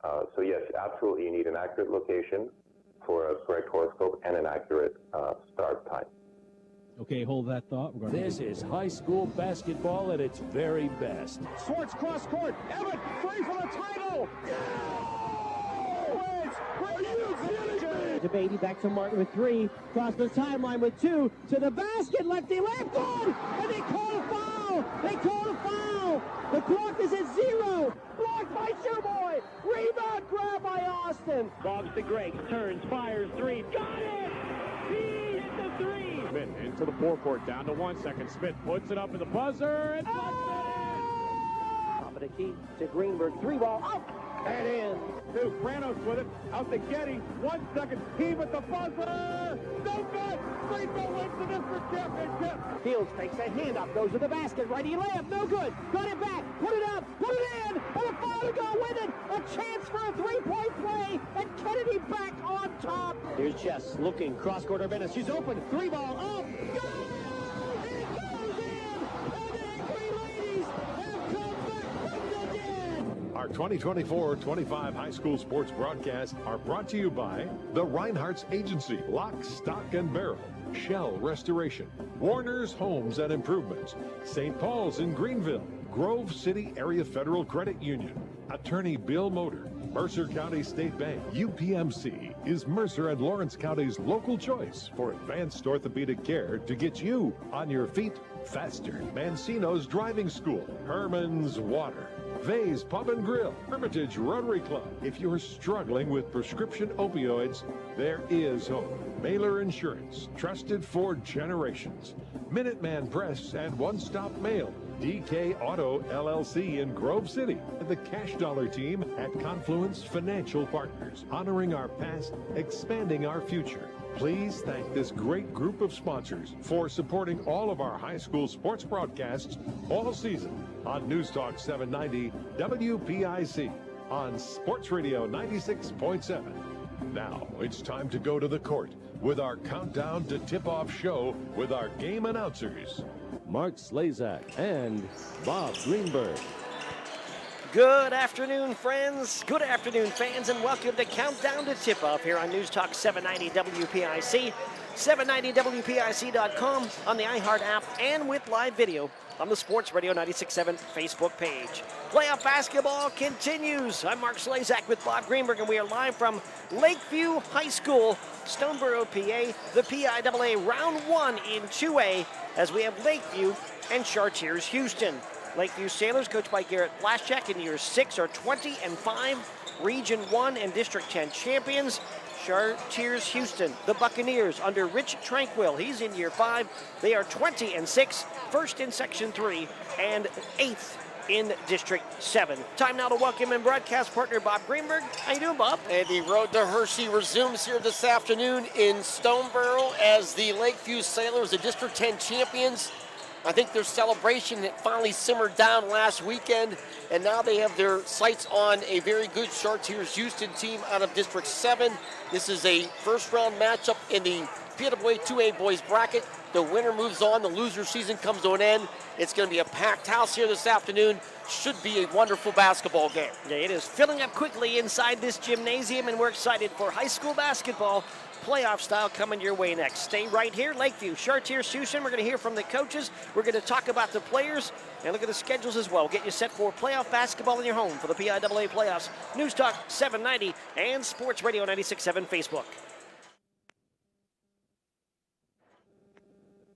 So yes, absolutely, you need an accurate location for a correct horoscope and an accurate start time. Okay, hold that thought. This is high school basketball at its very best. Swartz cross court. Everett, free for the title. Are you kidding me? DeBatey back to Martin with 3. Cross the timeline with 2. To the basket. Lefty left on. And they call a foul. They call a foul. The clock is at 0. Blocked by Shoeboy. Rebound grab by Austin. Bobs to Greg. Turns. Fires. 3. Got it. He hit the 3. Smith into the forecourt, down to 1 second. Smith puts it up in the buzzer and Top of the key to Greenberg. 3 ball up and in. to Pranos with it, out to Getty, 1 second. He with the buzzer. No good. Greenville wins the district championship. Fields takes a hand up, goes to the basket. Righty layup, no good. Got it back. Put it up. Put it in. And a foul to go with it. A chance for a 3-point play. And Kennedy back on top. Here's Chess looking. Cross court Urbanus. She's open. 3 ball up. Go! It goes in. And the Angry Ladies have come back from the dead. Our 2024-25 high school sports broadcasts are brought to you by the Reinhardt's Agency, Lock, Stock, and Barrel, Shell Restoration, Warner's Homes and Improvements, St. Paul's in Greenville, Grove City Area Federal Credit Union, Attorney Bill Motor, Mercer County State Bank. UPMC is Mercer and Lawrence County's local choice for advanced orthopedic care to get you on your feet faster. Mancino's Driving School, Herman's Water, Vay's Pub and Grill, Hermitage Rotary Club. If you're struggling with prescription opioids, there is hope. Mailer Insurance, trusted for generations. Minuteman Press and One Stop Mail. DK Auto LLC in Grove City. And the Cash Dollar team at Confluence Financial Partners, honoring our past, expanding our future. Please thank this great group of sponsors for supporting all of our high school sports broadcasts all season on News Talk 790 WPIC on Sports Radio 96.7. Now it's time to go to the court with our countdown to tip-off show with our game announcers, Mark Slazak and Bob Greenberg. Good afternoon, friends. Good afternoon, fans, and welcome to Countdown to Tip-Off here on News Talk 790 WPIC, 790WPIC.com, on the iHeart app, and with live video on the Sports Radio 96.7 Facebook page. Playoff basketball continues. I'm Mark Slazak with Bob Greenberg, and we are live from Lakeview High School, Stoneboro, PA, the PIAA Round 1 in 2A, as we have Lakeview and Chartiers Houston. Lakeview Sailors, coached by Garrett Blaschak, in year 6 are 20-5, Region 1 and District 10 champions. Chartiers Houston, the Buccaneers, under Rich Tranquil. He's in year 5. They are 20-6, first in Section 3 and 8th in District 7. Time now to welcome in broadcast partner Bob Greenberg. How you doing, Bob? And the road to Hershey resumes here this afternoon in Stoneboro as the Lakeview Sailors, the District 10 champions. I think their celebration finally simmered down last weekend, and now they have their sights on a very good Chartiers Houston team out of District 7. This is a first-round matchup in the PIAA 2A boys bracket. The winner moves on. The loser season comes to an end. It's going to be a packed house here this afternoon. Should be a wonderful basketball game. Yeah, it is filling up quickly inside this gymnasium, and we're excited for high school basketball, playoff style, coming your way next. Stay right here. Lakeview, Chartiers Houston. We're going to hear from the coaches. We're going to talk about the players and look at the schedules as well. Get you set for playoff basketball in your home for the PIAA playoffs. News Talk 790 and Sports Radio 96.7 Facebook.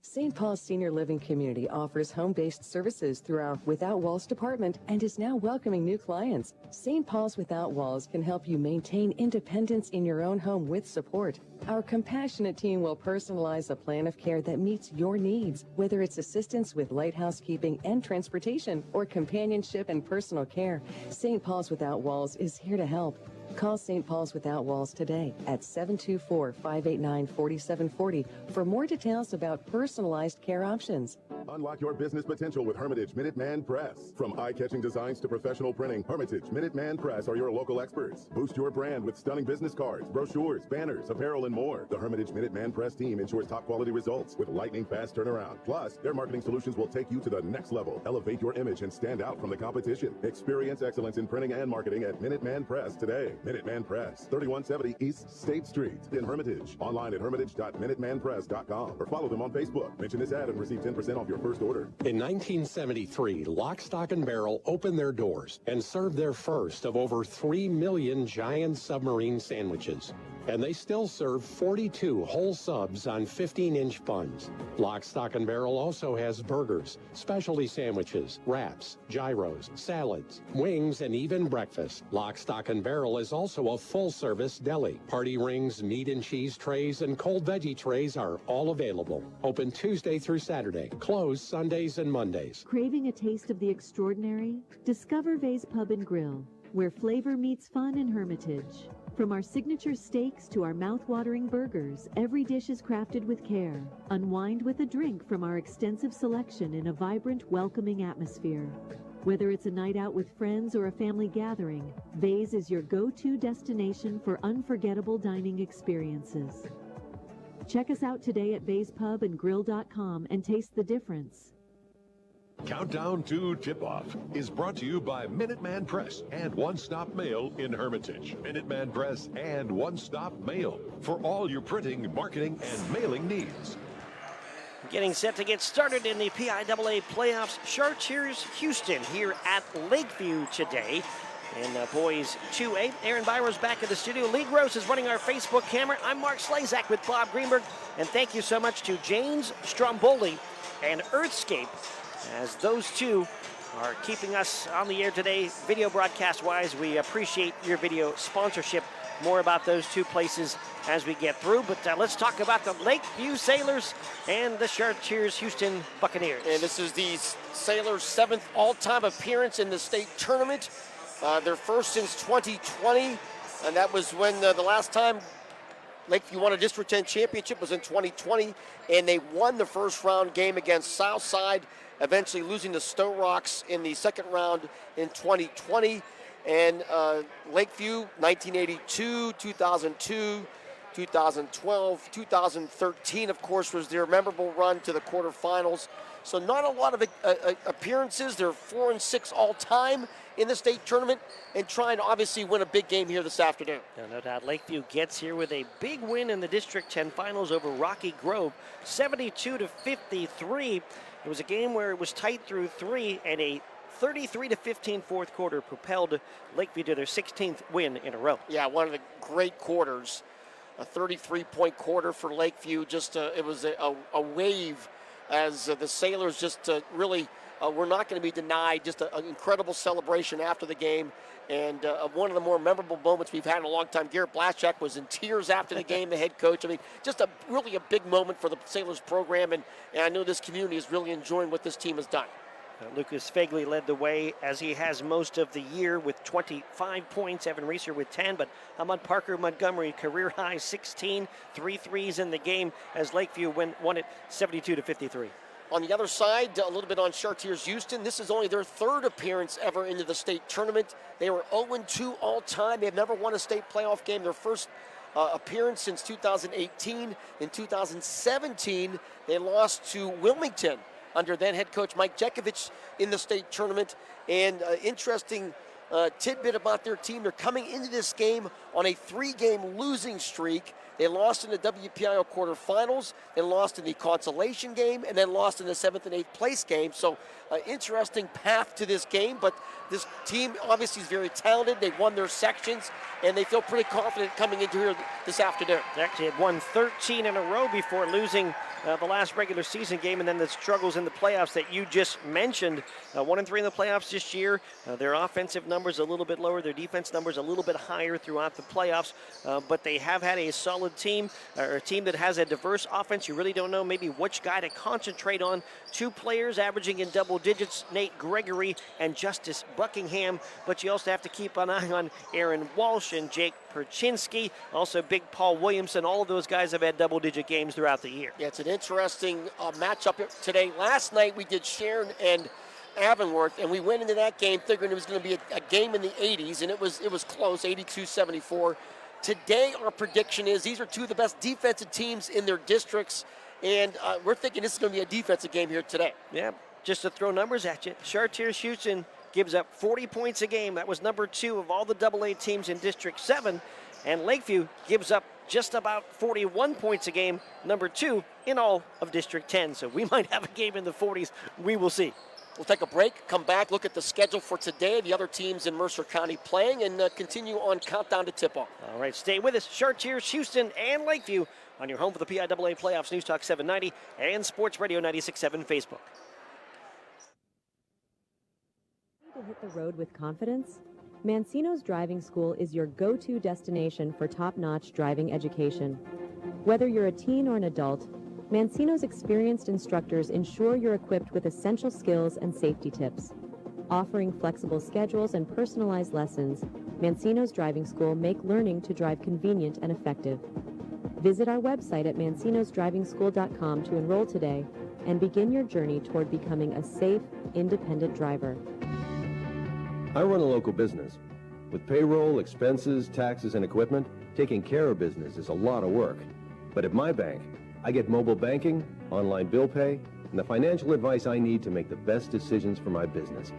St. Paul's Senior Living Community offers home-based services through our Without Walls department and is now welcoming new clients. St. Paul's Without Walls can help you maintain independence in your own home with support. Our compassionate team will personalize a plan of care that meets your needs, whether it's assistance with light housekeeping and transportation or companionship and personal care. St. Paul's Without Walls is here to help. Call St. Paul's Without Walls today at 724-589-4740 for more details about personalized care options. Unlock your business potential with Hermitage Minuteman Press. From eye-catching designs to professional printing, Hermitage Minuteman Press are your local experts. Boost your brand with stunning business cards, brochures, banners, apparel, and more. The Hermitage Minuteman Press team ensures top-quality results with lightning-fast turnaround. Plus, their marketing solutions will take you to the next level. Elevate your image and stand out from the competition. Experience excellence in printing and marketing at Minuteman Press today. Minuteman Press, 3170 East State Street in Hermitage. Online at hermitage.minutemanpress.com or follow them on Facebook. Mention this ad and receive 10% off your first order. In 1973, Lock, Stock, and Barrel opened their doors and served their first of over 3 million giant submarine sandwiches. And they still serve 42 whole subs on 15-inch buns. Lock, Stock, and Barrel also has burgers, specialty sandwiches, wraps, gyros, salads, wings, and even breakfast. Lock, Stock, and Barrel is also a full-service deli. Party rings, meat and cheese trays, and cold veggie trays are all available. Open Tuesday through Saturday. Closed Sundays and Mondays. Craving a taste of the extraordinary? Discover Vay's Pub and Grill, where flavor meets fun in Hermitage. From our signature steaks to our mouth-watering burgers, every dish is crafted with care. Unwind with a drink from our extensive selection in a vibrant, welcoming atmosphere. Whether it's a night out with friends or a family gathering, Vay's is your go-to destination for unforgettable dining experiences. Check us out today at Vay'sPubandGrill.com and taste the difference. Countdown to Tip-Off is brought to you by Minuteman Press and One Stop Mail in Hermitage. Minuteman Press and One Stop Mail for all your printing, marketing, and mailing needs. Getting set to get started in the PIAA playoffs, Chartiers Houston here at Lakeview today. And boys 2A, Aaron Byro's back in the studio. Lee Gross is running our Facebook camera. I'm Mark Slazak with Bob Greenberg. And thank you so much to James Stromboli and Earthscape, as those two are keeping us on the air today, video broadcast-wise. We appreciate your video sponsorship. More about those two places as we get through. But let's talk about the Lakeview Sailors and the Chartiers Houston Buccaneers. And this is the Sailors' 7th all-time appearance in the state tournament. Their first since 2020. And that was when the last time Lakeview won a District 10 championship was in 2020. And they won the first round game against Southside, eventually losing to Stowe Rocks in the second round in 2020. And Lakeview, 1982, 2002, 2012, 2013, of course, was their memorable run to the quarterfinals. So not a lot of appearances. They're 4-6 all-time in the state tournament and trying to obviously win a big game here this afternoon. No doubt Lakeview gets here with a big win in the District 10 finals over Rocky Grove, 72-53. It was a game where it was tight through 3, and a 33-15 fourth quarter propelled Lakeview to their 16th win in a row. Yeah, one of the great quarters. A 33-point quarter for Lakeview. Just it was a wave as the Sailors just really were not going to be denied. Just an incredible celebration after the game. And one of the more memorable moments we've had in a long time. Garrett Blaszczak was in tears after the game, the head coach. I mean, just really a big moment for the Sailors program. And I know this community is really enjoying what this team has done. Lucas Fegley led the way, as he has most of the year, with 25 points. Evan Reeser with 10, but Ahmad Parker Montgomery, career high 16, 3 threes in the game as Lakeview won it 72-53. On the other side, a little bit on Chartiers Houston. This is only their 3rd appearance ever into the state tournament. They were 0-2 all time. They've never won a state playoff game. Their first appearance since 2018. In 2017, they lost to Wilmington under then head coach Mike Jekovich in the state tournament. And interesting tidbit about their team, they're coming into this game on a 3-game losing streak. They lost in the WPIAL quarterfinals, they lost in the consolation game, and then lost in the 7th and 8th place game. So interesting path to this game, but this team obviously is very talented. They won their sections, and they feel pretty confident coming into here this afternoon. They actually had won 13 in a row before losing the last regular season game, and then the struggles in the playoffs that you just mentioned. 1-3 in the playoffs this year. Their offensive numbers a little bit lower, their defense numbers a little bit higher throughout the playoffs, but they have had a solid team, or a team that has a diverse offense. You really don't know maybe which guy to concentrate on. 2 players averaging in double digits, Nate Gregory and Justice Buckingham, but you also have to keep an eye on Aaron Walsh and Jake Perchinsky, also Big Paul Williamson. All of those guys have had double-digit games throughout the year. Yeah, it's an interesting matchup today. Last night we did Sharon and Avonworth, and we went into that game figuring it was going to be a game in the 80s, and it was close, 82-74. Today our prediction is these are 2 of the best defensive teams in their districts, and we're thinking this is going to be a defensive game here today. Yeah, just to throw numbers at you, Chartiers Houston gives up 40 points a game. That was number 2 of all the AA teams in District 7. And Lakeview gives up just about 41 points a game, number 2 in all of District 10. So we might have a game in the 40s. We will see. We'll take a break, come back, look at the schedule for today, the other teams in Mercer County playing, and continue on countdown to tip-off. All right, stay with us. Chartiers, Houston, and Lakeview on your home for the PIAA Playoffs, News Talk 790 and Sports Radio 96.7 Facebook. To hit the road with confidence? Mancino's Driving School is your go-to destination for top-notch driving education. Whether you're a teen or an adult, Mancino's experienced instructors ensure you're equipped with essential skills and safety tips. Offering flexible schedules and personalized lessons, Mancino's Driving School make learning to drive convenient and effective. Visit our website at mancinosdrivingschool.com to enroll today and begin your journey toward becoming a safe, independent driver. I run a local business. With payroll, expenses, taxes, and equipment, taking care of business is a lot of work. But at my bank, I get mobile banking, online bill pay, and the financial advice I need to make the best decisions for my business.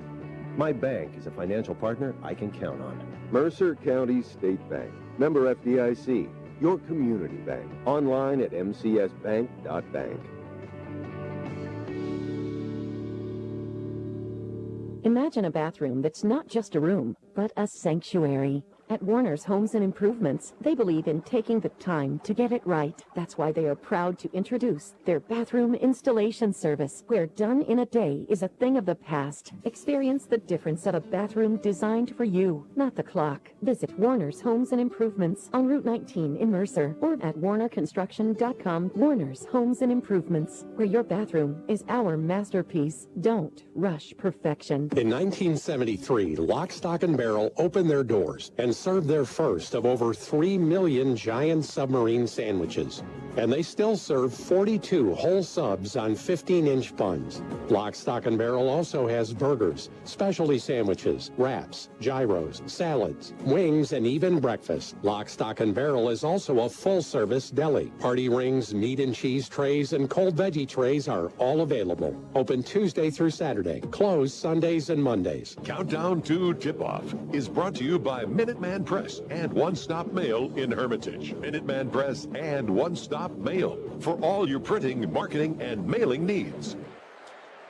My bank is a financial partner I can count on. Mercer County State Bank. Member FDIC. Your community bank. Online at mcsbank.bank. Imagine a bathroom that's not just a room, but a sanctuary. At Warner's Homes and Improvements, they believe in taking the time to get it right. That's why they are proud to introduce their bathroom installation service, where done in a day is a thing of the past. Experience the difference of a bathroom designed for you, not the clock. Visit Warner's Homes and Improvements on Route 19 in Mercer or at warnerconstruction.com. Warner's Homes and Improvements, where your bathroom is our masterpiece. Don't rush perfection. In 1973, Lock, Stock, and Barrel opened their doors and served their first of over 3 million giant submarine sandwiches. And they still serve 42 whole subs on 15-inch buns. Lock, Stock, and Barrel also has burgers, specialty sandwiches, wraps, gyros, salads, wings, and even breakfast. Lock, Stock, and Barrel is also a full-service deli. Party rings, meat and cheese trays, and cold veggie trays are all available. Open Tuesday through Saturday. Closed Sundays and Mondays. Countdown to Tip-Off is brought to you by Minuteman Press and One Stop Mail in Hermitage. Minuteman Press and One Stop Mail for all your printing, marketing, and mailing needs.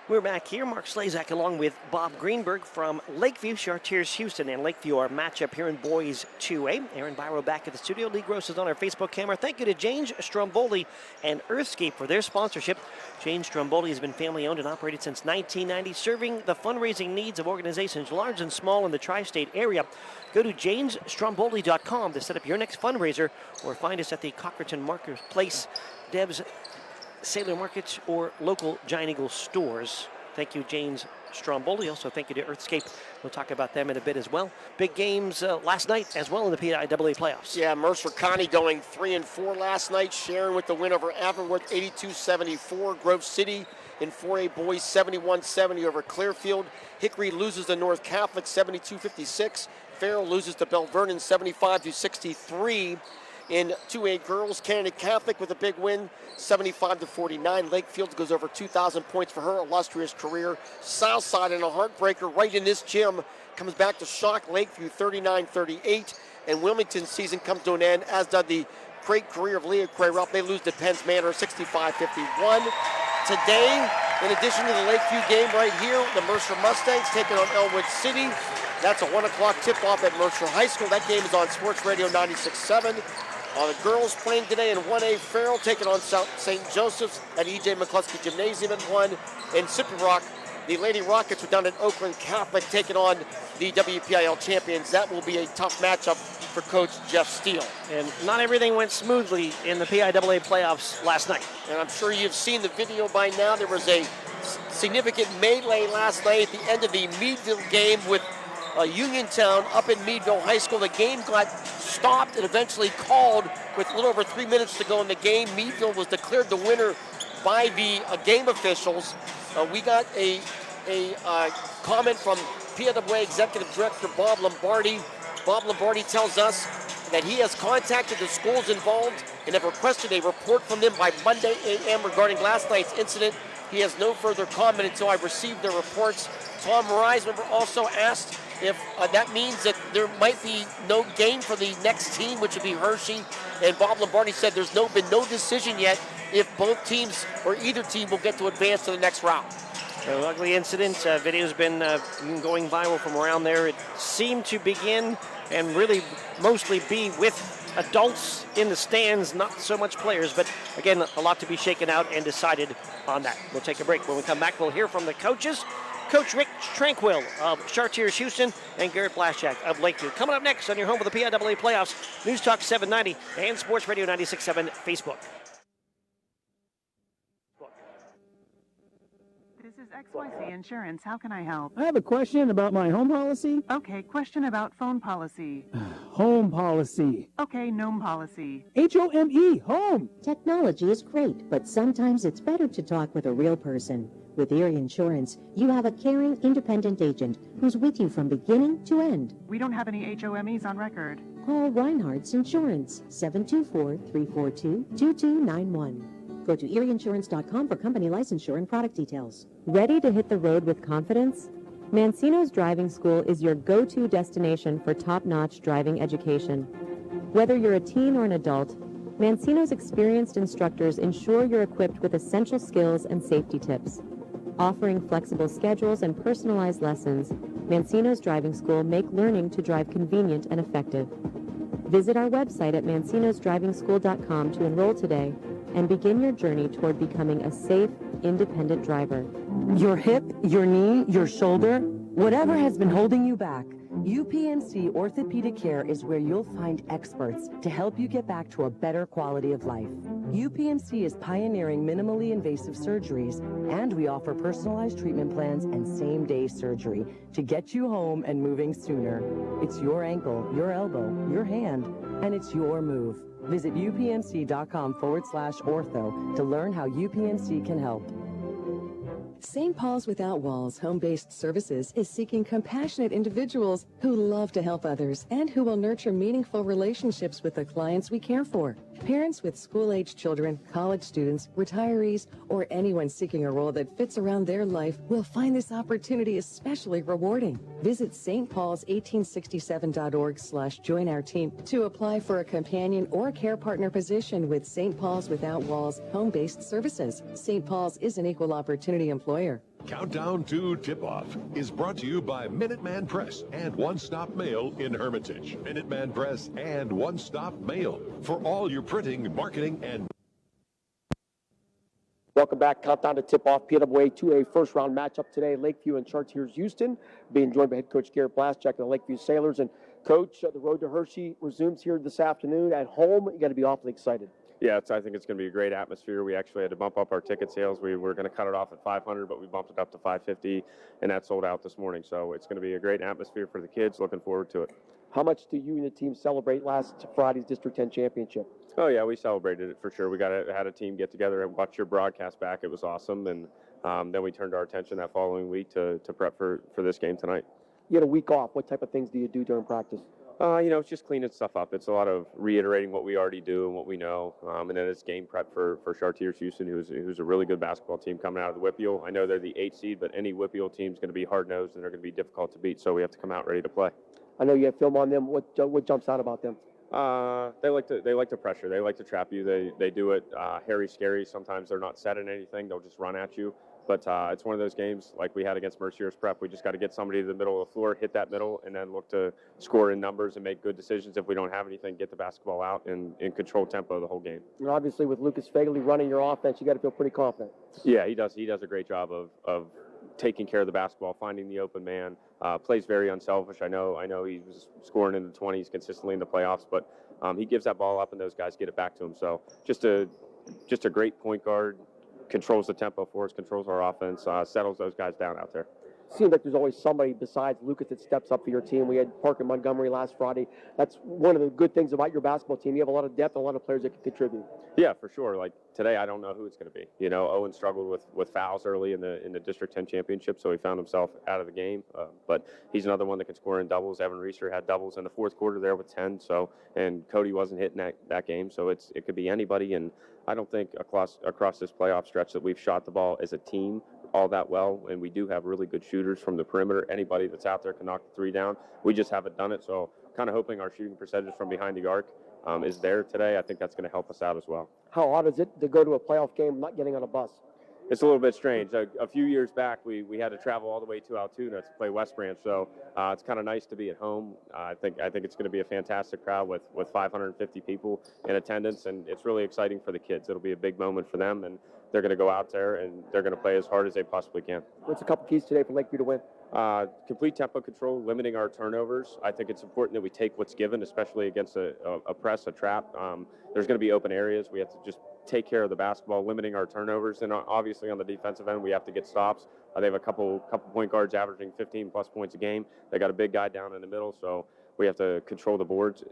We're back here. Mark Slazak along with Bob Greenberg from Lakeview. Chartiers, Houston, and Lakeview, our matchup here in Boys 2A. Aaron Byro back at the studio. Lee Gross is on our Facebook camera. Thank you to James Stromboli and Earthscape for their sponsorship. James Stromboli has been family-owned and operated since 1990, serving the fundraising needs of organizations large and small in the tri-state area. Go to jamesstromboli.com to set up your next fundraiser, or find us at the Cochraton Marketplace, Deb's Sailor Markets, or local Giant Eagle stores. Thank you, James Stromboli. Also, thank you to Earthscape. We'll talk about them in a bit as well. Big games last night as well in the PIAA playoffs. Yeah, Mercer County going 3-4 last night. Sharon with the win over Avonworth, 82-74. Grove City in 4A boys, 71-70 over Clearfield. Hickory loses to North Catholic, 72-56. Farrell loses to Bell Vernon, 75-63. In 2A girls, Kennedy Catholic with a big win, 75-49. Lakefield goes over 2,000 points for her illustrious career. Southside in a heartbreaker right in this gym comes back to shock Lakeview, 39-38. And Wilmington's season comes to an end, as does the great career of Leah Cray-Rupp. They lose to Penn's Manor, 65-51. Today, in addition to the Lakeview game right here, the Mercer Mustangs taking on Elmwood City. That's a 1 o'clock tip-off at Mercer High School. That game is on Sports Radio 96.7. The girls playing today in 1A, Farrell taking on St. Joseph's at E.J. McCluskey Gymnasium at 1. And Sippy Rock the Lady Rockets are down at Oakland Catholic taking on the WPIL champions. That will be a tough matchup for Coach Jeff Steele. And not everything went smoothly in the PIAA playoffs last night. And I'm sure you've seen the video by now. There was a significant melee last night at the end of the Meadville game with Uniontown up in Meadville High School. The game got stopped and eventually called with a little over 3 minutes to go in the game. Meadville was declared the winner by the game officials. We got a comment from PIAA Executive Director Bob Lombardi. Bob Lombardi tells us that he has contacted the schools involved and have requested a report from them by Monday a.m. regarding last night's incident. He has no further comment until I receive their reports. Tom Reisman also asked if that means that there might be no game for the next team, which would be Hershey. And Bob Lombardi said there's been no decision yet if both teams or either team will get to advance to the next round. An ugly incident. Video's been going viral from around there. It seemed to begin and really mostly be with adults in the stands, not so much players, but again, a lot to be shaken out and decided on that. We'll take a break. When we come back, we'll hear from the coaches, Coach Rick Tranquil of Chartiers Houston and Garrett Blaszczak of Lakeview. Coming up next on your home for the PIAA playoffs, News Talk 790 and Sports Radio 96.7 Facebook. This is XYZ Insurance. How can I help? I have a question about my home policy. Okay, question about phone policy. Home policy. Okay, gnome policy. H-O-M-E, home. Technology is great, but sometimes it's better to talk with a real person. With Erie Insurance, you have a caring, independent agent who's with you from beginning to end. We don't have any HOMEs on record. Call Reinhardt's Insurance, 724-342-2291. Go to erieinsurance.com for company licensure and product details. Ready to hit the road with confidence? Mancino's Driving School is your go-to destination for top-notch driving education. Whether you're a teen or an adult, Mancino's experienced instructors ensure you're equipped with essential skills and safety tips. Offering flexible schedules and personalized lessons, Mancino's Driving School make learning to drive convenient and effective. Visit our website at mancinosdrivingschool.com to enroll today and begin your journey toward becoming a safe, independent driver. Your hip, your knee, your shoulder, whatever has been holding you back, UPMC Orthopedic Care is where you'll find experts to help you get back to a better quality of life. UPMC is pioneering minimally invasive surgeries, and we offer personalized treatment plans and same-day surgery to get you home and moving sooner. It's your ankle, your elbow, your hand, and it's your move. Visit upmc.com/ortho to learn how UPMC can help. St. Paul's Without Walls Home-Based Services is seeking compassionate individuals who love to help others and who will nurture meaningful relationships with the clients we care for. Parents with school-age children, college students, retirees, or anyone seeking a role that fits around their life will find this opportunity especially rewarding. Visit stpaul's1867.org/join our team to apply for a companion or care partner position with St. Paul's Without Walls Home-Based Services. St. Paul's is an equal opportunity employer. Countdown to Tip-Off is brought to you by Minuteman Press and One Stop Mail in Hermitage. Minuteman Press and One Stop Mail for all your printing, marketing, and... Welcome back. Countdown to Tip-Off PIAA 2A first-round matchup today. Lakeview and Chartiers Houston, being joined by head coach Garrett Blaszczak of the Lakeview Sailors. And, Coach, the road to Hershey resumes here this afternoon. At home, you got to be awfully excited. Yeah, I think it's going to be a great atmosphere. We actually had to bump up our ticket sales. We were going to cut it off at 500, but we bumped it up to 550, and that sold out this morning. So it's going to be a great atmosphere for the kids. Looking forward to it. How much do you and the team celebrate last Friday's District 10 championship? Oh, yeah, we celebrated it for sure. We had a team get together and watch your broadcast back. It was awesome, and then we turned our attention that following week to prep for this game tonight. You had a week off. What type of things do you do during practice? It's just cleaning stuff up. It's a lot of reiterating what we already do and what we know. And then it's game prep for Chartiers Houston, who's a really good basketball team coming out of the WPIAL. I know they're the 8th seed, but any WPIAL team is going to be hard-nosed and they're going to be difficult to beat, so we have to come out ready to play. I know you have film on them. What jumps out about them? They like to pressure. They like to trap you. They do it hairy, scary. Sometimes they're not setting anything. They'll just run at you. But it's one of those games like we had against Mercier's Prep. We just got to get somebody to the middle of the floor, hit that middle, and then look to score in numbers and make good decisions. If we don't have anything, get the basketball out and control tempo the whole game. And obviously, with Lucas Fagley running your offense, you got to feel pretty confident. Yeah, he does. He does a great job of taking care of the basketball, finding the open man, plays very unselfish. I know he was scoring in the 20s consistently in the playoffs, but he gives that ball up and those guys get it back to him. So just a great point guard, controls the tempo for us, controls our offense, settles those guys down out there. Seems like there's always somebody besides Lucas that steps up for your team. We had Parker Montgomery last Friday. That's one of the good things about your basketball team. You have a lot of depth, a lot of players that can contribute. Yeah, for sure. Like today, I don't know who it's going to be. You know, Owen struggled with fouls early in the District 10 championship, so he found himself out of the game. But he's another one that can score in doubles. Evan Reeser had doubles in the fourth quarter there with 10. So, and Cody wasn't hitting that game, so it could be anybody. And I don't think across this playoff stretch that we've shot the ball as a team all that well, and we do have really good shooters from the perimeter. Anybody that's out there can knock the three down. We just haven't done it, so kind of hoping our shooting percentage from behind the arc is there today. I think that's going to help us out as well. How odd is it to go to a playoff game not getting on a bus? It's a little bit strange. A few years back, we had to travel all the way to Altoona to play West Branch, so it's kind of nice to be at home. I think it's going to be a fantastic crowd with 550 people in attendance, and it's really exciting for the kids. It'll be a big moment for them, and they're going to go out there and they're going to play as hard as they possibly can. What's a couple keys today for Lakeview to win? Complete tempo control, limiting our turnovers. I think it's important that we take what's given, especially against a press, a trap. There's going to be open areas. We have to just take care of the basketball, limiting our turnovers. And obviously on the defensive end, we have to get stops. They have a couple point guards averaging 15-plus points a game. They got a big guy down in the middle, so we have to control the boards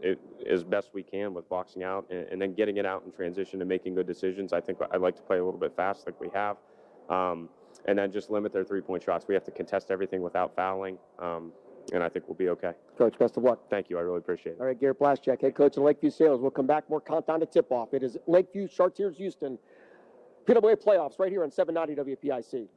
as best we can with boxing out and then getting it out in transition and making good decisions. I think I'd like to play a little bit fast like we have. And then just limit their three-point shots. We have to contest everything without fouling, and I think we'll be okay. Coach, best of luck. Thank you. I really appreciate it. All right, Garrett Blaschak, head coach of the Lakeview Sailors. We'll come back. More countdown to tip-off. It is Lakeview, Chartiers, Houston. PWA playoffs right here on 790 WPIC.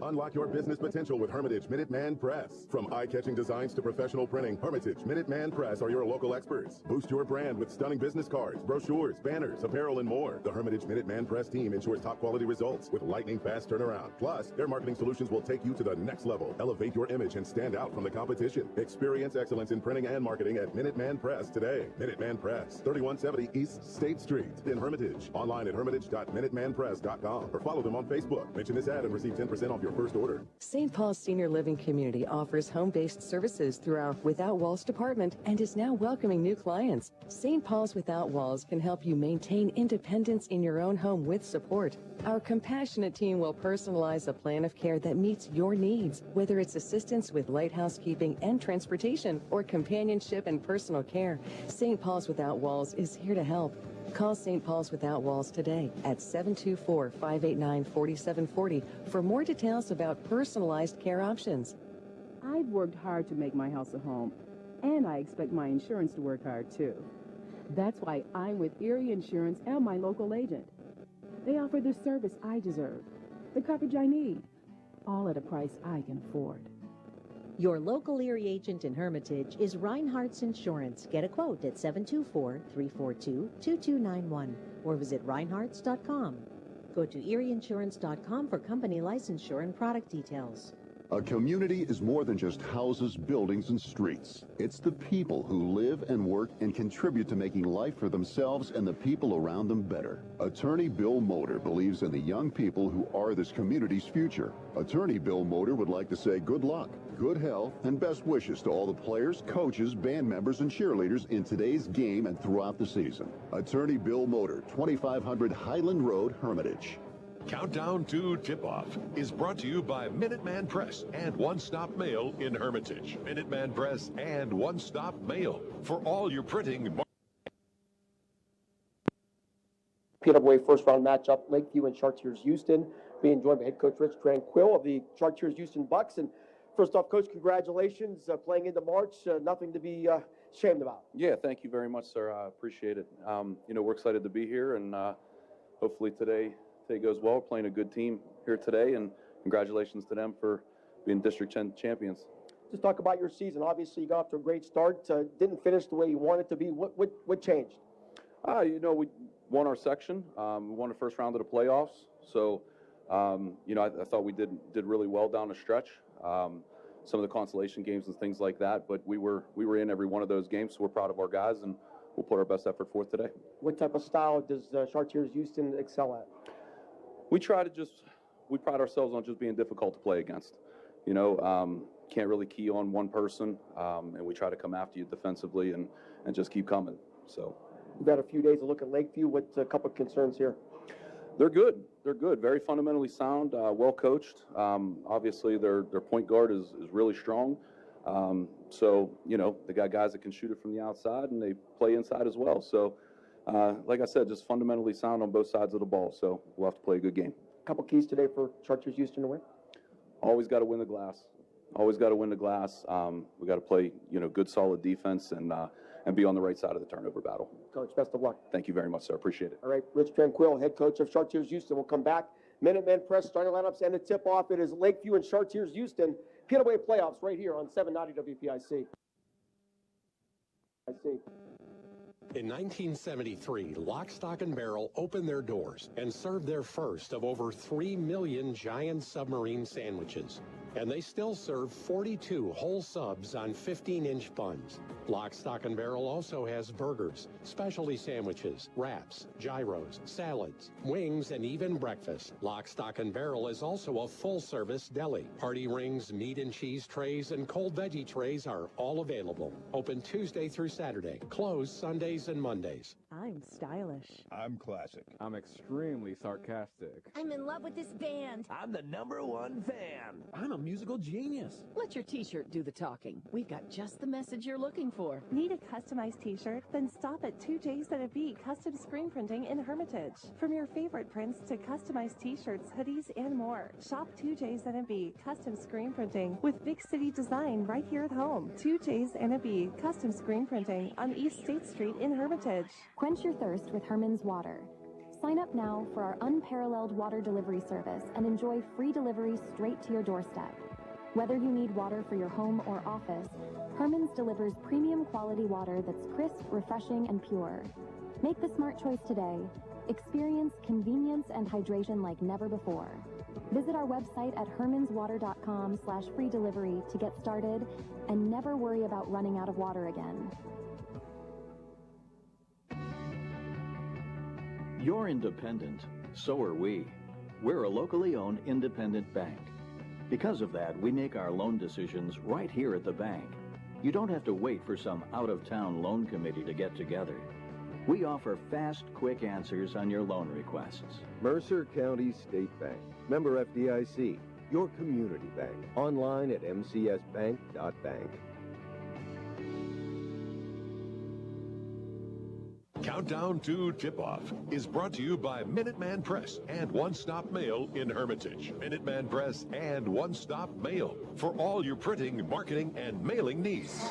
Unlock your business potential with Hermitage Minuteman Press. From eye-catching designs to professional printing, Hermitage Minuteman Press are your local experts. Boost your brand with stunning business cards, brochures, banners, apparel, and more. The Hermitage Minuteman Press team ensures top-quality results with lightning-fast turnaround. Plus, their marketing solutions will take you to the next level. Elevate your image and stand out from the competition. Experience excellence in printing and marketing at Minuteman Press today. Minuteman Press, 3170 East State Street in Hermitage. Online at hermitage.minutemanpress.com or follow them on Facebook. Mention this ad and receive 10% off your first order. St. Paul's Senior Living Community offers home-based services through our Without Walls department and is now welcoming new clients. St. Paul's Without Walls can help you maintain independence in your own home with support. Our compassionate team will personalize a plan of care that meets your needs, whether it's assistance with light housekeeping and transportation or companionship and personal care. St. Paul's Without Walls is here to help. Call St. Paul's Without Walls today at 724-589-4740 for more details about personalized care options. I've worked hard to make my house a home, and I expect my insurance to work hard too. That's why I'm with Erie Insurance and my local agent. They offer the service I deserve, the coverage I need, all at a price I can afford. Your local Erie agent in Hermitage is Reinhardt's Insurance. Get a quote at 724-342-2291 or visit reinhardts.com. Go to erieinsurance.com for company licensure and product details. A community is more than just houses, buildings, and streets. It's the people who live and work and contribute to making life for themselves and the people around them better. Attorney Bill Motor believes in the young people who are this community's future. Attorney Bill Motor would like to say good luck, good health, and best wishes to all the players, coaches, band members, and cheerleaders in today's game and throughout the season. Attorney Bill Motor, 2500 Highland Road, Hermitage. Countdown to Tip-Off is brought to you by Minuteman Press and One Stop Mail in Hermitage. Minuteman Press and One Stop Mail for all your printing. PWA first round matchup, Lakeview and Chartiers Houston, being joined by head coach Rich Tranquil of the Chartiers Houston Bucks. And first off, coach, congratulations playing into March. Nothing to be ashamed about. Yeah, thank you very much, sir. I appreciate it. We're excited to be here, and hopefully today goes well. We're playing a good team here today, and congratulations to them for being District 10 champions. Just talk about your season. Obviously, you got off to a great start. Didn't finish the way you wanted to be. What changed? We won our section. We won the first round of the playoffs. So, I thought we did really well down the stretch. Some of the consolation games and things like that, but we were in every one of those games. So we're proud of our guys, and we'll put our best effort forth today. What type of style does Chartiers Houston excel at? We pride ourselves on just being difficult to play against. You know, can't really key on one person, and we try to come after you defensively and just keep coming. So We've had a few days to look at Lakeview. What's a couple of concerns here? they're good. They're good. Very fundamentally sound, well coached. Obviously, their point guard is really strong. So, you know, they got guys that can shoot it from the outside, and they play inside as well. So, like I said, just fundamentally sound on both sides of the ball. So we'll have to play a good game. A couple keys today for Chartiers Houston to win? Always got to win the glass. Always got to win the glass. We got to play, you know, good, solid defense and be on the right side of the turnover battle. Coach, best of luck. Thank you very much, sir. Appreciate it. All right, Rich Tranquil, head coach of Chartiers Houston, will come back. Minutemen Press starting lineups and the tip-off. It is Lakeview and Chartiers Houston. PNWA playoffs right here on 790 WPIC. In 1973, Lock, Stock, and Barrel opened their doors and served their first of over 3 million giant submarine sandwiches. And they still serve 42 whole subs on 15-inch buns. Lock, Stock, and Barrel also has burgers, specialty sandwiches, wraps, gyros, salads, wings, and even breakfast. Lock, Stock, and Barrel is also a full-service deli. Party rings, meat and cheese trays, and cold veggie trays are all available. Open Tuesday through Saturday. Closed Sundays and Mondays. I'm stylish. I'm classic. I'm extremely sarcastic. I'm in love with this band. I'm the #1 fan. I'm a musical genius. Let your t-shirt do the talking. We've got just the message you're looking for. Need a customized t-shirt? Then stop at 2J's Custom Screen Printing in Hermitage. From your favorite prints to customized t-shirts, hoodies, and more. Shop 2J's Custom Screen Printing with big city design right here at home. 2J's Custom Screen Printing on East State Street in Hermitage. Quench your thirst with Herman's Water. Sign up now for our unparalleled water delivery service and enjoy free delivery straight to your doorstep. Whether you need water for your home or office, Herman's delivers premium quality water that's crisp, refreshing, and pure. Make the smart choice today. Experience convenience and hydration like never before. Visit our website at hermanswater.com/free delivery to get started and never worry about running out of water again. You're independent, so are we. We're a locally owned independent bank. Because of that, we make our loan decisions right here at the bank. You don't have to wait for some out-of-town loan committee to get together. We offer fast, quick answers on your loan requests. Mercer County State Bank. Member FDIC. Your community bank. Online at mcsbank.bank. Countdown to Tip-Off is brought to you by Minuteman Press and One Stop Mail in Hermitage. Minuteman Press and One Stop Mail for all your printing, marketing, and mailing needs.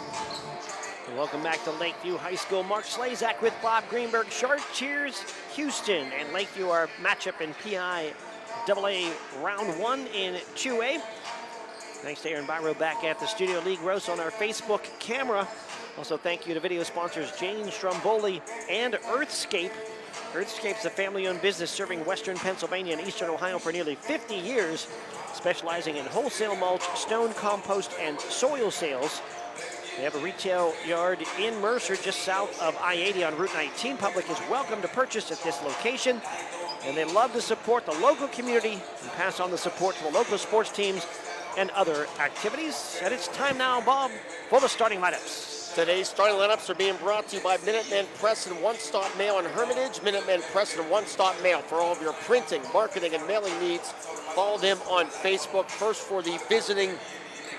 Welcome back to Lakeview High School. Mark Slazak with Bob Greenberg. Chartiers Houston and Lakeview are matchup in PIAA Round 1 in 2A. Thanks to Aaron Byro back at the studio. Lee Gross on our Facebook camera. Also, thank you to video sponsors Jane Stromboli and Earthscape. Earthscape's a family-owned business serving Western Pennsylvania and Eastern Ohio for nearly 50 years, specializing in wholesale mulch, stone compost, and soil sales. They have a retail yard in Mercer, just south of I-80 on Route 19. Public is welcome to purchase at this location, and they love to support the local community and pass on the support to the local sports teams and other activities. And it's time now, Bob, for the starting lineups. Today's starting lineups are being brought to you by Minutemen Press and One Stop Mail in Hermitage. Minutemen Press and One Stop Mail for all of your printing, marketing, and mailing needs. Follow them on Facebook. First for the visiting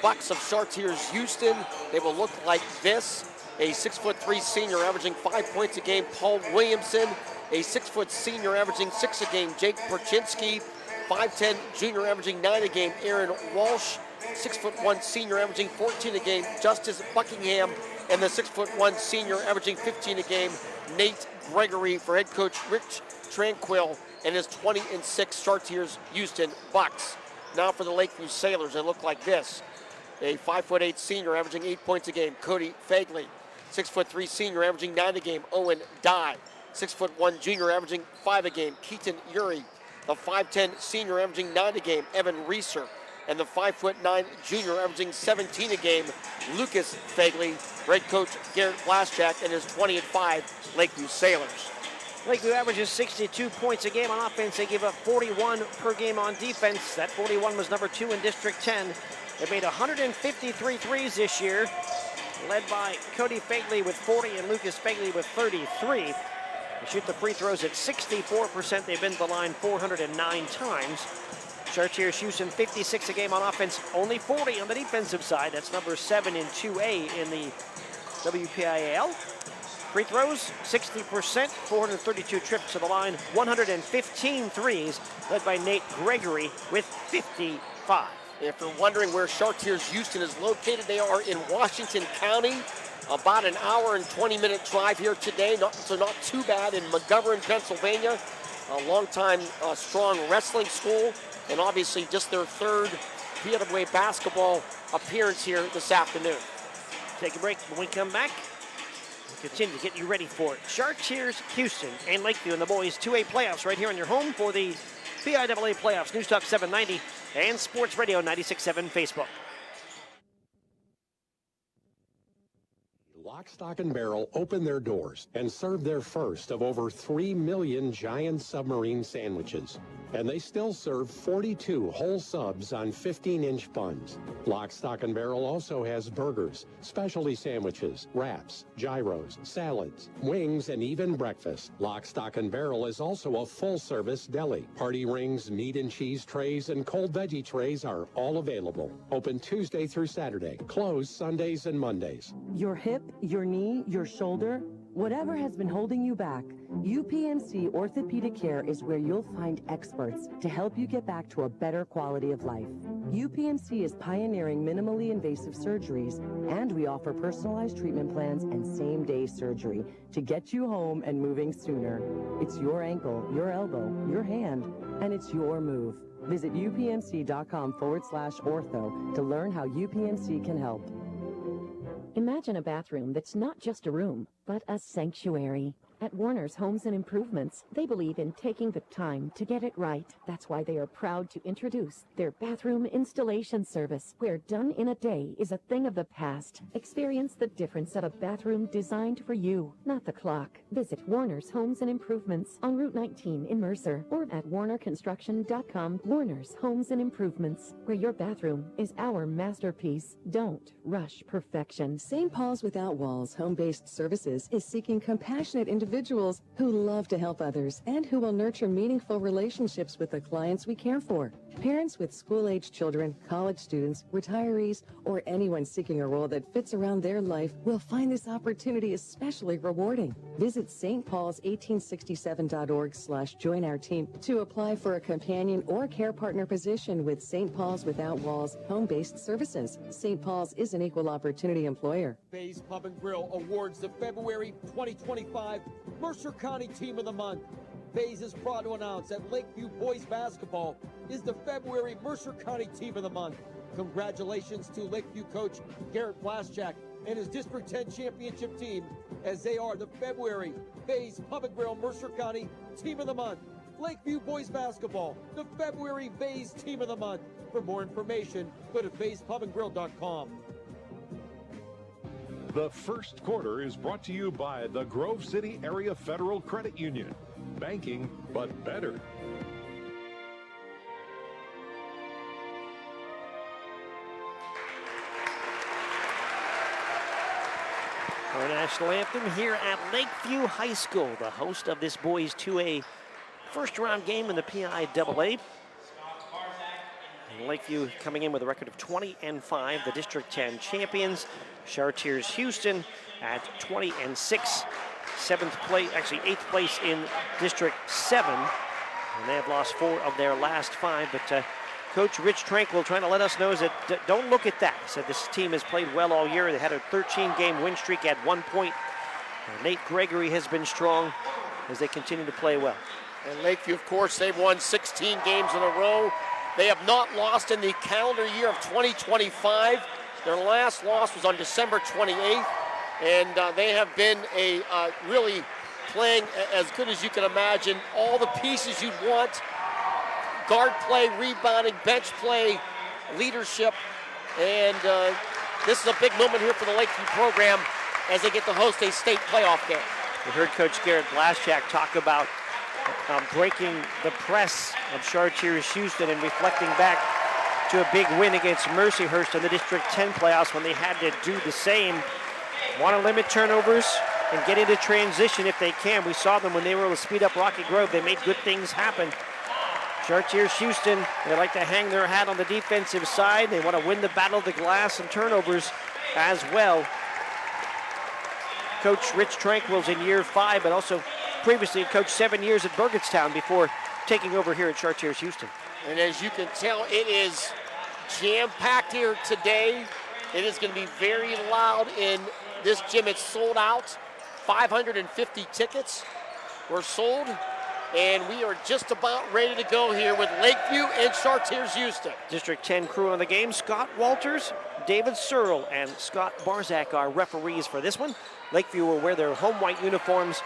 Bucks of Chartiers Houston. They will look like this. A 6'3" senior averaging 5 points a game, Paul Williamson. A 6' senior averaging 6 a game, Jake Perchinsky. 5'10" junior averaging 9 a game, Aaron Walsh. 6'1" senior averaging 14 a game, Justice Buckingham. And the 6'1" senior averaging 15 a game, Nate Gregory, for head coach Rich Tranquil and his 20-6 Chartiers Houston Bucks. Now for the Lakeview Sailors, they look like this. A 5'8" senior averaging 8 points a game, Cody Fagley. 6'3" senior averaging 9 a game, Owen Dye. 6'1" junior averaging 5 a game, Keaton Uri. The 5'10" senior averaging 9 a game, Evan Reeser. And the 5'9" junior averaging 17 a game, Lucas Fagley. Great coach Garrett Blaschak and his 20-5 Lakeview Sailors. Lakeview averages 62 points a game on offense. They give up 41 per game on defense. That 41 was number 2 in District 10. They made 153 threes this year, led by Cody Fagley with 40 and Lucas Fagley with 33. They shoot the free throws at 64%. They've been to the line 409 times. Chartiers Houston 56 a game on offense, only 40 on the defensive side. That's number 7 in 2A in the WPIAL. Free throws, 60%, 432 trips to the line, 115 threes, led by Nate Gregory with 55. If you're wondering where Chartiers Houston is located, they are in Washington County, about an hour and 20-minute drive here today, so not too bad. In McGovern, Pennsylvania, a long-time strong wrestling school, and obviously just their third PWA basketball appearance here this afternoon. Take a break. When we come back, we'll continue to get you ready for Chartiers Houston and Lakeview in the boys 2A playoffs right here on your home for the PIAA playoffs. News Talk 790 and Sports Radio 96.7 Facebook. Lock, Stock, and Barrel opened their doors and served their first of over 3 million giant submarine sandwiches. And they still serve 42 whole subs on 15-inch buns. Lock, Stock, and Barrel also has burgers, specialty sandwiches, wraps, gyros, salads, wings, and even breakfast. Lock, Stock, and Barrel is also a full-service deli. Party rings, meat and cheese trays, and cold veggie trays are all available. Open Tuesday through Saturday, closed Sundays and Mondays. Your hip, your knee, your shoulder, whatever has been holding you back, UPMC Orthopedic Care is where you'll find experts to help you get back to a better quality of life. UPMC is pioneering minimally invasive surgeries, and we offer personalized treatment plans and same-day surgery to get you home and moving sooner. It's your ankle, your elbow, your hand, and it's your move. Visit upmc.com/ortho to learn how UPMC can help. Imagine a bathroom that's not just a room, but a sanctuary. At Warner's Homes and Improvements, they believe in taking the time to get it right. That's why they are proud to introduce their bathroom installation service, where done in a day is a thing of the past. Experience the difference of a bathroom designed for you, not the clock. Visit Warner's Homes and Improvements on Route 19 in Mercer or at warnerconstruction.com. Warner's Homes and Improvements, where your bathroom is our masterpiece. Don't rush perfection. St. Paul's Without Walls Home-Based Services is seeking compassionate individuals who love to help others and who will nurture meaningful relationships with the clients we care for. Parents with school-age children, college students, retirees, or anyone seeking a role that fits around their life will find this opportunity especially rewarding. Visit stpaul's1867.org/join our team to apply for a companion or care partner position with St. Paul's Without Walls Home-Based Services. St. Paul's is an equal opportunity employer. Bay's Pub and Grill awards the February 2025 Mercer County Team of the Month. Bay's is proud to announce that Lakeview Boys Basketball is the February Mercer County Team of the Month. Congratulations to Lakeview coach Garrett Blaschak and his District 10 championship team, as they are the February Bay's Pub and Grill Mercer County Team of the Month. Lakeview Boys Basketball, the February Bay's Team of the Month. For more information, go to bayspubandgrill.com. The first quarter is brought to you by the Grove City Area Federal Credit Union. Banking, but better. Our national anthem here at Lakeview High School, the host of this boys 2A first round game in the PIAA. Lakeview coming in with a record of 20-5, the District 10 champions. Chartiers Houston at 20-6, eighth place in District 7, and they have lost 4 of their last 5. But Coach Rich Tranquil trying to let us know is that don't look at that. He said this team has played well all year. They had a 13-game win streak at one point. Nate Gregory has been strong as they continue to play well. And Lakeview, of course, they've won 16 games in a row. They have not lost in the calendar year of 2025. Their last loss was on December 28th, and they have been really playing as good as you can imagine. All the pieces you'd want: guard play, rebounding, bench play, leadership, and this is a big moment here for the Lakeview program as they get to host a state playoff game. We heard Coach Garrett Blaschak talk about breaking the press of Chartiers Houston and reflecting back to a big win against Mercyhurst in the District 10 playoffs when they had to do the same. Want to limit turnovers and get into transition if they can. We saw them when they were able to speed up Rocky Grove. They made good things happen. Chartiers Houston, they like to hang their hat on the defensive side. They want to win the battle of the glass and turnovers as well. Coach Rich Tranquil's in year 5, but also previously coached 7 years at Burgettstown before taking over here at Chartiers Houston. And as you can tell, it is jam-packed here today. It is going to be very loud in this gym. It's sold out. 550 tickets were sold, and we are just about ready to go here with Lakeview and Chartiers Houston. District 10 crew on the game. Scott Walters, David Searle, and Scott Barzak are referees for this one. Lakeview will wear their home white uniforms,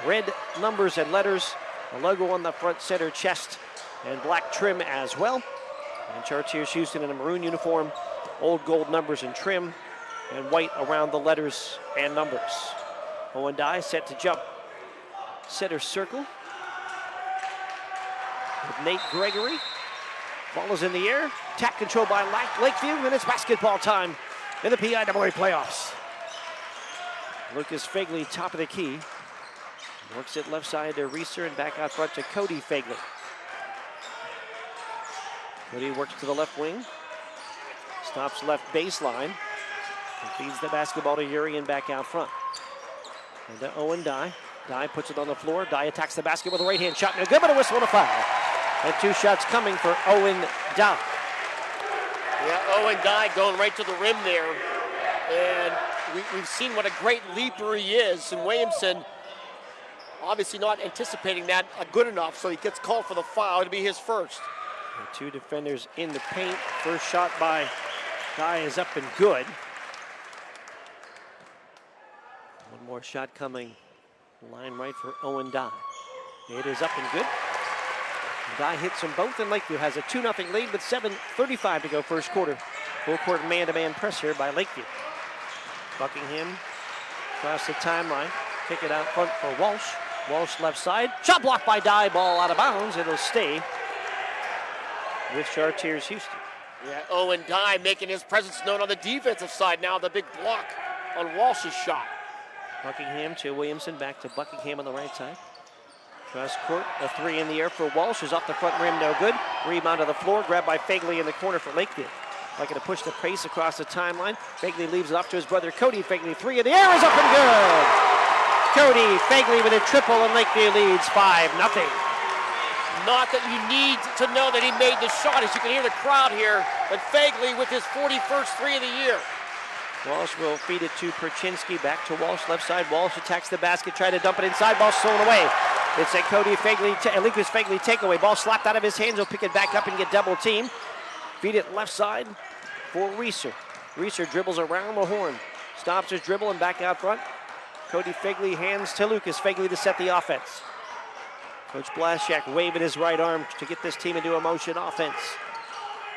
red numbers and letters, a logo on the front center chest, and black trim as well. And Chartiers Houston in a maroon uniform, old gold numbers and trim, and white around the letters and numbers. Owen Dye set to jump center circle with Nate Gregory. Ball is in the air. Tap control by Lakeview, and it's basketball time in the PIAA playoffs. Lucas Fagley, top of the key. Works it left side to Reeser and back out front to Cody Fagley. Cody works to the left wing. Stops left baseline. And feeds the basketball to Yuri and back out front. And to Owen Dye. Dye puts it on the floor. Dye attacks the basket with a right-hand shot. No good, but a whistle and a foul. And 2 shots coming for Owen Dye. Yeah, Owen Dye going right to the rim there. And we've seen what a great leaper he is. And Williamson obviously not anticipating that good enough, so he gets called for the foul. It'll be his first. The 2 defenders in the paint. First shot by Dye is up and good. One more shot coming. Line right for Owen Dye. It is up and good. Dye hits them both, and Lakeview has a 2-0 lead with 7:35 to go first quarter. Full court man-to-man press here by Lakeview. Buckingham across the timeline. Kick it out front for Walsh. Walsh left side. Shot blocked by Dye. Ball out of bounds. It'll stay with Chartiers Houston. Yeah, Owen Dye making his presence known on the defensive side now. The big block on Walsh's shot. Buckingham to Williamson. Back to Buckingham on the right side. Cross court. A 3 in the air for Walsh. Is off the front rim. No good. Rebound to the floor. Grabbed by Fagley in the corner for Lakeview. Looking to push the pace across the timeline. Fagley leaves it off to his brother Cody Fagley. 3 in the air is up and good. Cody Fagley with a triple, and Lakeview leads 5-0. Not that you need to know that he made the shot, as you can hear the crowd here. But Fagley with his 41st 3 of the year. Walsh will feed it to Perchinsky. Back to Walsh, left side. Walsh attacks the basket, try to dump it inside. Ball stolen away. It's a Cody Fagley, Lucas Fagley takeaway. Ball slapped out of his hands. He'll pick it back up and get double teamed. Feed it left side for Reeser. Reeser dribbles around the horn. Stops his dribble and back out front. Cody Fagley hands to Lucas Fagley to set the offense. Coach Blaschak waving his right arm to get this team into a motion offense.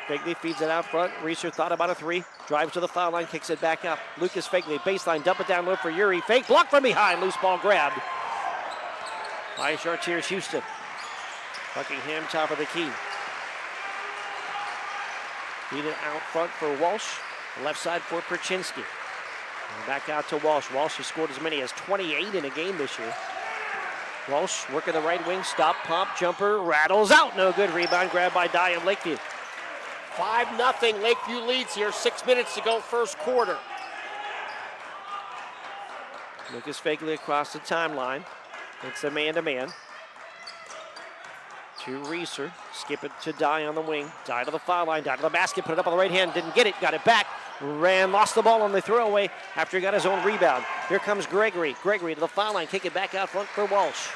Fagley feeds it out front. Reeser thought about a 3. Drives to the foul line, kicks it back up. Lucas Fagley, baseline, dump it down low for Yuri. Fake, block from behind. Loose ball grabbed by Chartiers Houston. Buckingham, top of the key. Feed it out front for Walsh. Left side for Perchinsky. And back out to Walsh. Walsh has scored as many as 28 in a game this year. Walsh working the right wing. Stop, pump, jumper, rattles out. No good. Rebound grabbed by Dye of Lakeview. 5-0. Lakeview leads here. 6 minutes to go first quarter. Lucas Fagley across the timeline. It's a man-to-man. To Reeser. Skip it to Dye on the wing. Dye to the foul line. Dye to the basket. Put it up on the right hand. Didn't get it. Got it back. Lost the ball on the throwaway after he got his own rebound. Here comes Gregory. Gregory to the foul line. Kick it back out front for Walsh.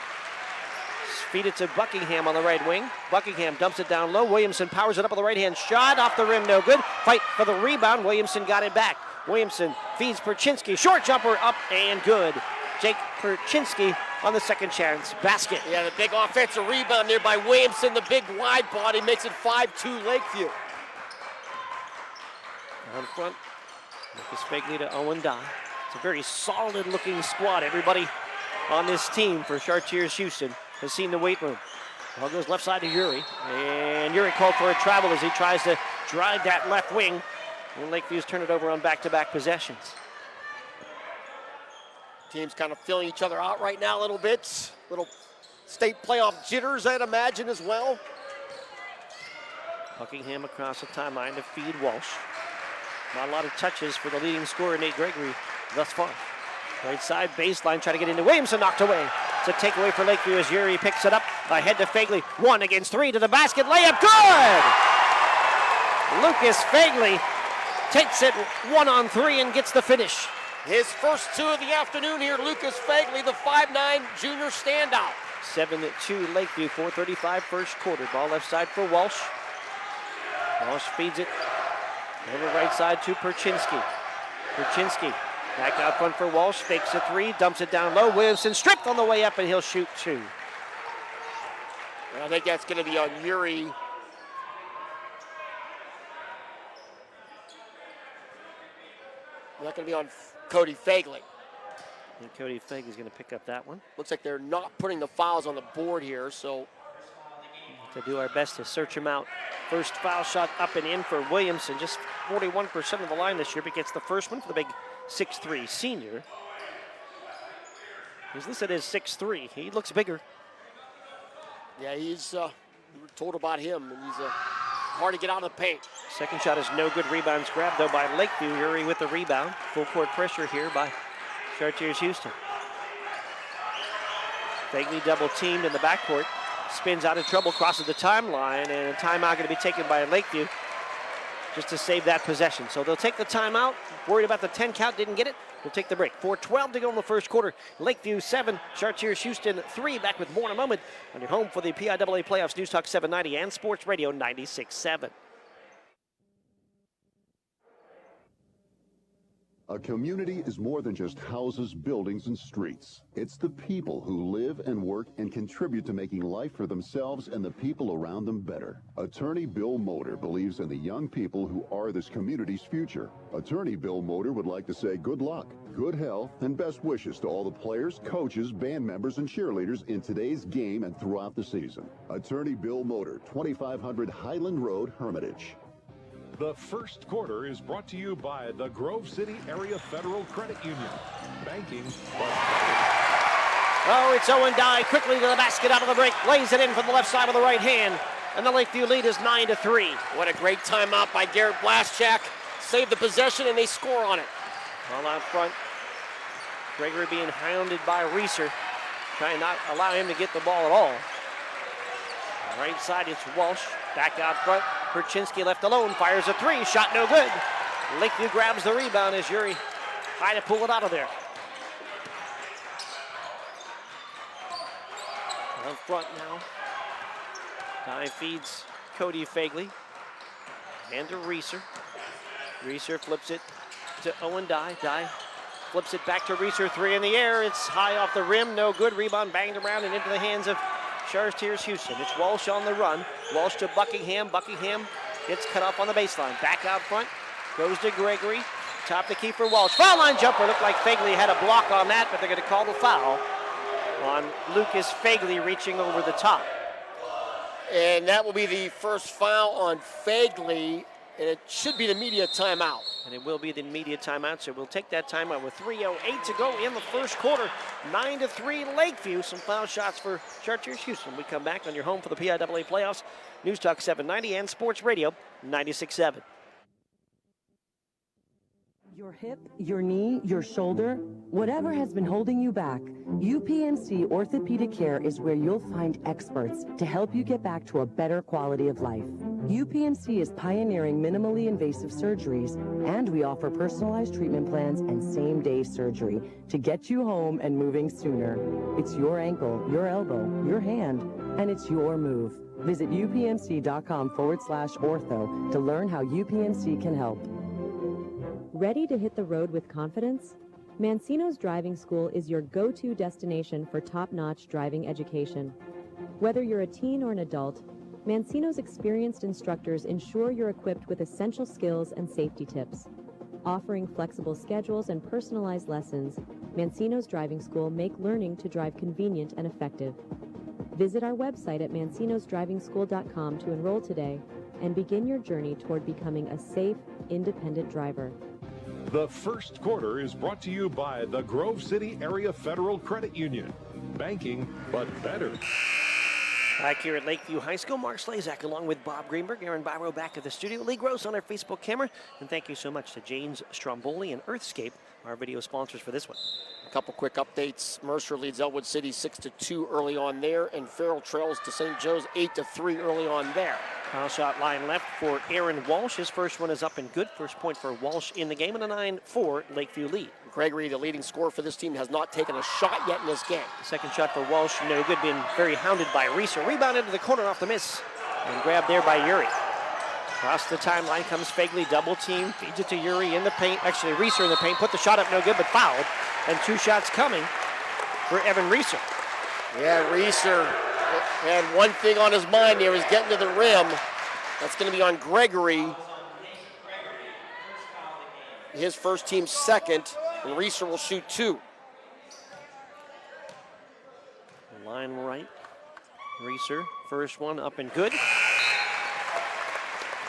Feed it to Buckingham on the right wing. Buckingham dumps it down low. Williamson powers it up on the right hand. Shot off the rim. No good. Fight for the rebound. Williamson got it back. Williamson feeds Perchinsky. Short jumper up and good. Jake Perchinsky on the second chance basket. Yeah, the big offensive rebound there by Williamson. The big wide body makes it 5-2 Lakeview. On front, Lucas Fagley to Owen Dye. It's a very solid looking squad. Everybody on this team for Chartiers Houston has seen the weight room. Ball goes left side to Yuri, and Yuri called for a travel as he tries to drive that left wing. And Lakeview's turned it over on back-to-back possessions. Teams kind of feeling each other out right now a little bit. Little state playoff jitters, I'd imagine, as well. Buckingham across the timeline to feed Walsh. Not a lot of touches for the leading scorer, Nate Gregory, thus far. Right side baseline, trying to get into Williamson, knocked away. It's a takeaway for Lakeview as Yuri picks it up. Ahead to Fagley, 1 against 3 to the basket, layup, good! Lucas Fagley takes it 1-on-3 and gets the finish. His first 2 of the afternoon here, Lucas Fagley, the 5'9" junior standout. 7-2 Lakeview, 4:35 first quarter. Ball left side for Walsh. Walsh feeds it over right side to Perchinsky. Perchinsky back out front for Walsh, fakes a 3, dumps it down low. Williamson stripped on the way up, and he'll shoot 2. And I think that's going to be on Yuri. Not going to be on Cody Fagley. And Cody Fagley's going to pick up that one. Looks like they're not putting the fouls on the board here, so. To do our best to search him out. First foul shot up and in for Williamson. Just 41% of the line this year, but gets the first one for the big 6'3" senior. He's listed as 6'3". He looks bigger. Yeah, he's, we were told about him, and he's hard to get out of the paint. Second shot is no good. Rebounds grabbed, though, by Lakeview. Yuri with the rebound. Full court pressure here by Chartiers Houston. Fagley double teamed in the backcourt. Spins out of trouble, crosses the timeline, and a timeout going to be taken by Lakeview just to save that possession. So they'll take the timeout. Worried about the 10 count, didn't get it. We'll take the break. 4:12 to go in the first quarter. Lakeview 7, Chartiers Houston 3. Back with more in a moment on your home for the PIAA playoffs. News Talk 790 and Sports Radio 96.7. A community is more than just houses, buildings, and streets. It's the people who live and work and contribute to making life for themselves and the people around them better. Attorney Bill Motor believes in the young people who are this community's future. Attorney Bill Motor would like to say good luck, good health, and best wishes to all the players, coaches, band members, and cheerleaders in today's game and throughout the season. Attorney Bill Motor, 2500 Highland Road, Hermitage. The first quarter is brought to you by the Grove City Area Federal Credit Union. Banking. Oh, it's Owen Dye quickly to the basket out of the break. Lays it in from the left side of the right hand. And the Lakeview lead is 9-3. What a great timeout by Garrett Blaschak. Saved the possession and they score on it. All out front. Gregory being hounded by Reeser. Trying not allow him to get the ball at all. Right side, it's Walsh. Back out front. Perchinsky left alone. Fires a 3. Shot no good. Lakeview grabs the rebound as Yuri trying to pull it out of there. Up front now. Dye feeds Cody Fagley. And to Reeser. Reeser flips it to Owen Dye. Dye flips it back to Reeser. 3 in the air. It's high off the rim. No good. Rebound banged around and into the hands of Chartiers Houston. It's Walsh on the run. Walsh to Buckingham. Buckingham gets cut off on the baseline. Back out front. Goes to Gregory. Top the key for Walsh. Foul line jumper. Looked like Fagley had a block on that, but they're going to call the foul on Lucas Fagley reaching over the top. And that will be the first foul on Fagley, and it should be the media timeout. And it will be the media timeout, so we'll take that timeout with 3:08 to go in the first quarter. 9-3 Lakeview. Some foul shots for Chartiers Houston. We come back on your home for the PIAA playoffs. News Talk 790 and Sports Radio 96.7. Your hip, your knee, your shoulder, whatever has been holding you back, UPMC Orthopedic Care is where you'll find experts to help you get back to a better quality of life. UPMC is pioneering minimally invasive surgeries, and we offer personalized treatment plans and same-day surgery to get you home and moving sooner. It's your ankle, your elbow, your hand, and it's your move. Visit upmc.com/ortho to learn how UPMC can help. Ready to hit the road with confidence? Mancino's Driving School is your go-to destination for top-notch driving education. Whether you're a teen or an adult, Mancino's experienced instructors ensure you're equipped with essential skills and safety tips. Offering flexible schedules and personalized lessons, Mancino's Driving School make learning to drive convenient and effective. Visit our website at mancinosdrivingschool.com to enroll today and begin your journey toward becoming a safe, independent driver. The first quarter is brought to you by the Grove City Area Federal Credit Union. Banking, but better. Back here at Lakeview High School, Mark Slazak along with Bob Greenberg, Aaron Byro back at the studio. Lee Gross on our Facebook camera. And thank you so much to James Stromboli and Earthscape, our video sponsors for this one. A couple quick updates. Mercer leads Elwood City 6-2 early on there, and Farrell trails to St. Joe's 8-3 early on there. Foul shot line left for Aaron Walsh. His first one is up and good. First point for Walsh in the game, and a 9-4 Lakeview lead. Gregory, the leading scorer for this team, has not taken a shot yet in this game. Second shot for Walsh, no good. Been very hounded by Reeser. Rebound into the corner off the miss, and grabbed there by Yuri. Across the timeline comes Fagley, double team, feeds it to Yuri in the paint. Actually, Reeser in the paint, put the shot up, no good, but fouled. And 2 shots coming for Evan Reeser. Yeah, Reeser had one thing on his mind there, was getting to the rim. That's going to be on Gregory. His first team second, and Reeser will shoot 2. Line right. Reeser, first one up and good.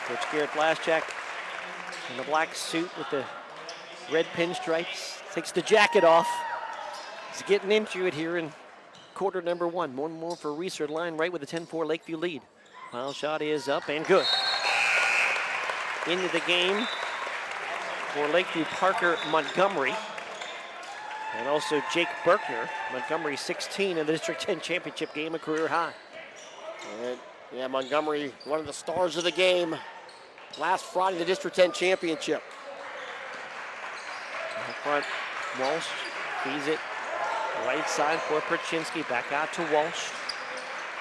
Coach Garrett Blaschak in the black suit with the red pinstripes. Takes the jacket off. He's getting into it here in quarter number 1. One more for Reeser, line right with a 10-4 Lakeview lead. Foul shot is up and good. Into the game for Lakeview, Parker Montgomery. And also Jake Berkner. Montgomery 16 in the District 10 championship game, a career high. And yeah, Montgomery, one of the stars of the game last Friday in the District 10 championship. Up front, Walsh feeds it right side for Perchinsky. Back out to Walsh.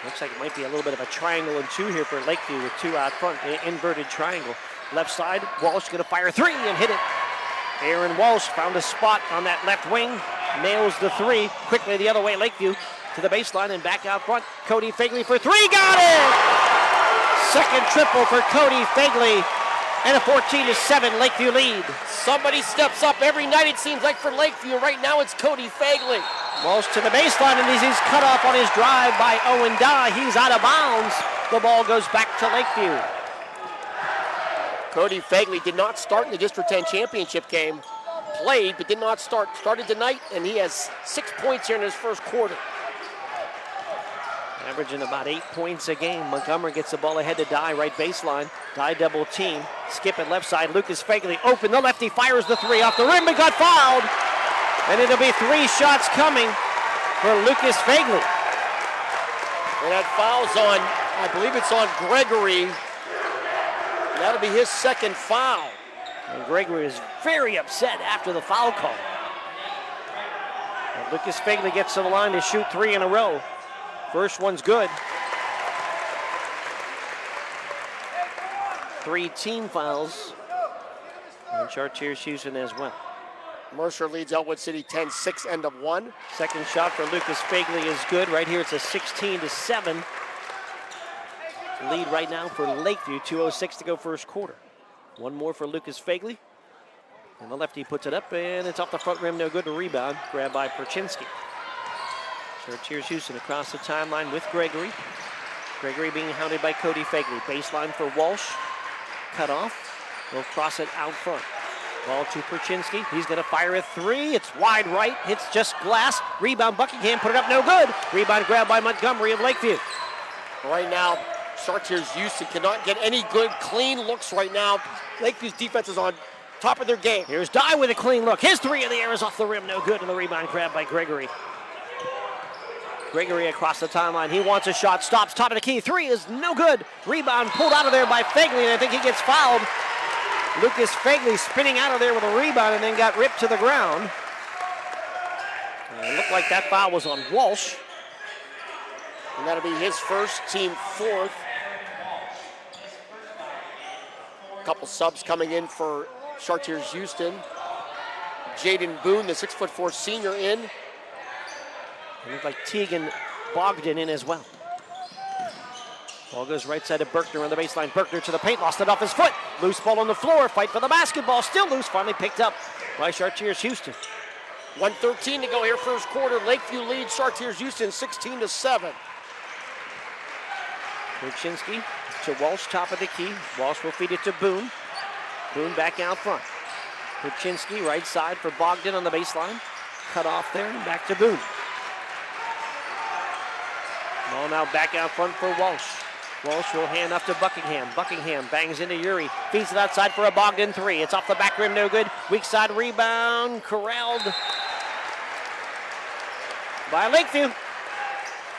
Looks like it might be a little bit of a triangle and 2 here for Lakeview with 2 out front. Inverted triangle. Left side, Walsh going to fire 3 and hit it. Aaron Walsh found a spot on that left wing. Nails the 3. Quickly the other way, Lakeview to the baseline and back out front. Cody Fagley for 3. Got it! Second triple for Cody Fagley. And a 14-7 Lakeview lead. Somebody steps up every night, it seems like, for Lakeview. Right now it's Cody Fagley. Walsh to the baseline, and he's cut off on his drive by Owen Dye. He's out of bounds. The ball goes back to Lakeview. Cody Fagley did not start in the District 10 championship game. Played, but did not start. Started tonight, and he has 6 points here in his first quarter. Averaging about 8 points a game. Montgomery gets the ball ahead to Dye, right baseline. Dye double team. Skip it left side. Lucas Fagley open. The lefty fires the 3 off the rim, but got fouled. And it'll be 3 shots coming for Lucas Fagley. And that foul's on, I believe it's on Gregory. That'll be his second foul. And Gregory is very upset after the foul call. And Lucas Fagley gets to the line to shoot 3 in a row. First one's good. 3 team fouls. And Chartiers Houston as well. Mercer leads Elwood City 10-6, end of 1. Second shot for Lucas Fagley is good. Right here it's a 16-7 lead right now for Lakeview. 2:06 to go first quarter. One more for Lucas Fagley. And the lefty puts it up, and it's off the front rim, no good. A rebound, grabbed by Perchinsky. Chartiers Houston across the timeline with Gregory. Gregory being hounded by Cody Fagley. Baseline for Walsh. Cut off. Will cross it out front. Ball to Perchinsky. He's going to fire a 3. It's wide right. Hits just glass. Rebound Buckingham. Put it up. No good. Rebound grabbed by Montgomery of Lakeview. Right now, Chartiers Houston cannot get any good clean looks right now. Lakeview's defense is on top of their game. Here's Dye with a clean look. His 3 in the air is off the rim. No good. And the rebound grabbed by Gregory. Gregory across the timeline. He wants a shot. Stops. Top of the key. 3 is no good. Rebound pulled out of there by Fagley. And I think he gets fouled. Lucas Fagley spinning out of there with a rebound and then got ripped to the ground. And it looked like that foul was on Walsh. And that'll be his first, team 4th. A couple subs coming in for Chartiers Houston. Jaden Boone, the 6'4" senior, in. It looked like Tegan Bogdan in as well. Ball goes right side to Berkner on the baseline. Berkner to the paint, lost it off his foot. Loose ball on the floor, fight for the basketball, still loose, finally picked up by Chartiers Houston. 1:13 to go here, first quarter. Lakeview leads Chartiers Houston 16-7. Kurchinski to Walsh, top of the key. Walsh will feed it to Boone. Boone back out front. Kurchinski right side for Bogdan on the baseline. Cut off there and back to Boone. Ball now back out front for Walsh. Walsh will hand off to Buckingham. Buckingham bangs into Uri. Feeds it outside for a Bogdan three. It's off the back rim, no good. Weak side rebound, corralled by Lakeview.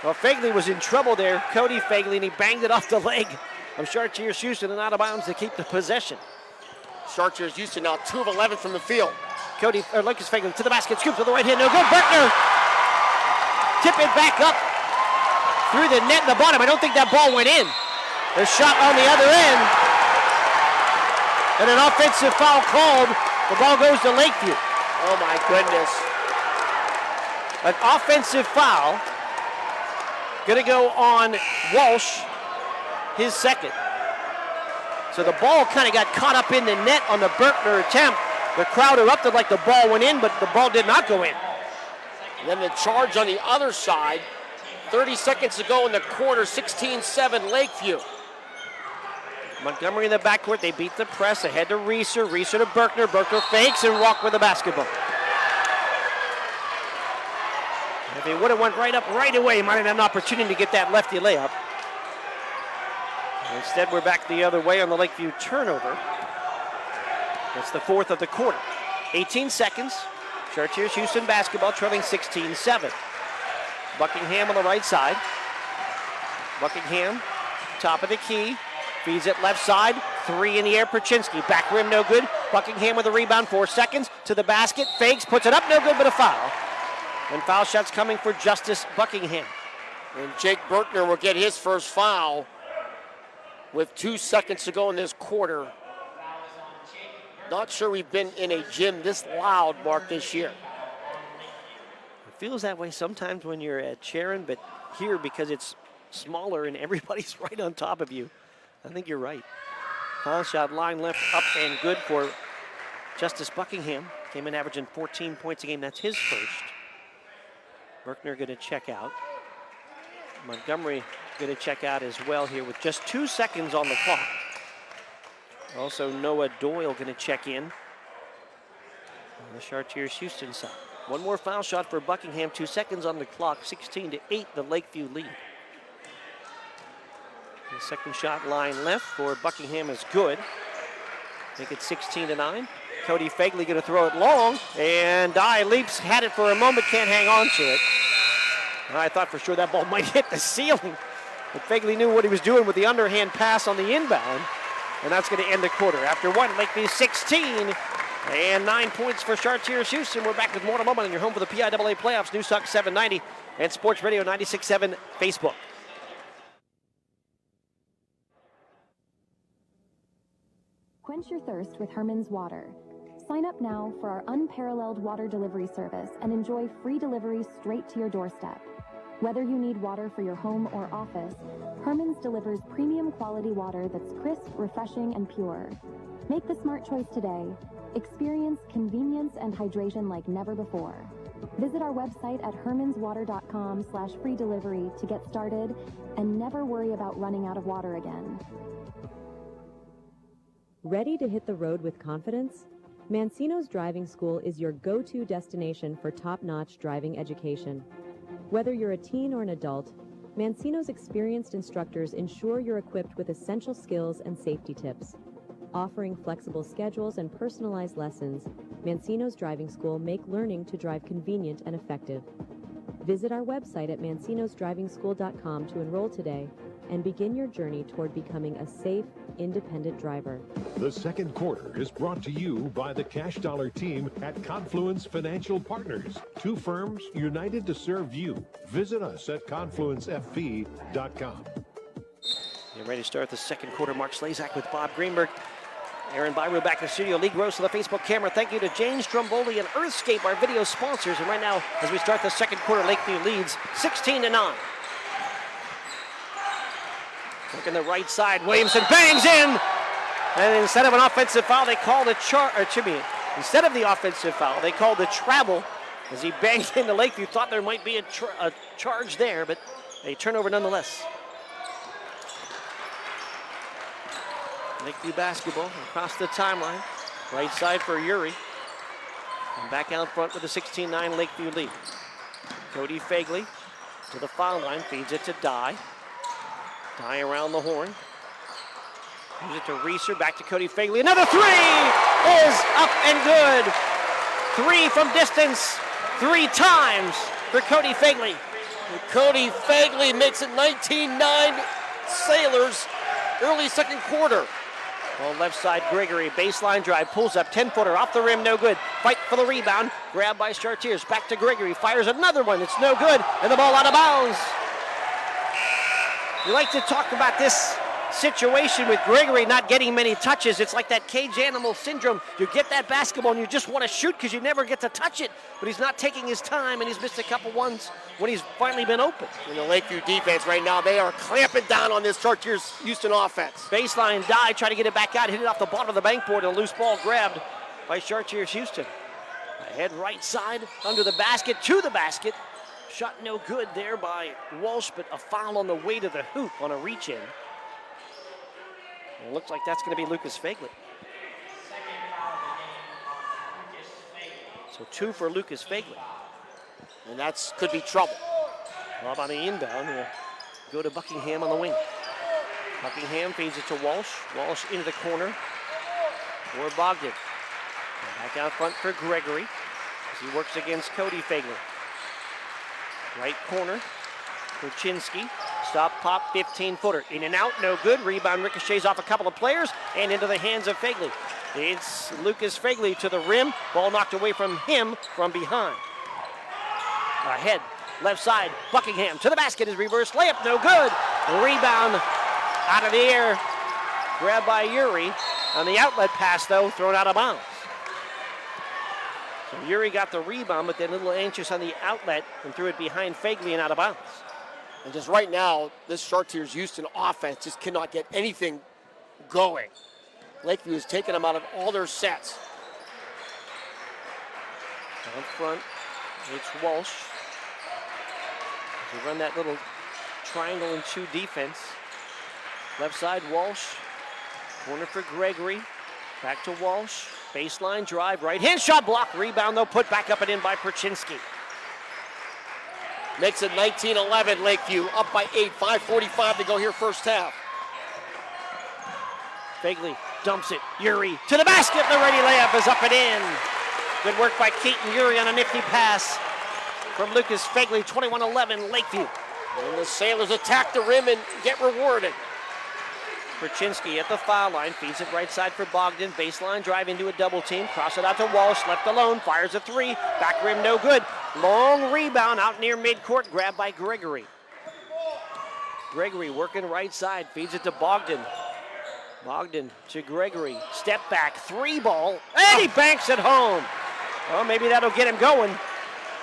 Well, Fagley was in trouble there. Cody Fagley, and he banged it off the leg of Chartiers Houston and out of bounds to keep the possession. Chartiers Houston now 2 of 11 from the field. Lucas Fagley to the basket, scoops with the right hand, no good. Bertner, tip it back up through the net in the bottom. I don't think that ball went in. The shot on the other end, and an offensive foul called. The ball goes to Lakeview. Oh my goodness. An offensive foul. Gonna go on Walsh, his second. So the ball kind of got caught up in the net on the Bertner attempt. The crowd erupted like the ball went in, but the ball did not go in. And then the charge on the other side. 30 seconds to go in the quarter, 16-7 Lakeview. Montgomery in the backcourt, they beat the press, ahead to Reeser, Reeser to Berkner, Berkner fakes and walk with the basketball. If he would have went right up right away, he might have had an opportunity to get that lefty layup. Instead, we're back the other way on the Lakeview turnover. That's the fourth of the quarter. 18 seconds. Chartiers Houston basketball trailing 16-7. Buckingham on the right side. Buckingham, top of the key. Feeds it left side. Three in the air, Perchinsky. Back rim, no good. Buckingham with a rebound, 4 seconds. To the basket, fakes, puts it up, no good, but a foul. And foul shots coming for Justice Buckingham. And Jake Berkner will get his first foul with 2 seconds to go in this quarter. Not sure we've been in a gym this loud, Mark, this year. It feels that way sometimes when you're at Sharon, but here, because it's smaller and everybody's right on top of you, I think you're right. Foul shot line left up and good for Justice Buckingham. Came in averaging 14 points a game. That's his first. Berkner going to check out. Montgomery going to check out as well here with just 2 seconds on the clock. Also, Noah Doyle going to check in on the Chartiers Houston side. One more foul shot for Buckingham, 2 seconds on the clock, 16-8, the Lakeview lead. The second shot line left for Buckingham is good. Make it 16-9. Cody Fagley going to throw it long, and Dye leaps, had it for a moment, can't hang on to it. And I thought for sure that ball might hit the ceiling, but Fagley knew what he was doing with the underhand pass on the inbound. And that's going to end the quarter. After one, Lakeview 16 and 9 points for Chartiers Houston. We're back with more in a moment on your home for the PIAA playoffs. News Talk 790 and Sports Radio 96.7 Facebook. Quench your thirst with Herman's Water. Sign up now for our unparalleled water delivery service and enjoy free delivery straight to your doorstep. Whether you need water for your home or office, Herman's delivers premium quality water that's crisp, refreshing, and pure. Make the smart choice today. Experience convenience and hydration like never before. Visit our website at hermanswater.com/free delivery to get started and never worry about running out of water again. Ready to hit the road with confidence? Mancino's Driving School is your go-to destination for top-notch driving education. Whether you're a teen or an adult, Mancino's experienced instructors ensure you're equipped with essential skills and safety tips. Offering flexible schedules and personalized lessons, Mancino's Driving School make learning to drive convenient and effective. Visit our website at mancinosdrivingschool.com to enroll today and begin your journey toward becoming a safe, independent driver. The second quarter is brought to you by the Cash Dollar team at Confluence Financial Partners. Two firms united to serve you. Visit us at confluencefp.com. Get ready to start the second quarter. Mark Slazak with Bob Greenberg. Aaron Byro back in the studio. Lee Gross on the Facebook camera. Thank you to Jane Stromboli and Earthscape, our video sponsors. And right now, as we start the second quarter, Lakeview leads 16-9. Looking the right side, Williamson bangs in, and instead of an offensive foul, they called instead of the offensive foul, they called the travel as he banged into Lakeview. Thought there might be a charge there, but a turnover nonetheless. Lakeview basketball across the timeline. Right side for Uri. And back out front with a 16-9 Lakeview lead. Cody Fagley to the foul line, feeds it to Dye. Dye around the horn. Gives it to Reeser, back to Cody Fagley. Another three is up and good. 3 from distance, 3 times for Cody Fagley. And Cody Fagley makes it 19-9 Sailors, early second quarter. Well, left side, Gregory, baseline drive, pulls up, 10-footer, off the rim, no good. Fight for the rebound, grabbed by Chartiers. Back to Gregory, fires another one, it's no good, and the ball out of bounds. We like to talk about this situation with Gregory not getting many touches. It's like that cage animal syndrome. You get that basketball and you just want to shoot because you never get to touch it, but he's not taking his time, and he's missed a couple ones when he's finally been open. In the Lakeview defense right now, they are clamping down on this Chartiers Houston offense. Baseline Dye, try to get it back out, hit it off the bottom of the bank board, and a loose ball grabbed by Chartiers Houston. Ahead right side, under the basket, to the basket. Shot no good there by Walsh, but a foul on the way to the hoop on a reach-in. It looks like that's going to be Lucas Fagley. So 2 for Lucas Fagley. And that could be trouble. Lob on the inbound. We'll go to Buckingham on the wing. Buckingham feeds it to Walsh. Walsh into the corner for Bogdan. And back out front for Gregory as he works against Cody Fagley. Right corner for Chinsky. Stop, pop, 15-footer. In and out, no good. Rebound ricochets off a couple of players and into the hands of Fagley. It's Lucas Fagley to the rim. Ball knocked away from him from behind. Ahead, left side, Buckingham to the basket is reverse layup, no good. Rebound out of the air, grabbed by Uri. On the outlet pass, though, thrown out of bounds. So Uri got the rebound, but then a little anxious on the outlet and threw it behind Fagley and out of bounds. And just right now, this Chartiers Houston offense just cannot get anything going. Lakeview has taken them out of all their sets. Down front, it's Walsh. They run that little triangle and 2 defense. Left side, Walsh. Corner for Gregory. Back to Walsh. Baseline drive, right hand shot block. Rebound, though, put back up and in by Perchinsky. Makes it 19-11 Lakeview, up by 8, 5:45 to go here first half. Fagley dumps it, Uri to the basket, the ready layup is up and in. Good work by Keaton Uri on a nifty pass from Lucas Fagley, 21-11 Lakeview. And the Sailors attack the rim and get rewarded. Perchinsky at the foul line, feeds it right side for Bogdan, baseline drive into a double team, cross it out to Walsh, left alone, fires a 3, back rim no good. Long rebound out near midcourt, grabbed by Gregory. Gregory working right side, feeds it to Bogdan. Bogdan to Gregory, step back, 3 ball, and he banks it home. Well, maybe that'll get him going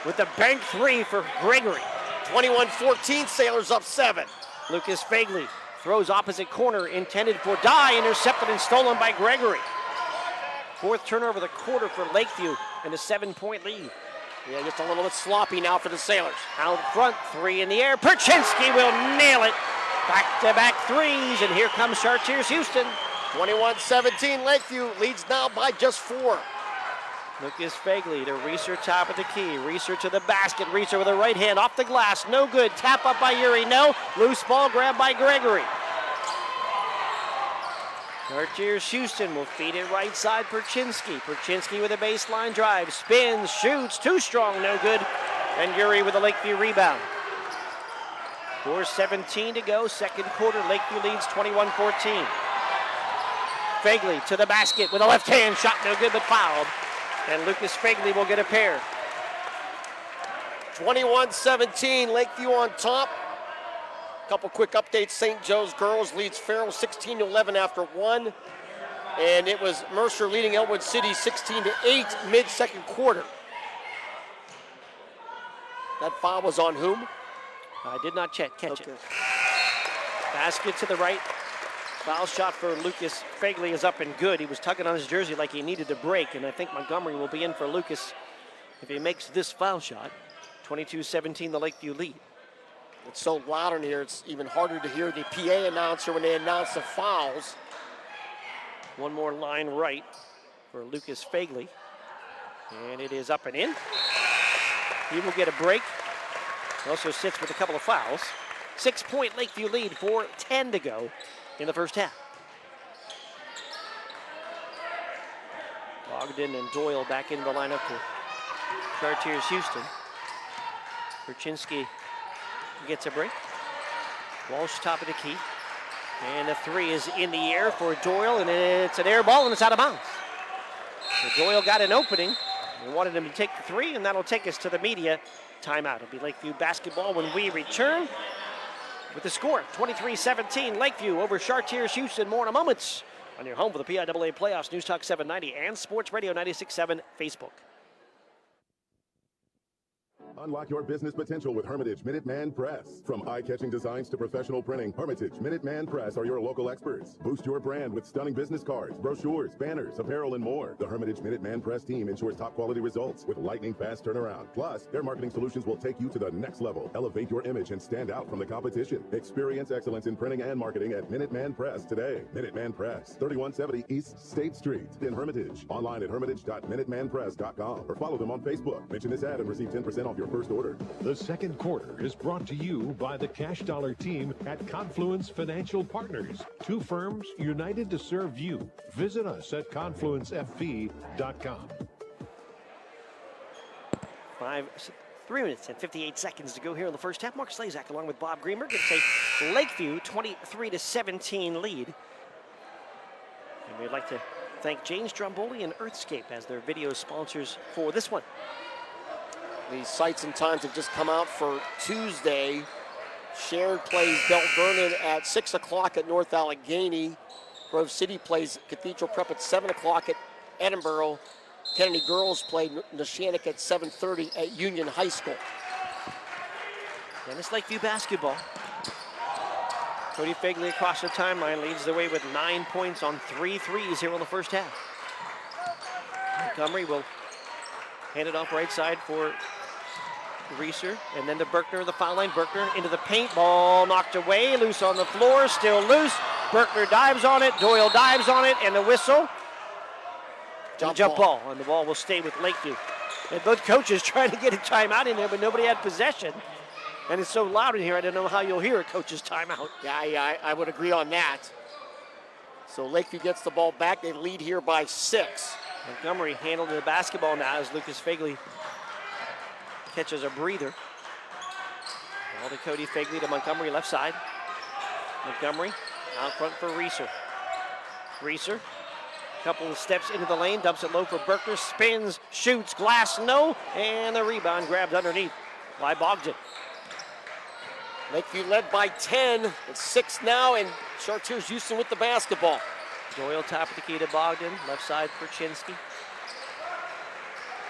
with the bank 3 for Gregory. 21-14, Sailors up 7. Lucas Fagley throws opposite corner, intended for Dye, intercepted and stolen by Gregory. 4th turnover of the quarter for Lakeview and a 7-point lead. Yeah, just a little bit sloppy now for the Sailors. Out front, 3 in the air. Perchinsky will nail it. Back-to-back 3s, and here comes Chartiers Houston. 21-17, Lakeview leads now by just 4. Lucas Fagley to Reeser, top of the key. Reeser to the basket. Reeser with a right hand off the glass. No good. Tap up by Uri. No. Loose ball grabbed by Gregory. Chartiers Houston will feed it right side for Perchinsky. Perchinsky with a baseline drive. Spins, shoots. Too strong. No good. And Uri with a Lakeview rebound. 4:17 to go. Second quarter. Lakeview leads 21-14. Fagley to the basket with a left hand shot. No good, but fouled. And Lucas Fagley will get a pair. 21-17, Lakeview on top. Couple quick updates. St. Joe's girls leads Farrell 16-11 after 1. And it was Mercer leading Elwood City 16-8 mid-second quarter. That foul was on whom? I did not catch it. Basket to the right. Foul shot for Lucas Fagley is up and good. He was tugging on his jersey like he needed to break, and I think Montgomery will be in for Lucas if he makes this foul shot. 22-17, the Lakeview lead. It's so loud in here, it's even harder to hear the PA announcer when they announce the fouls. One more line right for Lucas Fagley. And it is up and in. He will get a break. He also sits with a couple of fouls. 6-point Lakeview lead, 4:10 to go in the first half. Ogden and Doyle back into the lineup for Chartiers Houston. Perchinsky gets a break. Walsh top of the key. And the three is in the air for Doyle, and it's an air ball, and it's out of bounds. So Doyle got an opening. We wanted him to take the three, and that'll take us to the media timeout. It'll be Lakeview basketball when we return with the score, 23-17, Lakeview over Chartiers Houston. More in a moment on your home for the PIAA playoffs, News Talk 790 and Sports Radio 96.7 Facebook. Unlock your business potential with Hermitage Minuteman Press. From eye-catching designs to professional printing, Hermitage Minuteman Press are your local experts. Boost your brand with stunning business cards, brochures, banners, apparel, and more. The Hermitage Minuteman Press team ensures top-quality results with lightning-fast turnaround. Plus, their marketing solutions will take you to the next level. Elevate your image and stand out from the competition. Experience excellence in printing and marketing at Minuteman Press today. Minuteman Press, 3170 East State Street in Hermitage. Online at hermitage.minutemanpress.com or follow them on Facebook. Mention this ad and receive 10% off your first order. The second quarter is brought to you by the Cash Dollar team at Confluence Financial Partners. Two firms united to serve you. Visit us at confluencefp.com. 3 minutes and 58 seconds to go here in the first half. Mark Slazak along with Bob Greenberg. It's a Lakeview 23-17 lead. And we'd like to thank James Stromboli and Earthscape as their video sponsors for this one. The sites and times have just come out for Tuesday. Sharon plays Bell Vernon at 6 o'clock at North Allegheny. Grove City plays Cathedral Prep at 7 o'clock at Edinburgh. Kennedy Girls play Neshannock at 7:30 at Union High School. And it's Lakeview basketball. Cody Fagley across the timeline leads the way with 9 points on 3 threes here in the first half. Montgomery will hand it off right side for Reeser, and then to Berkner, the foul line. Berkner into the paint, ball knocked away, loose on the floor, still loose. Berkner dives on it, Doyle dives on it, and the whistle. Jump ball, and the ball will stay with Lakeview. And both coaches trying to get a timeout in there, but nobody had possession. And it's so loud in here, I don't know how you'll hear a coach's timeout. Yeah, I would agree on that. So Lakeview gets the ball back. They lead here by 6. Montgomery handled the basketball now as Lucas Fagley catches a breather. Ball to Cody Fagley to Montgomery, left side. Montgomery out front for Reeser. Reeser, couple of steps into the lane, dumps it low for Berkner, spins, shoots, glass, no, and the rebound grabbed underneath by Bogdan. Lakeview led by 10. It's 6 now, and Chartiers Houston with the basketball. Doyle top of the key to Bogdan, left side for Chinsky.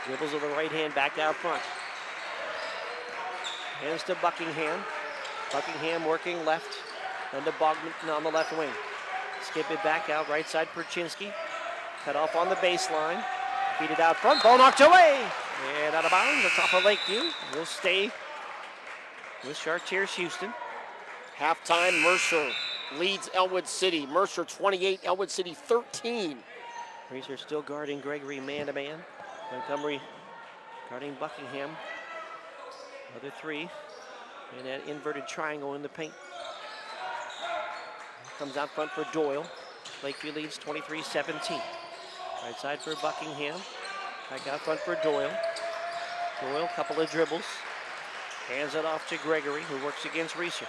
Dribbles with the right hand back out front. Hands to Buckingham. Buckingham working left, and to Bogdan on the left wing. Skip it back out, right side for Chinsky. Cut off on the baseline. Beat it out front, ball knocked away. And out of bounds, it's off of Lakeview. We'll stay with Chartiers Houston. Halftime, Mercer leads Elwood City. Mercer 28, Elwood City 13. Reeser still guarding Gregory man-to-man. Montgomery guarding Buckingham. Another three. And that inverted triangle in the paint. Comes out front for Doyle. Lakeview leads 23-17. Right side for Buckingham. Back out front for Doyle. Doyle, couple of dribbles. Hands it off to Gregory, who works against Reeser.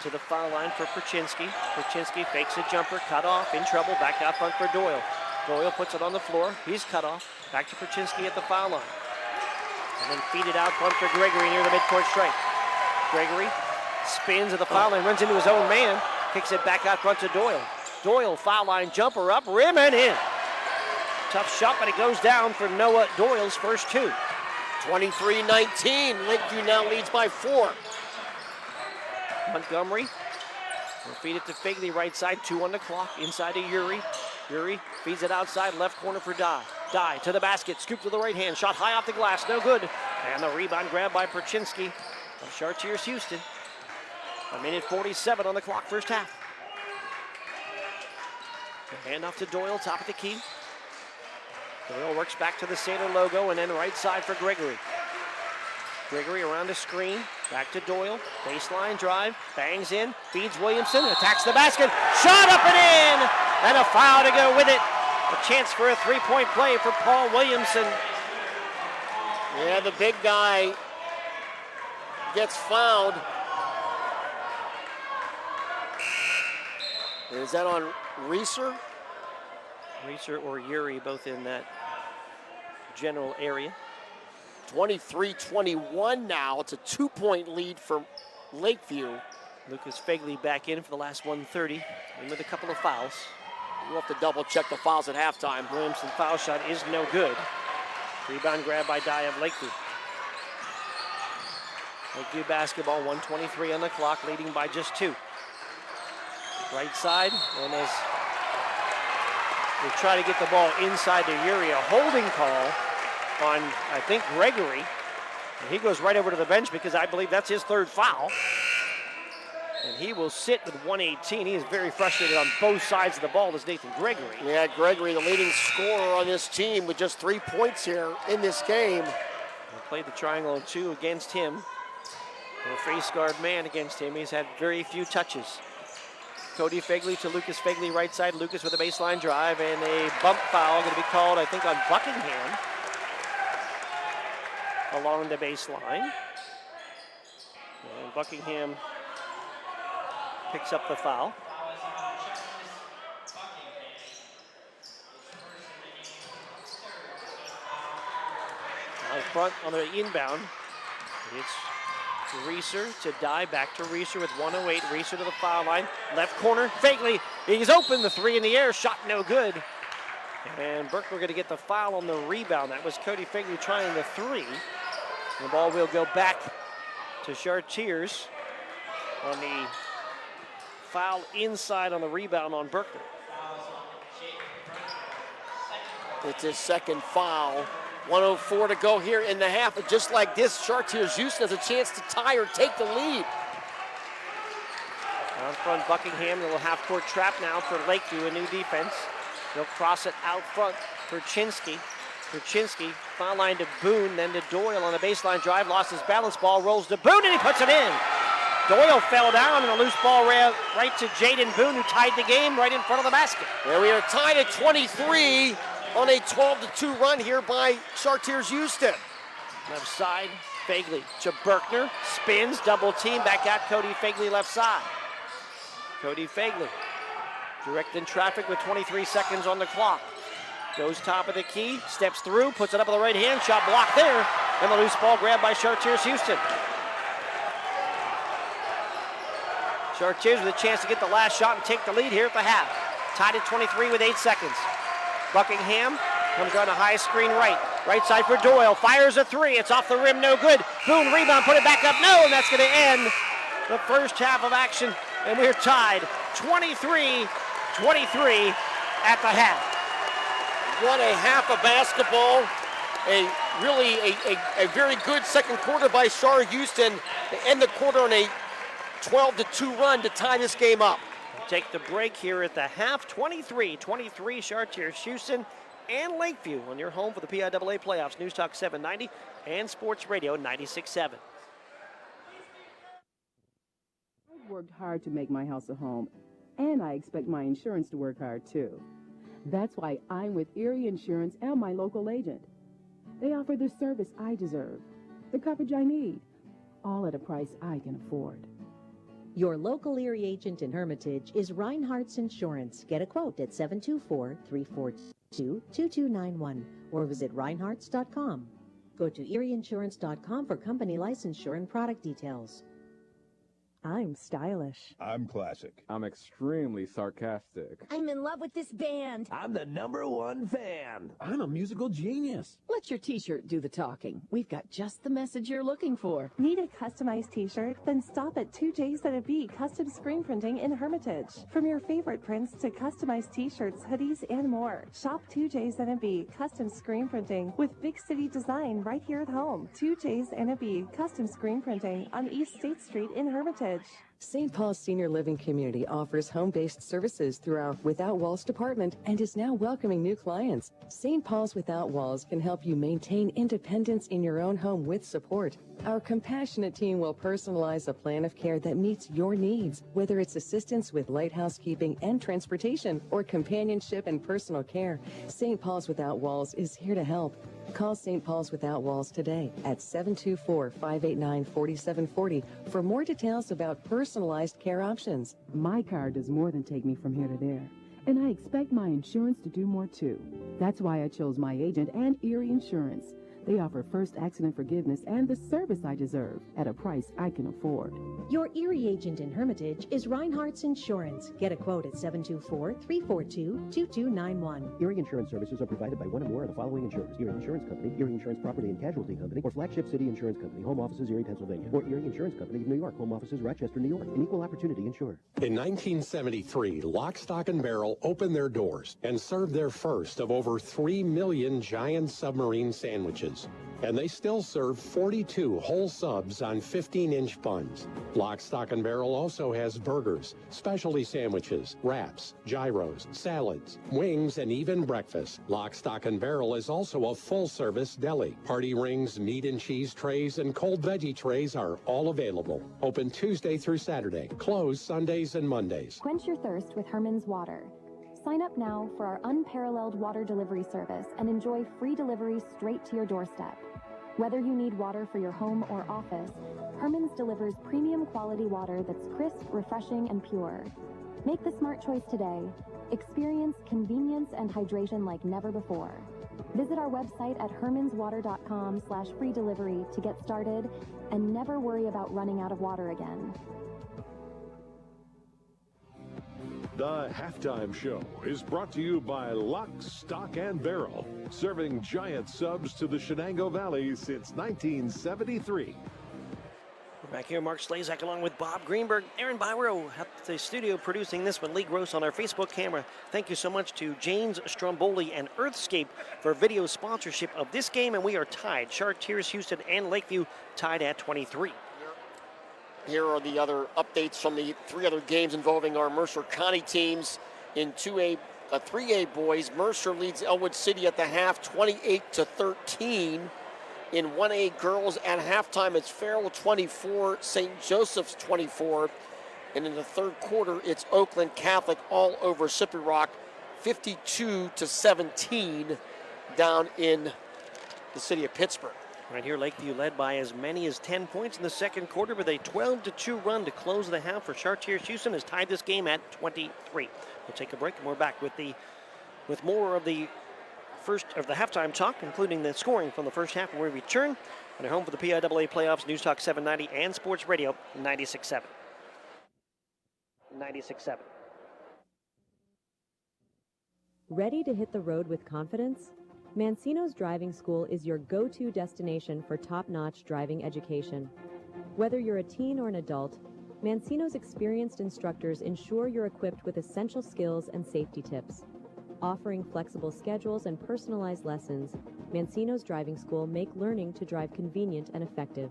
To the foul line for Perchinsky. Perchinsky fakes a jumper, cut off, in trouble, back out front for Doyle. Doyle puts it on the floor, he's cut off. Back to Perchinsky at the foul line. And then feed it out front for Gregory near the midcourt stripe. Gregory spins at the foul line, runs into his own man, kicks it back out front to Doyle. Doyle, foul line jumper up, rim and in. Tough shot, but it goes down for Noah Doyle's first two. 23-19, Lakeview now leads by 4. Montgomery will feed it to Fagley, right side, 2 on the clock, inside to Uri. Uri feeds it outside, left corner for Dye. Dye to the basket, scoop to the right hand, shot high off the glass, no good. And the rebound grab by Perchinsky of Chartiers Houston. 1:47 on the clock, first half. The handoff to Doyle, top of the key. Doyle works back to the Sailor logo and then right side for Gregory. Gregory around the screen, back to Doyle, baseline drive, bangs in, feeds Williamson, attacks the basket, shot up and in, and a foul to go with it. A chance for a three-point play for Paul Williamson. Yeah, the big guy gets fouled. Is that on Reeser? Reeser or Yuri, both in that general area. 23-21 now. It's a 2-point lead for Lakeview. Lucas Fegley back in for the last 1:30, and with a couple of fouls. We'll have to double check the fouls at halftime. Williamson foul shot is no good. Rebound grab by Dye of Lakeview. Lakeview basketball, 1:23 on the clock, leading by just 2. Right side, and as they try to get the ball inside to Yuri, a holding call on, I think, Gregory. And he goes right over to the bench because I believe that's his 3rd foul. And he will sit with 118. He is very frustrated on both sides of the ball as Nathan Gregory. Yeah, Gregory, the leading scorer on this team with just 3 points here in this game. They played the triangle 2 against him. And a face guard man against him. He's had very few touches. Cody Fegley to Lucas Fegley, right side. Lucas with a baseline drive and a bump foul going to be called, I think, on Buckingham along the baseline. And Buckingham picks up the foul. Out front on the inbound, it's Reeser to Dye, back to Reeser with 1:08. Reeser to the foul line, left corner, Fegley, he's open, the 3 in the air, shot no good. And Burke, we're going to get the foul on the rebound. That was Cody Fegley trying the 3. The ball will go back to Chartiers on the foul inside on the rebound on Berkner. It's his 2nd foul. 1:04 to go here in the half. And just like this, Chartiers Houston has a chance to tie or take the lead. Out front, Buckingham, a little half-court trap now for Lakeview, a new defense. They'll cross it out front for Chinsky. Foul line to Boone, then to Doyle on the baseline drive, lost his balance, ball rolls to Boone, and he puts it in. Doyle fell down, and a loose ball ran right to Jaden Boone, who tied the game right in front of the basket. There we are tied at 23 on a 12-2 run here by Chartiers Houston. Left side, Fegley to Berkner, spins, double team, back out Cody Fegley left side. Cody Fegley, direct in traffic with 23 seconds on the clock. Goes top of the key, steps through, puts it up with the right hand, shot blocked there, and the loose ball grabbed by Chartiers Houston. Chartiers with a chance to get the last shot and take the lead here at the half. Tied at 23 with 8 seconds. Buckingham comes on a high screen right. Right side for Doyle, fires a 3, it's off the rim, no good. Boone rebound, put it back up, no, and that's going to end the first half of action. And we're tied 23-23 at the half. What a half of basketball. A very good second quarter by Char Houston to end the quarter on a 12-2 run to tie this game up. Take the break here at the half. 23-23 Chartiers Houston and Lakeview on your home for the PIAA playoffs. News Talk 790 and Sports Radio 96.7. I've worked hard to make my house a home, and I expect my insurance to work hard too. That's why I'm with Erie Insurance and my local agent. They offer the service I deserve, the coverage I need, all at a price I can afford. Your local Erie agent in Hermitage is Reinhardt's Insurance. Get a quote at 724-342-2291 or visit reinhardts.com. Go to erieinsurance.com for company licensure and product details. I'm stylish. I'm classic. I'm extremely sarcastic. I'm in love with this band. I'm the #1 fan. I'm a musical genius. Let your t-shirt do the talking. We've got just the message you're looking for. Need a customized t-shirt? Then stop at 2J's Custom Screen Printing in Hermitage. From your favorite prints to customized t-shirts, hoodies, and more. Shop 2J's Custom Screen Printing with big city design right here at home. 2J's Custom Screen Printing on East State Street in Hermitage. St. Paul's Senior Living Community offers home-based services through our Without Walls department and is now welcoming new clients. St. Paul's Without Walls can help you maintain independence in your own home with support. Our compassionate team will personalize a plan of care that meets your needs, whether it's assistance with light housekeeping and transportation or companionship and personal care. St. Paul's Without Walls is here to help. Call St. Paul's Without Walls today at 724-589-4740 for more details about personalized care options. My car does more than take me from here to there, and I expect my insurance to do more too. That's why I chose my agent and Erie Insurance. They offer first accident forgiveness and the service I deserve at a price I can afford. Your Erie agent in Hermitage is Reinhardt's Insurance. Get a quote at 724-342-2291. Erie Insurance services are provided by one or more of the following insurers: Erie Insurance Company, Erie Insurance Property and Casualty Company, or Flagship City Insurance Company, home offices Erie, Pennsylvania, or Erie Insurance Company of New York, home offices Rochester, New York, an equal opportunity insurer. In 1973, Lock, Stock, and Barrel opened their doors and served their first of over 3 million giant submarine sandwiches. And they still serve 42 whole subs on 15-inch buns. Lock, Stock, and Barrel also has burgers, specialty sandwiches, wraps, gyros, salads, wings, and even breakfast. Lock, Stock, and Barrel is also a full-service deli. Party rings, meat and cheese trays, and cold veggie trays are all available. Open Tuesday through Saturday. Closed Sundays and Mondays. Quench your thirst with Herman's Water. Sign up now for our unparalleled water delivery service and enjoy free delivery straight to your doorstep. Whether you need water for your home or office, Herman's delivers premium quality water that's crisp, refreshing, and pure. Make the smart choice today. Experience convenience and hydration like never before. Visit our website at hermanswater.com/free delivery to get started and never worry about running out of water again. The halftime show is brought to you by Lock, Stock, and Barrel, serving giant subs to the Shenango Valley since 1973. We're back here, Mark Slazak along with Bob Greenberg, Aaron Byro at the studio producing this one, Lee Gross on our Facebook camera. Thank you so much to James Stromboli and Earthscape for video sponsorship of this game, and we are tied. Chartiers, Houston, and Lakeview tied at 23. Here are the other updates from the 3 other games involving our Mercer County teams. In 3A boys, Mercer leads Elwood City at the half 28-13. In 1A girls at halftime, it's Farrell 24, St. Joseph's 24. And in the third quarter, it's Oakland Catholic all over Sippy Rock, 52-17 down in the city of Pittsburgh. Right here, Lakeview led by as many as 10 points in the second quarter with a 12-2 run to close the half for Chartiers. Houston has tied this game at 23. We'll take a break and we're back with more of the halftime talk, including the scoring from the first half when we return. And our home for the PIAA playoffs, News Talk 790 and Sports Radio 96.7. 96.7. Ready to hit the road with confidence? Mancino's Driving School is your go-to destination for top-notch driving education. Whether you're a teen or an adult, Mancino's experienced instructors ensure you're equipped with essential skills and safety tips. Offering flexible schedules and personalized lessons, Mancino's Driving School make learning to drive convenient and effective.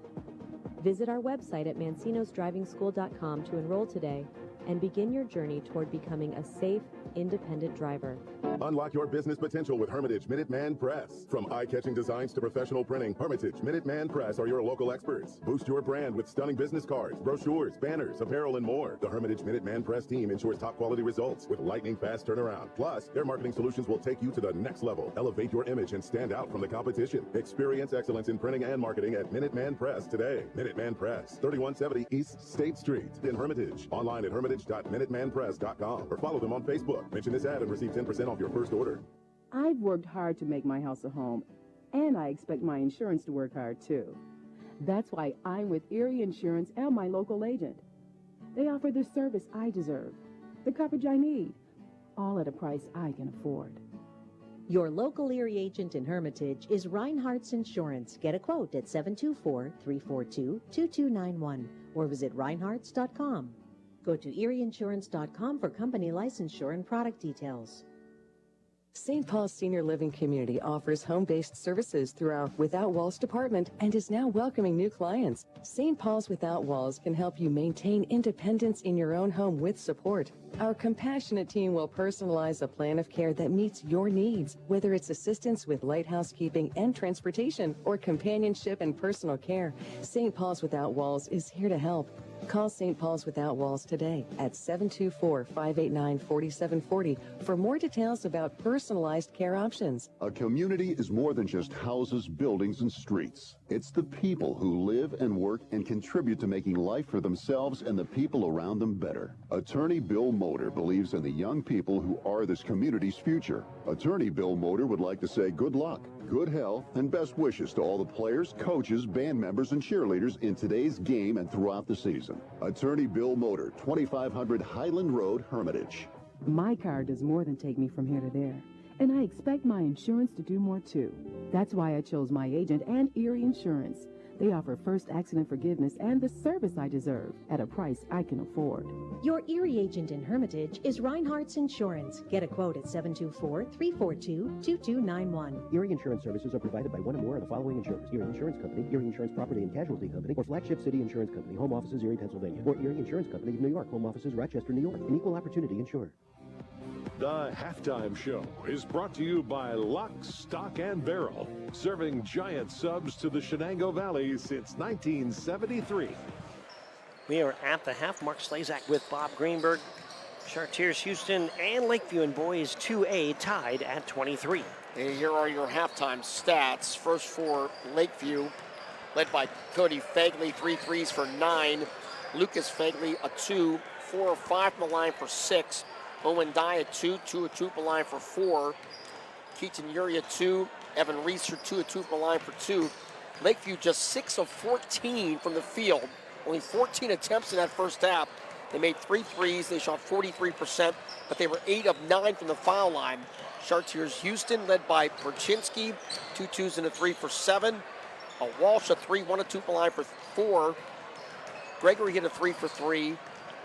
Visit our website at mancinosdrivingschool.com to enroll today and begin your journey toward becoming a safe, independent driver. Unlock your business potential with Hermitage Minuteman Press. From eye-catching designs to professional printing, Hermitage Minuteman Press are your local experts. Boost your brand with stunning business cards, brochures, banners, apparel, and more. The Hermitage Minuteman Press team ensures top-quality results with lightning-fast turnaround. Plus, their marketing solutions will take you to the next level. Elevate your image and stand out from the competition. Experience excellence in printing and marketing at Minuteman Press today. Minuteman Press, 3170 East State Street in Hermitage. Online at hermitage.minutemanpress.com or follow them on Facebook. Mention this ad and receive 10% off your first order. I've worked hard to make my house a home, and I expect my insurance to work hard too. That's why I'm with Erie Insurance and my local agent. They offer the service I deserve, the coverage I need, all at a price I can afford. Your local Erie agent in Hermitage is Reinhardt's Insurance. Get a quote at 724-342-2291 or visit reinhardts.com. Go to erieinsurance.com for company licensure and product details. St. Paul's Senior Living Community offers home-based services through our Without Walls department and is now welcoming new clients. St. Paul's Without Walls can help you maintain independence in your own home with support. Our compassionate team will personalize a plan of care that meets your needs, whether it's assistance with light housekeeping and transportation or companionship and personal care. St. Paul's Without Walls is here to help. Call St. Paul's Without Walls today at 724-589-4740 for more details about personalized care options. A community is more than just houses, buildings, and streets. It's the people who live and work and contribute to making life for themselves and the people around them better. Attorney Bill Motor believes in the young people who are this community's future. Attorney Bill Motor would like to say good luck, good health, and best wishes to all the players, coaches, band members, and cheerleaders in today's game and throughout the season. Attorney Bill Motor, 2500 Highland Road, Hermitage. My car does more than take me from here to there, and I expect my insurance to do more too. That's why I chose my agent and Erie Insurance. They offer first accident forgiveness and the service I deserve at a price I can afford. Your Erie agent in Hermitage is Reinhardt's Insurance. Get a quote at 724-342-2291. Erie Insurance services are provided by one or more of the following insurers: Erie Insurance Company, Erie Insurance Property and Casualty Company, or Flagship City Insurance Company, home offices Erie, Pennsylvania, or Erie Insurance Company of New York, home offices Rochester, New York. An equal opportunity insurer. The halftime show is brought to you by Lock, Stock, and Barrel, serving giant subs to the Shenango Valley since 1973. We are at the half. Mark Slazak with Bob Greenberg. Chartiers, Houston, and Lakeview in boys 2A tied at 23. And here are your halftime stats. First for Lakeview, led by Cody Fagley, 3 threes for 9. Lucas Fagley, a 2, 4 or 5 from the line for 6. Owen Dye, a 2, 2 or 2 from the line for 4. Keaton Uri, a 2. Evan Reeser, 2 or 2 from the line for 2. Lakeview just 6 of 14 from the field. Only 14 attempts in that first half. They made 3 threes. They shot 43%, but they were 8 of 9 from the foul line. Chartiers Houston, led by Perchinsky, 2 twos and a 3 for 7. A Walsh, a 3, 1 or 2 from the line for 4. Gregory hit a 3 for 3.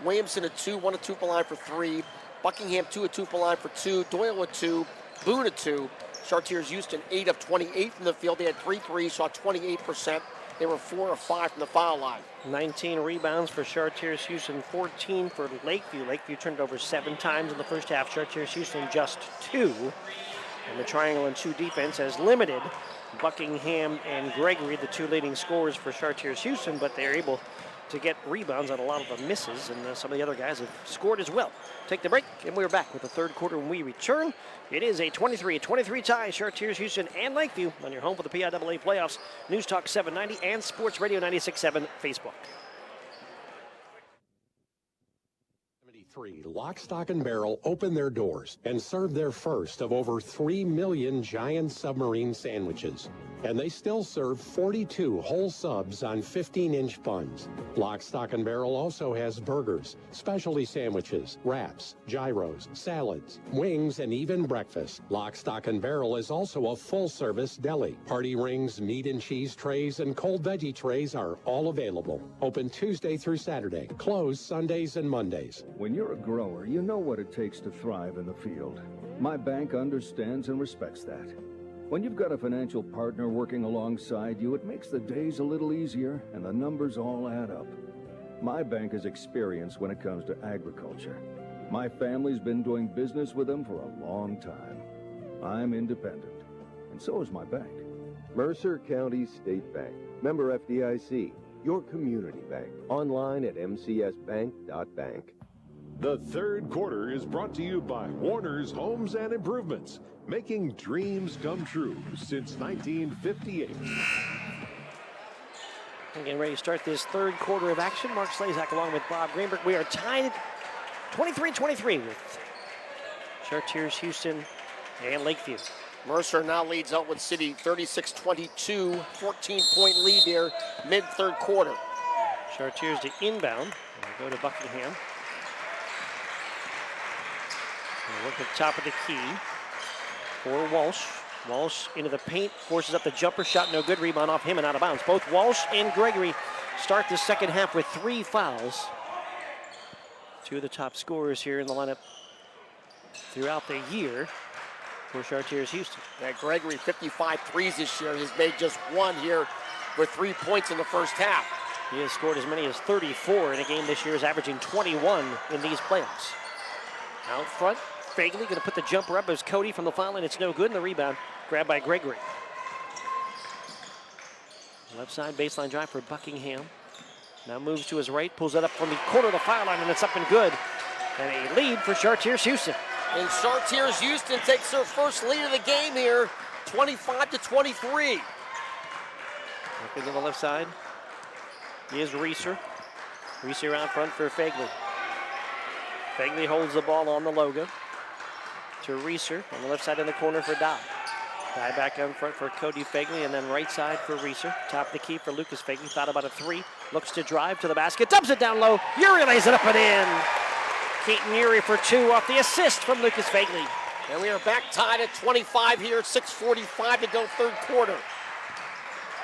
Williamson, a 2, 1 or 2 from the line for 3. Buckingham, 2 or 2 from the line for 2. Doyle, a 2. Boone, a 2. Chartiers Houston, 8 of 28 from the field. They had 3 threes, shot 28%. They were 4 of 5 from the foul line. 19 rebounds for Chartiers Houston, 14 for Lakeview. Lakeview turned it over 7 times in the first half. Chartiers Houston just 2. And the triangle and 2 defense has limited Buckingham and Gregory, the 2 leading scorers for Chartiers Houston, but they're able to get rebounds on a lot of the misses, and some of the other guys have scored as well. Take the break, and we're back with the third quarter when we return. It is a 23-23 tie, Chartiers Houston and Lakeview on your home for the PIAA playoffs. News Talk 790 and Sports Radio 96.7 Facebook. Lock, Stock, and Barrel open their doors and serve their first of over 3 million giant submarine sandwiches. And they still serve 42 whole subs on 15-inch buns. Lock, Stock, and Barrel also has burgers, specialty sandwiches, wraps, gyros, salads, wings, and even breakfast. Lock, Stock, and Barrel is also a full-service deli. Party rings, meat and cheese trays, and cold veggie trays are all available. Open Tuesday through Saturday. Closed Sundays and Mondays. When you're a grower, you know what it takes to thrive in the field. My bank understands and respects that. When you've got a financial partner working alongside you, it makes the days a little easier and the numbers all add up. My bank has experience when it comes to agriculture. My family's been doing business with them for a long time. I'm independent, and so is my bank. Mercer County State Bank, member FDIC, your community bank. Online at mcsbank.bank. The third quarter is brought to you by Warner's Homes and Improvements, making dreams come true since 1958. Getting ready to start this third quarter of action. Mark Slazak along with Bob Greenberg. We are tied at 23-23 with Chartiers Houston and Lakeview. Mercer now leads Elwood City 36-22, 14-point lead here, mid-third quarter. Chartiers to inbound. We'll go to Buckingham. We'll look at the top of the key for Walsh. Walsh into the paint, forces up the jumper shot, no good. Rebound off him and out of bounds. Both Walsh and Gregory start the second half with 3 fouls. 2 of the top scorers here in the lineup throughout the year for Chartiers Houston. Yeah, Gregory, 55 threes this year. He's made just 1 here with 3 points in the first half. He has scored as many as 34 in a game this year, is averaging 21 in these playoffs. Out front, Fagley going to put the jumper up as Cody from the foul line. It's no good, and the rebound grabbed by Gregory. Left side baseline drive for Buckingham. Now moves to his right, pulls it up from the corner of the foul line, and it's up and good. And a lead for Chartiers Houston. And Chartiers Houston takes their first lead of the game here, 25-23. Up into the left side. Here's Reeser. Reeser out front for Fagley. Fagley holds the ball on the logo to Reeser on the left side in the corner for Dye. Dye back on front for Cody Fagley, and then right side for Reeser. Top of the key for Lucas Fagley. Thought about a 3. Looks to drive to the basket. Dumps it down low. Uri lays it up and in. Keaton Uri for 2 off the assist from Lucas Fagley. And we are back tied at 25 here, 6:45 to go third quarter.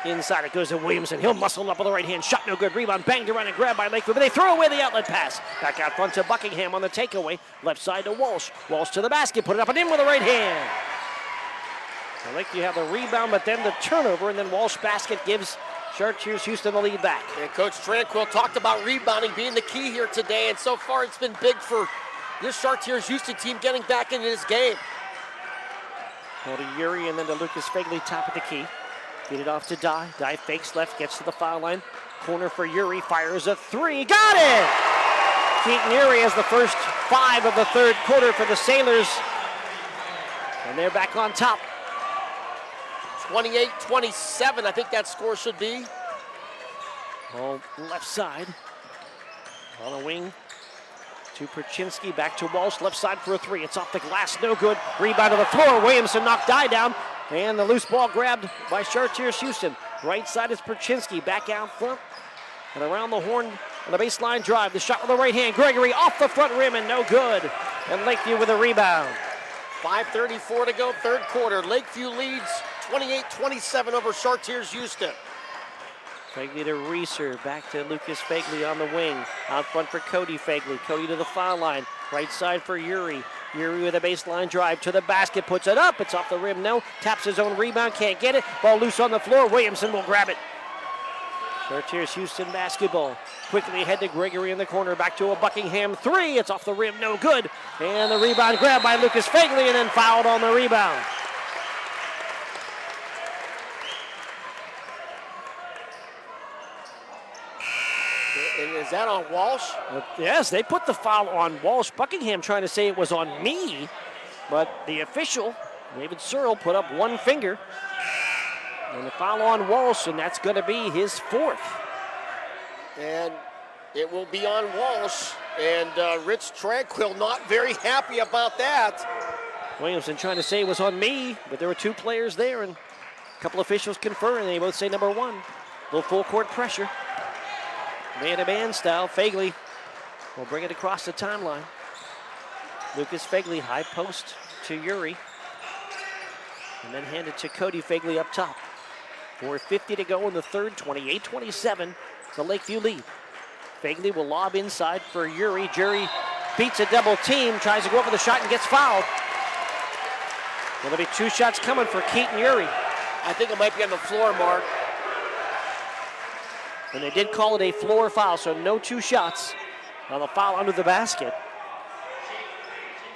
Inside it goes to Williamson. He'll muscle up with the right hand. Shot no good. Rebound banged around and grabbed by Lakeview. But they throw away the outlet pass. Back out front to Buckingham on the takeaway. Left side to Walsh. Walsh to the basket. Put it up and in with the right hand. Now Lakeview have the rebound, but then the turnover. And then Walsh basket gives Chartiers Houston the lead back. And Coach Tranquil talked about rebounding being the key here today. And so far it's been big for this Chartiers Houston team getting back into this game. Well, to Uri and then to Lucas Fagley, top of the key. Feed it off to Dye. Dye fakes left, gets to the foul line. Corner for Uri, fires a 3. Got it! Keaton Uri has the first 5 of the third quarter for the Sailors. And they're back on top. 28-27, I think that score should be. Ball left side. On a wing to Perchinsky, back to Walsh, left side for a 3. It's off the glass, no good. Rebound to the floor. Williamson knocked Dye down. And the loose ball grabbed by Chartiers Houston. Right side is Perchinsky, back out front. And around the horn on the baseline drive. The shot with the right hand. Gregory off the front rim and no good. And Lakeview with a rebound. 5:34 to go, third quarter. Lakeview leads 28-27 over Chartiers Houston. Fagley to Reeser, back to Lucas Fagley on the wing. Out front for Cody Fagley. Cody to the foul line. Right side for Uri. Uri with a baseline drive to the basket, puts it up. It's off the rim, no. Taps his own rebound, can't get it. Ball loose on the floor. Williamson will grab it. Chartiers Houston basketball. Quickly ahead to Gregory in the corner. Back to a Buckingham 3. It's off the rim, no good. And the rebound grabbed by Lucas Fagley and then fouled on the rebound. And is that on Walsh? Yes, they put the foul on Walsh. Buckingham trying to say it was on me, but the official, David Searle, put up one finger. And the foul on Walsh, and that's going to be his 4th. And it will be on Walsh. And Rich Tranquil not very happy about that. Williamson trying to say it was on me, but there were 2 players there, and a couple officials confer, and they both say number 1. A little full court pressure. Man-to-man style. Fagley will bring it across the timeline. Lucas Fagley, high post to Uri. And then handed to Cody Fagley up top. 4:50 to go in the third, 28-27. The Lakeview lead. Fagley will lob inside for Uri. Uri beats a double team, tries to go up with a shot and gets fouled. There'll be 2 shots coming for Keaton Uri. I think it might be on the floor, Mark. And they did call it a floor foul, so no 2 shots on the foul under the basket.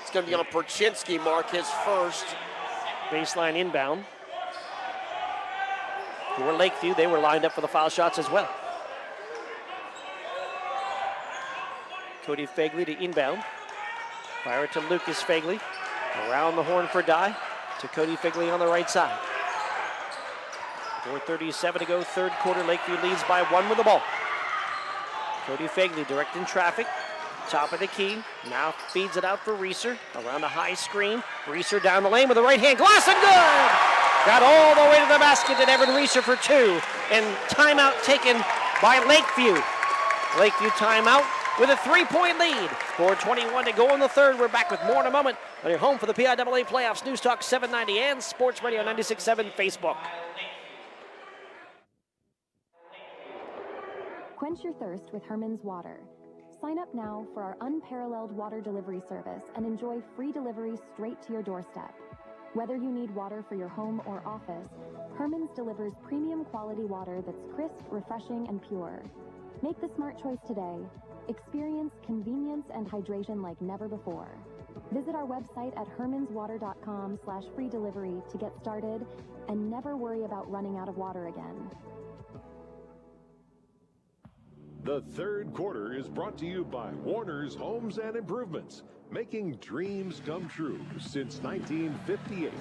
It's going to be on Perchinsky, Mark, his first. Baseline inbound. For Lakeview, they were lined up for the foul shots as well. Cody Fagley to inbound. Fire it to Lucas Fagley. Around the horn for Dye. To Cody Fagley on the right side. 4:37 to go, third quarter. Lakeview leads by 1 with the ball. Cody Fagley directing traffic. Top of the key. Now feeds it out for Reeser. Around a high screen. Reeser down the lane with the right hand. Glass and good! Got all the way to the basket to Evan Reeser for 2. And timeout taken by Lakeview. Lakeview timeout. with a 3-point lead. 4:21 to go in the third. We're back with more in a moment on your home for the PIAA playoffs. News Talk 790 and Sports Radio 96.7 Facebook. Quench your thirst with Herman's Water. Sign up now for our unparalleled water delivery service and enjoy free delivery straight to your doorstep. Whether you need water for your home or office, Herman's delivers premium quality water that's crisp, refreshing, and pure. Make the smart choice today. Experience convenience and hydration like never before. Visit our website at hermanswater.com/free delivery to get started and never worry about running out of water again. The third quarter is brought to you by Warner's Homes and Improvements, making dreams come true since 1958.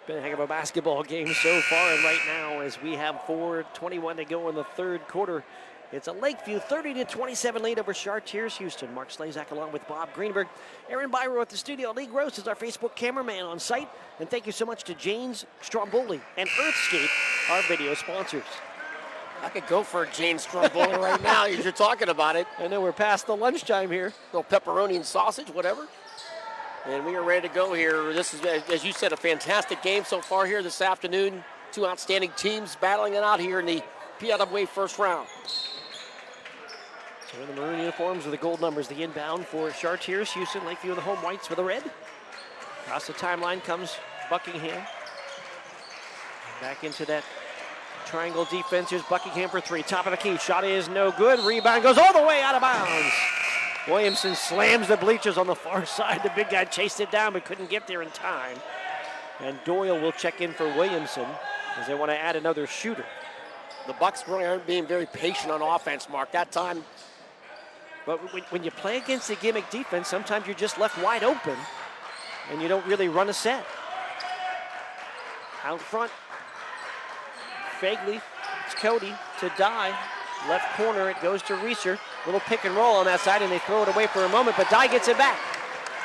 Been a heck of a basketball game so far, and right now, as we have 4:21 to go in the third quarter, it's a Lakeview 30-27 lead over Chartiers Houston. Mark Slazak along with Bob Greenberg. Aaron Byro at the studio. Lee Gross is our Facebook cameraman on site. And thank you so much to James Stromboli and Earthscape, our video sponsors. I could go for a James Stromboli right now as you're talking about it. I know we're past the lunchtime here. A little pepperoni and sausage, whatever. And we are ready to go here. This is, as you said, a fantastic game so far here this afternoon. Two outstanding teams battling it out here in the PIAA first round. So in the maroon uniforms with the gold numbers, the inbound for Chartiers Houston, Lakeview in the home whites with the red. Across the timeline comes Buckingham. Back into that triangle defense. Here's Buckingham for three. Top of the key. Shot is no good. Rebound goes all the way out of bounds. Williamson slams the bleachers on the far side. The big guy chased it down but couldn't get there in time. And Doyle will check in for Williamson as they want to add another shooter. The Bucks really aren't being very patient on offense, Mark. That time. But when you play against a gimmick defense, sometimes you're just left wide open and you don't really run a set. Out front. Fagley, it's Cody to Dye. Left corner, it goes to Reeser. Little pick and roll on that side, and they throw it away for a moment, but Dye gets it back.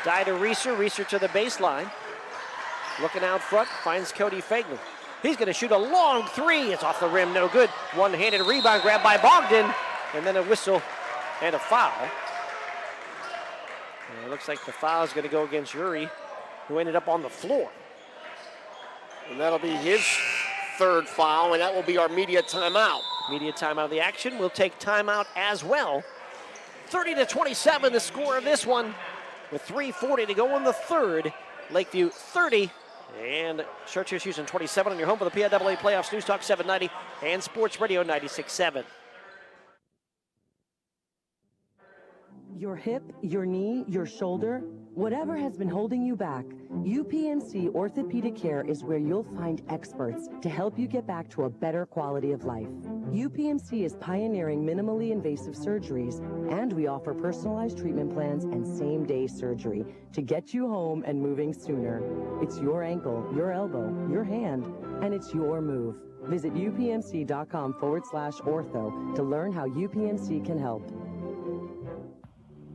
Dye to Reeser, Reeser to the baseline. Looking out front, finds Cody Fagley. He's going to shoot a long three. It's off the rim, no good. One-handed rebound grab by Bogdan, and then a whistle and a foul. And it looks like the foul is going to go against Yuri, who ended up on the floor. And that'll be his third foul, and that will be our media timeout. Media timeout of the action. We'll take timeout as well. 30-27 the score of this one with 3:40 to go in the third. Lakeview 30 and Chartiers Houston 27 on your home for the PIAA playoffs. News Talk 790 and Sports Radio 96.7. Your hip, your knee, your shoulder, whatever has been holding you back, UPMC Orthopedic Care is where you'll find experts to help you get back to a better quality of life. UPMC is pioneering minimally invasive surgeries, and we offer personalized treatment plans and same-day surgery to get you home and moving sooner. It's your ankle, your elbow, your hand, and it's your move. Visit upmc.com/ortho to learn how UPMC can help.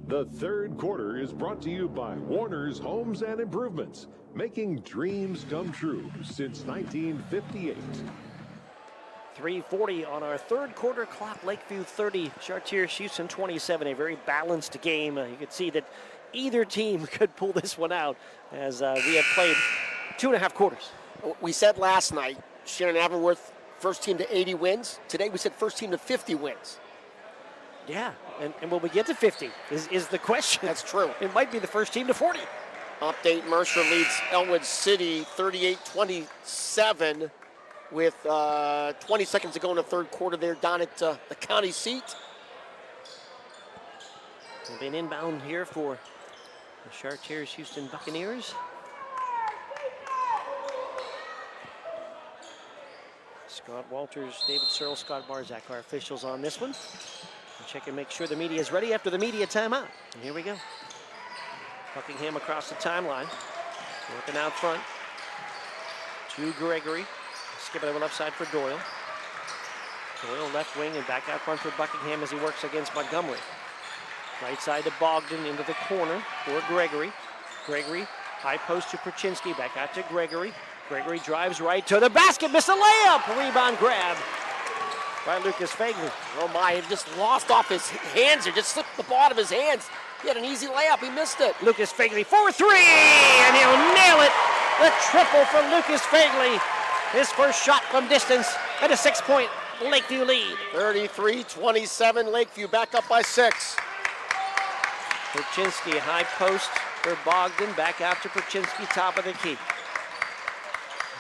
The third quarter is brought to you by Warner's Homes and Improvements, making dreams come true since 1958. 3:40 on our third quarter clock. Lakeview 30, Chartiers Houston 27. A very balanced game. You could see that either team could pull this one out as we have played 2.5 quarters. We said last night, Shannon Averworth, first team to 80 wins. Today we said first team to 50 wins. Yeah, and will we get to 50 is the question. That's true. It might be the first team to 40. Update, Mercer leads Elmwood City 38-27 with 20 seconds to go in the third quarter there down at the county seat. We'll be an inbound here for the Chartiers Houston Buccaneers. Scott Walters, David Searle, Scott Barzak, our officials on this one. We'll check and make sure the media is ready after the media timeout. And here we go. Buckingham across the timeline. Working out front. To Gregory. Skipping over left side for Doyle. Doyle left wing and back out front for Buckingham as he works against Montgomery. Right side to Bogdan into the corner for Gregory. Gregory, high post to Perchinsky, back out to Gregory. Gregory drives right to the basket, missed a layup. Rebound grab by Lucas Fagley. Oh my, he just lost off his hands. It just slipped the ball out of his hands. He had an easy layup. He missed it. Lucas Fagley for three, and he'll nail it. The triple for Lucas Fagley. His first shot from distance at a 6-point Lakeview lead. 33-27, Lakeview back up by 6. Perchinsky, high post for Bogdan. Back out to Perchinsky, top of the key.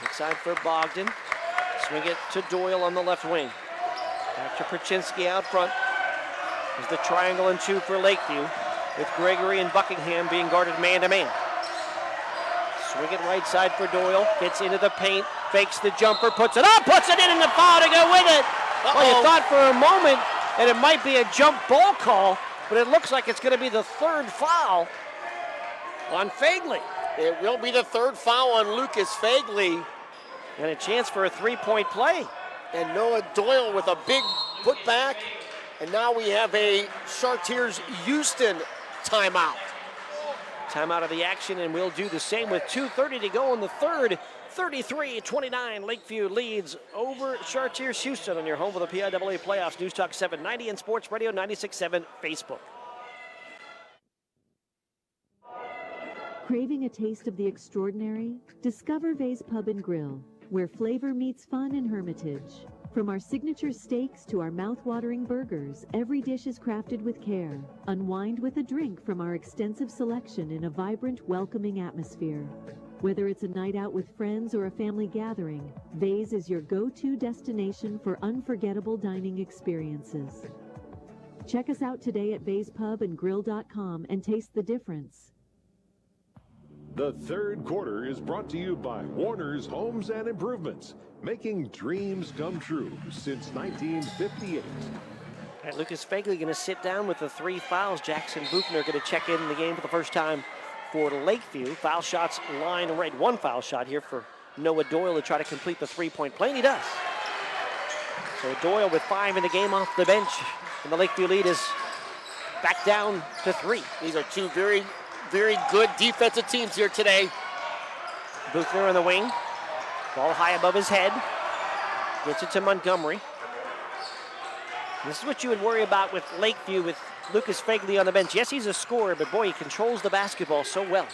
Inside for Bogdan. Swing it to Doyle on the left wing. Back to Perchinsky out front. There's the triangle and 2 for Lakeview, with Gregory and Buckingham being guarded man-to-man. Swing it right side for Doyle. Gets into the paint, fakes the jumper, puts it up, puts it in, and the foul to go with it. Well, you thought for a moment that it might be a jump ball call, but it looks like it's going to be the third foul on Fagley. It will be the third foul on Lucas Fagley. And a chance for a 3-point play. And Noah Doyle with a big putback. And now we have a Chartiers Houston timeout. Timeout of the action, and we'll do the same with 2:30 to go in the third. 33-29, Lakeview leads over Chartiers Houston on your home for the PIAA playoffs. News Talk 790 and Sports Radio 96.7 Facebook. Craving a taste of the extraordinary? Discover Vay's Pub and Grill, where flavor meets fun in Hermitage. From our signature steaks to our mouth-watering burgers, every dish is crafted with care. Unwind with a drink from our extensive selection in a vibrant, welcoming atmosphere. Whether it's a night out with friends or a family gathering, Vay's is your go-to destination for unforgettable dining experiences. Check us out today at vayspubandgrill.com and taste the difference. The third quarter is brought to you by Warner's Homes and Improvements, making dreams come true since 1958. And Lucas Fagley going to sit down with the 3 fouls. Jackson Buchner going to check in the game for the first time for Lakeview. Foul shots line right. 1 foul shot here for Noah Doyle to try to complete the 3-point play, and he does. So Doyle with 5 in the game off the bench, and the Lakeview lead is back down to 3. These are 2 very good defensive teams here today. Buchner on the wing. Ball high above his head. Gets it to Montgomery. This is what you would worry about with Lakeview with Lucas Fagley on the bench. Yes, he's a scorer, but boy, he controls the basketball so well.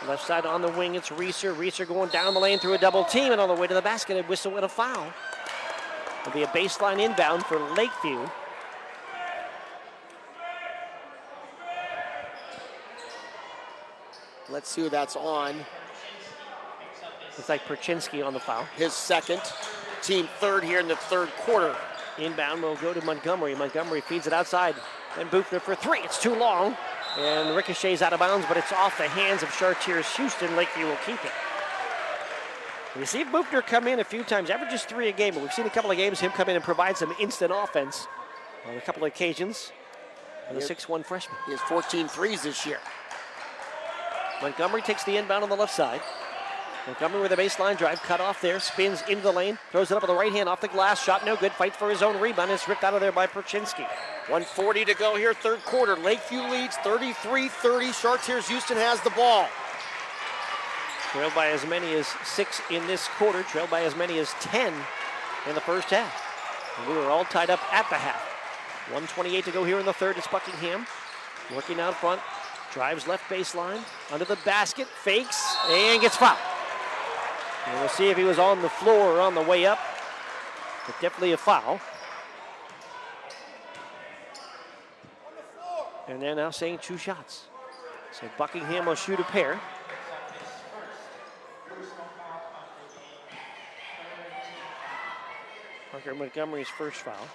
Left side on the wing, it's Reeser. Reeser going down the lane through a double team, and on the way to the basket, a whistle and a foul. It'll be a baseline inbound for Lakeview. Let's see who that's on. It's like Perchinsky on the foul. His second, team third here in the third quarter. Inbound will go to Montgomery. Montgomery feeds it outside. Then Buchner for 3. It's too long. And ricochets out of bounds, but it's off the hands of Chartiers Houston. Lakeview will keep it. We see Buchner come in a few times, averages 3 a game, but we've seen a couple of games him come in and provide some instant offense on a couple of occasions. And the 6'1 freshman. He has 14 threes this year. Montgomery takes the inbound on the left side. Montgomery with a baseline drive, cut off there, spins into the lane, throws it up with the right hand off the glass, shot no good, fights for his own rebound, it's ripped out of there by Perchinsky. 1:40 to go here, third quarter. Lakeview leads 33-30. Chartiers Houston has the ball. Trailed by as many as 6 in this quarter, trailed by as many as 10 in the first half. And we were all tied up at the half. 1:28 to go here in the third. It's Buckingham working out front, drives left baseline, under the basket, fakes, and gets fouled. And we'll see if he was on the floor or on the way up, but definitely a foul. And they're now saying 2 shots. So Buckingham will shoot a pair. Parker Montgomery's first foul.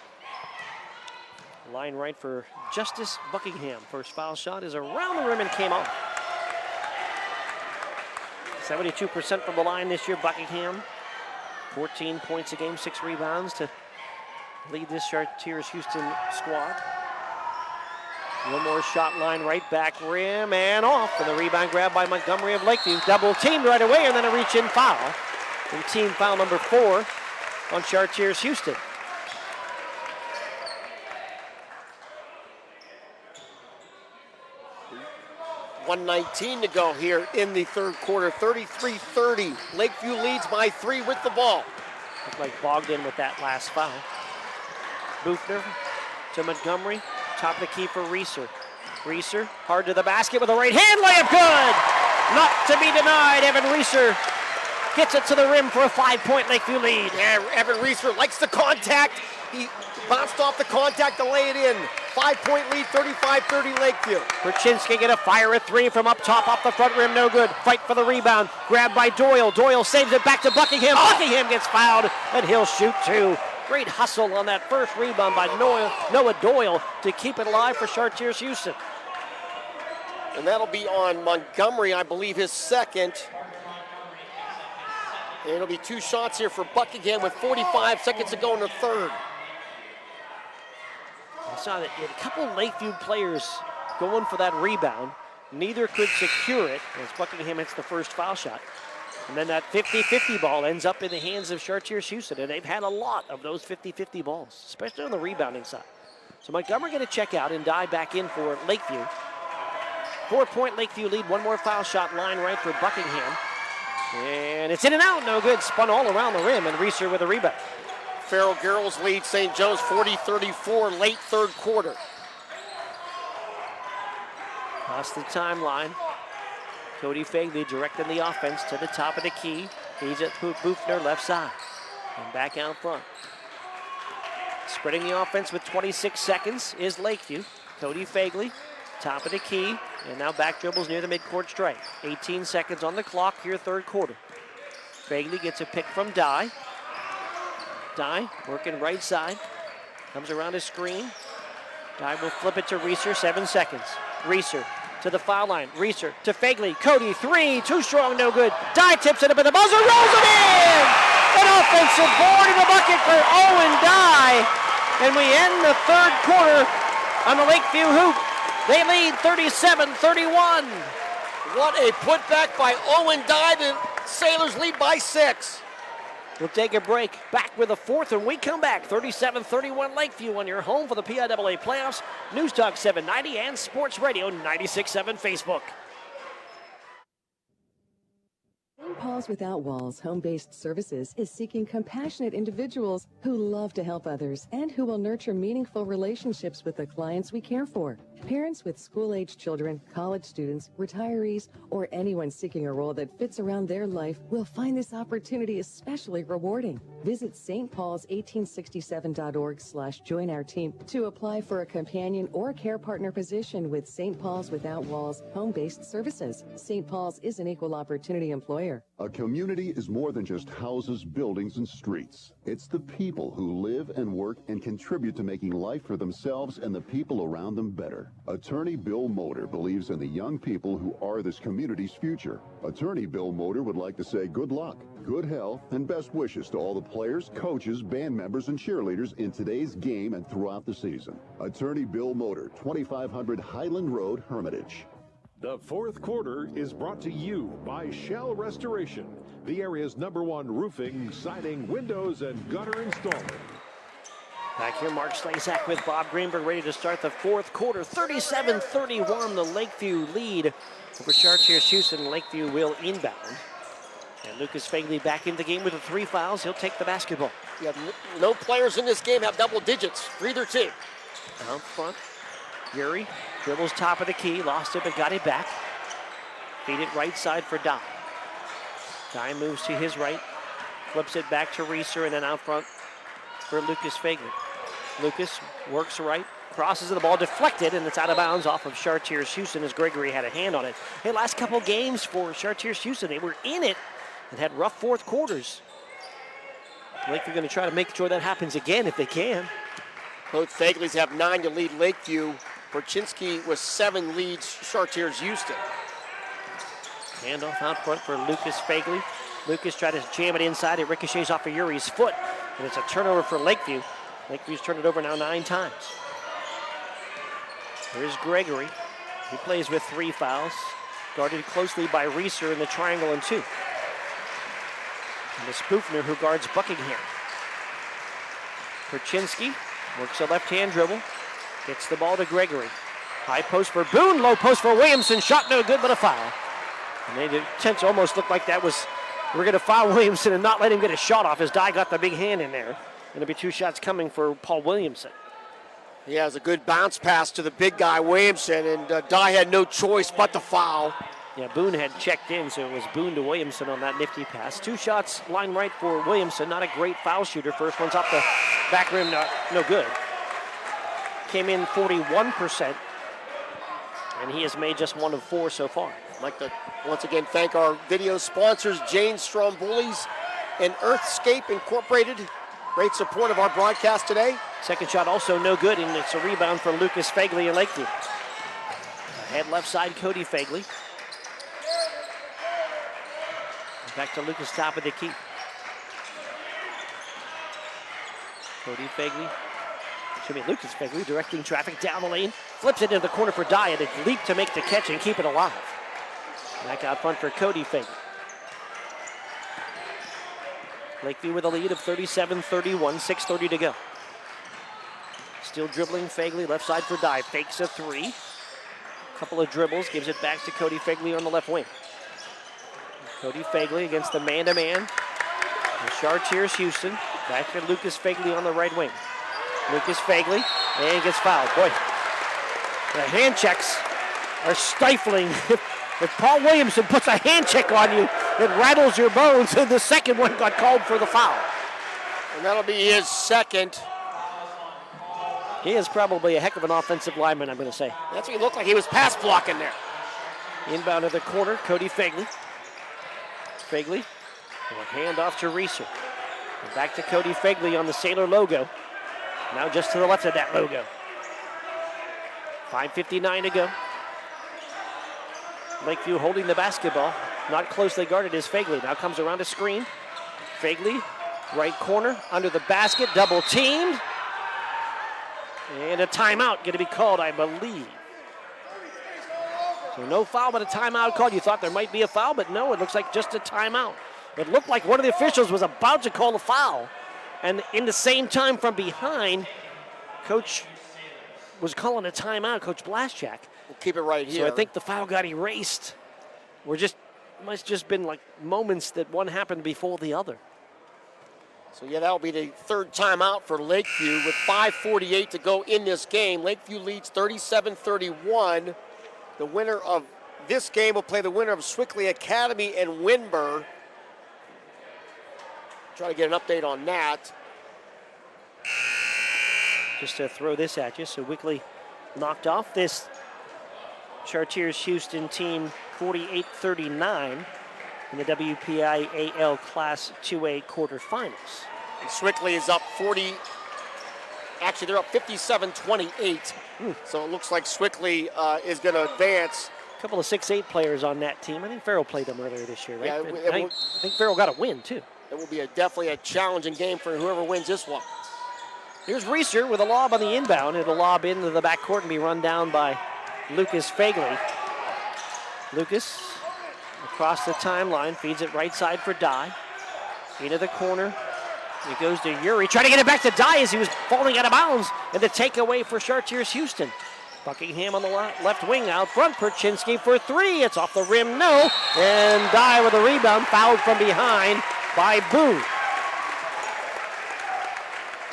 Line right for Justice Buckingham. First foul shot is around the rim and came off. 72% from the line this year, Buckingham. 14 points a game, 6 rebounds to lead this Chartiers Houston squad. One more shot, line right, back rim and off. And the rebound grab by Montgomery of Lakeview. Double teamed right away, and then a reach-in foul. And team foul number 4 on Chartiers Houston. .119 to go here in the third quarter. 33-30. Lakeview leads by 3 with the ball. Looked like bogged in with that last foul. Bufner to Montgomery. Top of the key for Reeser. Reeser hard to the basket with a right hand layup. Good! Not to be denied. Evan Reeser gets it to the rim for a 5-point Lakeview lead. Yeah, Evan Reeser likes the contact. He bounced off the contact to lay it in. 5-point lead, 35-30 Lakeview. Perchinsky get a fire at three from up top, off the front rim, no good. Fight for the rebound, grabbed by Doyle. Doyle saves it back to Buckingham. Buckingham gets fouled, and he'll shoot two. Great hustle on that first rebound by Noah Doyle to keep it alive for Chartiers Houston. And that'll be on Montgomery, I believe, his second. And it'll be two shots here for Buckingham with 45 seconds to go in the third. I saw that a couple Lakeview players going for that rebound. Neither could secure it as Buckingham hits the first foul shot. And then that 50-50 ball ends up in the hands of Chartiers Houston, and they've had a lot of those 50-50 balls, especially on the rebounding side. So Montgomery going to check out and dive back in for Lakeview. 4-point Lakeview lead, one more foul shot, line right for Buckingham. And it's in and out, no good. Spun all around the rim, and Reeser with a rebound. Farrell Girls lead St. Joe's 40-34, late third quarter. Across the timeline. Cody Fagley directing the offense to the top of the key. He's at Bufner left side. And back out front. Spreading the offense with 26 seconds is Lakeview. Cody Fagley, top of the key. And now back dribbles near the midcourt stripe. 18 seconds on the clock here, third quarter. Fagley gets a pick from Dye. Dye working right side. Comes around his screen. Dye will flip it to Reeser, 7 seconds. Reeser to the foul line. Reeser to Fagley. Cody, three, too strong, no good. Dye tips it up at the buzzer, rolls it in! An offensive board in the bucket for Owen Dye. And we end the third quarter on the Lakeview hoop. They lead 37-31. What a putback by Owen Dye. The Sailors lead by 6. We'll take a break. Back with a fourth, and we come back. 37-31 Lakeview on your home for the PIAA playoffs. News Talk 790 and Sports Radio 96.7 Facebook. St. Paul's Without Walls Home-Based Services is seeking compassionate individuals who love to help others and who will nurture meaningful relationships with the clients we care for. Parents with school-aged children, college students, retirees, or anyone seeking a role that fits around their life will find this opportunity especially rewarding. Visit stpaul's1867.org/join our team to apply for a companion or care partner position with St. Paul's Without Walls Home-Based Services. St. Paul's is an equal opportunity employer. A community is more than just houses, buildings, and streets. It's the people who live and work and contribute to making life for themselves and the people around them better. Attorney Bill Motor believes in the young people who are this community's future. Attorney Bill Motor would like to say good luck, good health, and best wishes to all the players, coaches, band members, and cheerleaders in today's game and throughout the season. Attorney Bill Motor, 2500 Highland Road, Hermitage. The fourth quarter is brought to you by Shell Restoration, the area's #1 roofing, siding, windows, and gutter installer. Back here, Mark Slazak with Bob Greenberg ready to start the fourth quarter. 37-31, the Lakeview lead over Chartiers Houston. Lakeview will inbound. And Lucas Fagley back in the game with the 3 fouls. He'll take the basketball. Yeah, no players in this game have double digits for either team. Out front, Yuri dribbles top of the key, lost it but got it back. Feed it right side for Dye. Dye moves to his right, flips it back to Reeser, and then out front for Lucas Fagley. Lucas works right, crosses the ball, deflected, and it's out of bounds off of Chartiers Houston as Gregory had a hand on it. Hey, last couple games for Chartiers Houston, they were in it and had rough fourth quarters. Lakeview going to try to make sure that happens again if they can. Both Fagleys have 9 to lead Lakeview. Perchinsky with 7 leads Chartiers Houston. Handoff out front for Lucas Fagley. Lucas tried to jam it inside. It ricochets off of Yuri's foot. And it's a turnover for Lakeview. Lakeview's turned it over now 9 times. Here's Gregory. He plays with 3 fouls. Guarded closely by Reeser in the triangle and 2. And it's Bufner who guards Buckingham. Perchinsky works a left-hand dribble. Gets the ball to Gregory. High post for Boone, low post for Williamson. Shot no good, but a foul. And the attempt almost looked like that was We're going to foul Williamson and not let him get a shot off as Dye got the big hand in there. Going to be 2 shots coming for Paul Williamson. He has a good bounce pass to the big guy, Williamson, and Dye had no choice but to foul. Yeah, Boone had checked in, so it was Boone to Williamson on that nifty pass. 2 shots, line right for Williamson. Not a great foul shooter. First one's off the back rim, no good. Came in 41%, and he has made just 1 of 4 so far. I'd like to once again thank our video sponsors, Jane Stromboli's and Earthscape Incorporated. Great support of our broadcast today. Second shot also no good, and it's a rebound for Lucas Fagley in Lakeview. Ahead left side, Cody Fagley. Back to Lucas, top of the key. Cody Fagley. Should be Lucas Fagley directing traffic down the lane. Flips it into the corner for Dye, and a leap to make the catch and keep it alive. Back out front for Cody Fagley. Lakeview with a lead of 37-31, 6:30 to go. Still dribbling Fagley, left side for Dye. Fakes a 3. Couple of dribbles, gives it back to Cody Fagley on the left wing. Cody Fagley against the man-to-man. Chartiers Houston. Back to Lucas Fagley on the right wing. Lucas Fagley, and gets fouled. Boy, the hand checks are stifling. If Paul Williamson puts a hand check on you, it rattles your bones, and the second one got called for the foul. And that'll be his second. He is probably a heck of an offensive lineman, I'm going to say. That's what he looked like. He was pass blocking there. Inbound to the corner, Cody Fagley. Fagley, a hand off to Reeser. And back to Cody Fagley on the Sailor logo. Now just to the left of that logo. 5:59 to go. Lakeview holding the basketball. Not closely guarded is Fagley. Now comes around a screen. Fagley, right corner, under the basket, double teamed. And a timeout going to be called, I believe. So no foul, but a timeout called. You thought there might be a foul, but no, it looks like just a timeout. It looked like one of the officials was about to call a foul. And in the same time from behind, Coach was calling a timeout, Coach Blaschak. We'll keep it right here. So I think the foul got erased. Must just been like moments that one happened before the other. So yeah, that'll be the third timeout for Lakeview with 5:48 to go in this game. Lakeview leads 37-31. The winner of this game will play the winner of Swickley Academy and Winburn. Try to get an update on that. Just to throw this at you, so Wickley knocked off this Chartiers Houston team 48-39 in the WPIAL Class 2A quarterfinals. And Swickley is up 40. Actually, they're up 57-28. So it looks like Swickley is going to advance. A couple of 6'8" players on that team. I think Farrell played them earlier this year, right? Yeah, I think Farrell got a win, too. It will be definitely a challenging game for whoever wins this one. Here's Reeser with a lob on the inbound. It'll lob into the backcourt and be run down by Lucas Fagley. Lucas across the timeline, feeds it right side for Dye. Into the corner. It goes to Uri, trying to get it back to Dye as he was falling out of bounds. And the takeaway for Chartiers Houston. Buckingham on the left wing out front. Perchinsky for 3. It's off the rim, no. And Dye with a rebound, fouled from behind by Boone.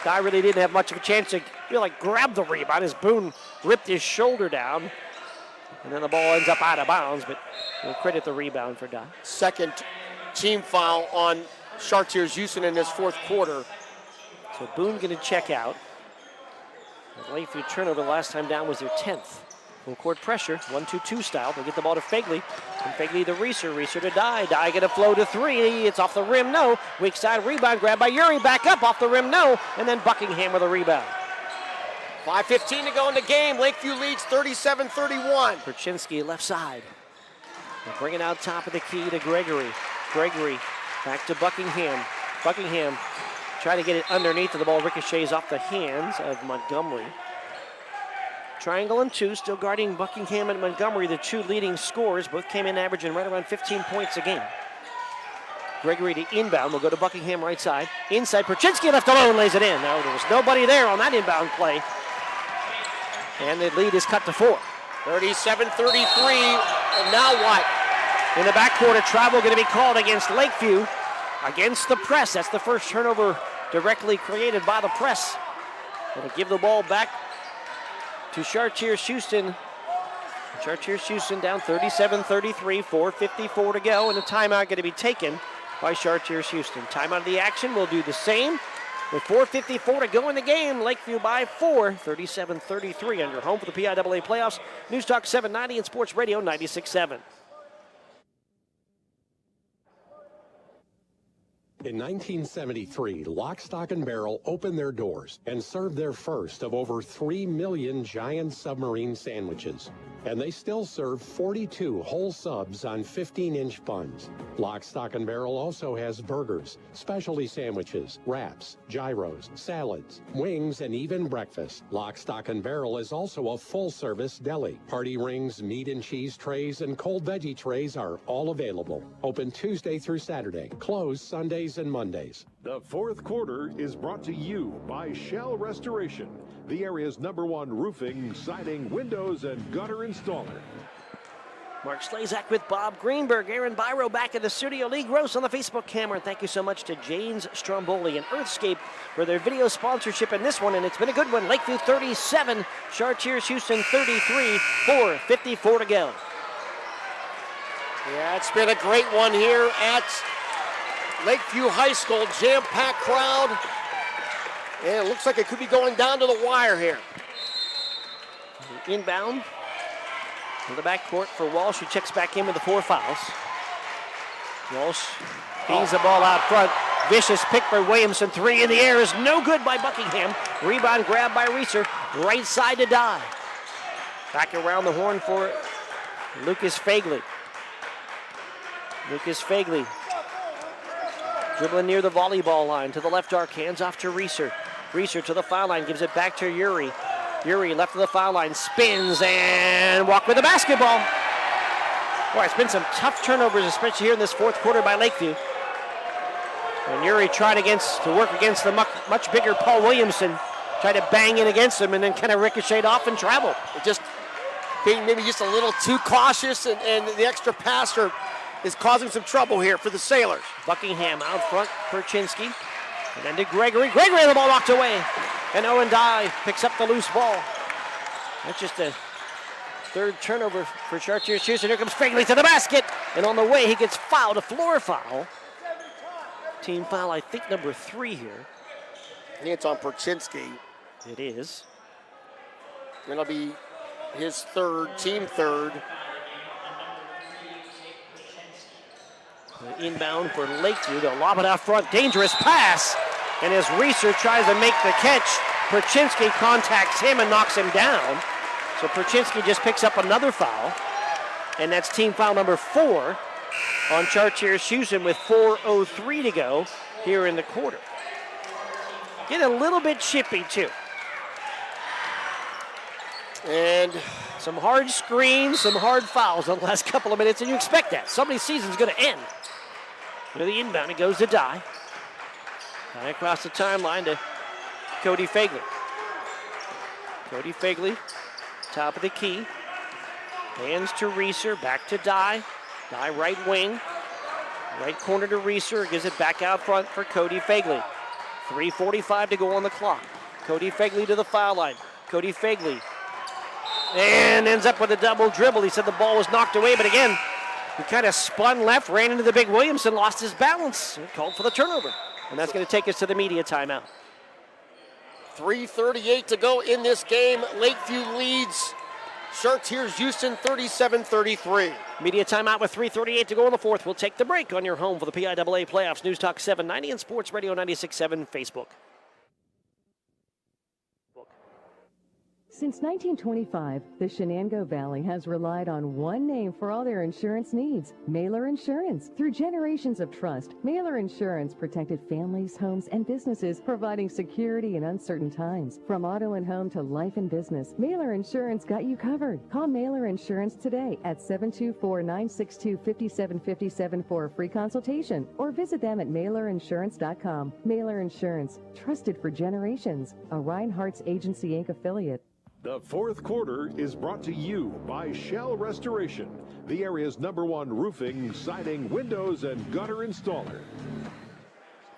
Dye really didn't have much of a chance to grab the rebound as Boone ripped his shoulder down. And then the ball ends up out of bounds, but we'll credit the rebound for Dye. Second team foul on Chartiers Houston in this fourth quarter. So Boone going to check out. The Lakeview turnover the last time down was their 10th. Full court pressure, 1-2-2 style. They'll get the ball to Fagley. And Fagley to Reeser. Reeser to Dye. Dye going to flow to 3. It's off the rim, no. Weak side rebound, grabbed by Uri. Back up, off the rim, no. And then Buckingham with a rebound. 5:15 to go in the game. Lakeview leads 37-31. Perchinsky left side. They'll bring it out top of the key to Gregory. Gregory back to Buckingham. Buckingham trying to get it underneath, and the ball ricochets off the hands of Montgomery. Triangle and 2, still guarding Buckingham and Montgomery, the 2 leading scorers. Both came in averaging right around 15 points a game. Gregory to inbound. Will go to Buckingham right side. Inside, Perchinsky left alone, lays it in. Now there was nobody there on that inbound play. And the lead is cut to 4. 37-33, and now what? In the backcourt, a travel going to be called against Lakeview. Against the press. That's the first turnover directly created by the press. Going to give the ball back to Chartiers Houston. Chartiers Houston down 37-33, 4:54 to go, and a timeout going to be taken by Chartiers Houston. Timeout of the action will do the same. With 4:54 to go in the game, Lakeview by 4, 37-33 on your home for the PIAA playoffs. News Talk 790 and Sports Radio 96.7. In 1973, Lock, Stock, and Barrel opened their doors and served their first of over 3 million giant submarine sandwiches. And they still serve 42 whole subs on 15-inch buns. Lock, Stock, and Barrel also has burgers, specialty sandwiches, wraps, gyros, salads, wings, and even breakfast. Lock, Stock, and Barrel is also a full-service deli. Party rings, meat and cheese trays, and cold veggie trays are all available. Open Tuesday through Saturday. Closed Sundays and Mondays. The fourth quarter is brought to you by Shell Restoration, the area's #1 roofing, siding, windows, and gutter installer. Mark Slazak with Bob Greenberg. Aaron Byro back in the studio. Lee Gross on the Facebook camera. And thank you so much to Jane's Stromboli and Earthscape for their video sponsorship in this one. And it's been a good one. Lakeview 37, Chartiers Houston 33, 4:54 to go. Yeah, it's been a great one here at Lakeview High School. Jam-packed crowd. And it looks like it could be going down to the wire here. Inbound to the backcourt for Walsh, who checks back in with the 4 fouls. Walsh feeds the ball out front. Vicious pick by Williamson. 3 in the air is no good by Buckingham. Rebound grab by Reeser. Right side to Dye. Back around the horn for Lucas Fagley. Lucas Fagley dribbling near the volleyball line to the left arc. Hands off to Reeser. Reeser to the foul line. Gives it back to Uri. Uri left of the foul line, spins and walk with the basketball. Boy, it's been some tough turnovers, especially here in this fourth quarter by Lakeview. And Uri tried to work against the much bigger Paul Williamson, tried to bang in against him and then kind of ricocheted off and traveled. Just being maybe just a little too cautious, and the extra passer is causing some trouble here for the Sailors. Buckingham out front, Perchinsky. And then to Gregory. Gregory, the ball knocked away. And Owen Dye picks up the loose ball. That's just a third turnover for Chartiers Houston. Here comes Fagley to the basket. And on the way, he gets fouled, a floor foul. Team foul, I think, number 3 here. I think it's on Perchinsky. It is. It'll be his third, team third. Inbound for Lakeview. They'll lob it out front. Dangerous pass. And as Reeser tries to make the catch, Perchinsky contacts him and knocks him down. So Perchinsky just picks up another foul. And that's team foul number 4 on Chartiers Houston with 4:03 to go here in the quarter. Get a little bit chippy too. And some hard screens, some hard fouls on the last couple of minutes, and you expect that. Somebody's season's going to end. With the inbound, it goes to Dye. Dye across the timeline to Cody Fagley. Cody Fagley, top of the key. Hands to Reeser, back to Dye. Dye right wing. Right corner to Reeser, gives it back out front for Cody Fagley. 3:45 to go on the clock. Cody Fagley to the foul line. Cody Fagley. And ends up with a double dribble. He said the ball was knocked away, but again, he kind of spun left, ran into the big Williamson, lost his balance, and called for the turnover. And that's going to take us to the media timeout. 3:38 to go in this game. Lakeview leads Chartiers Houston 37-33. Media timeout with 3:38 to go in the fourth. We'll take the break on your home for the PIAA playoffs. News Talk 790 and Sports Radio 96.7 Facebook. Since 1925, the Shenango Valley has relied on one name for all their insurance needs, Mailer Insurance. Through generations of trust, Mailer Insurance protected families, homes, and businesses, providing security in uncertain times. From auto and home to life and business, Mailer Insurance got you covered. Call Mailer Insurance today at 724-962-5757 for a free consultation, or visit them at mailerinsurance.com. Mailer Insurance, trusted for generations, a Reinhardt's Agency Inc. affiliate. The fourth quarter is brought to you by Shell Restoration, the area's #1 roofing, siding, windows, and gutter installer.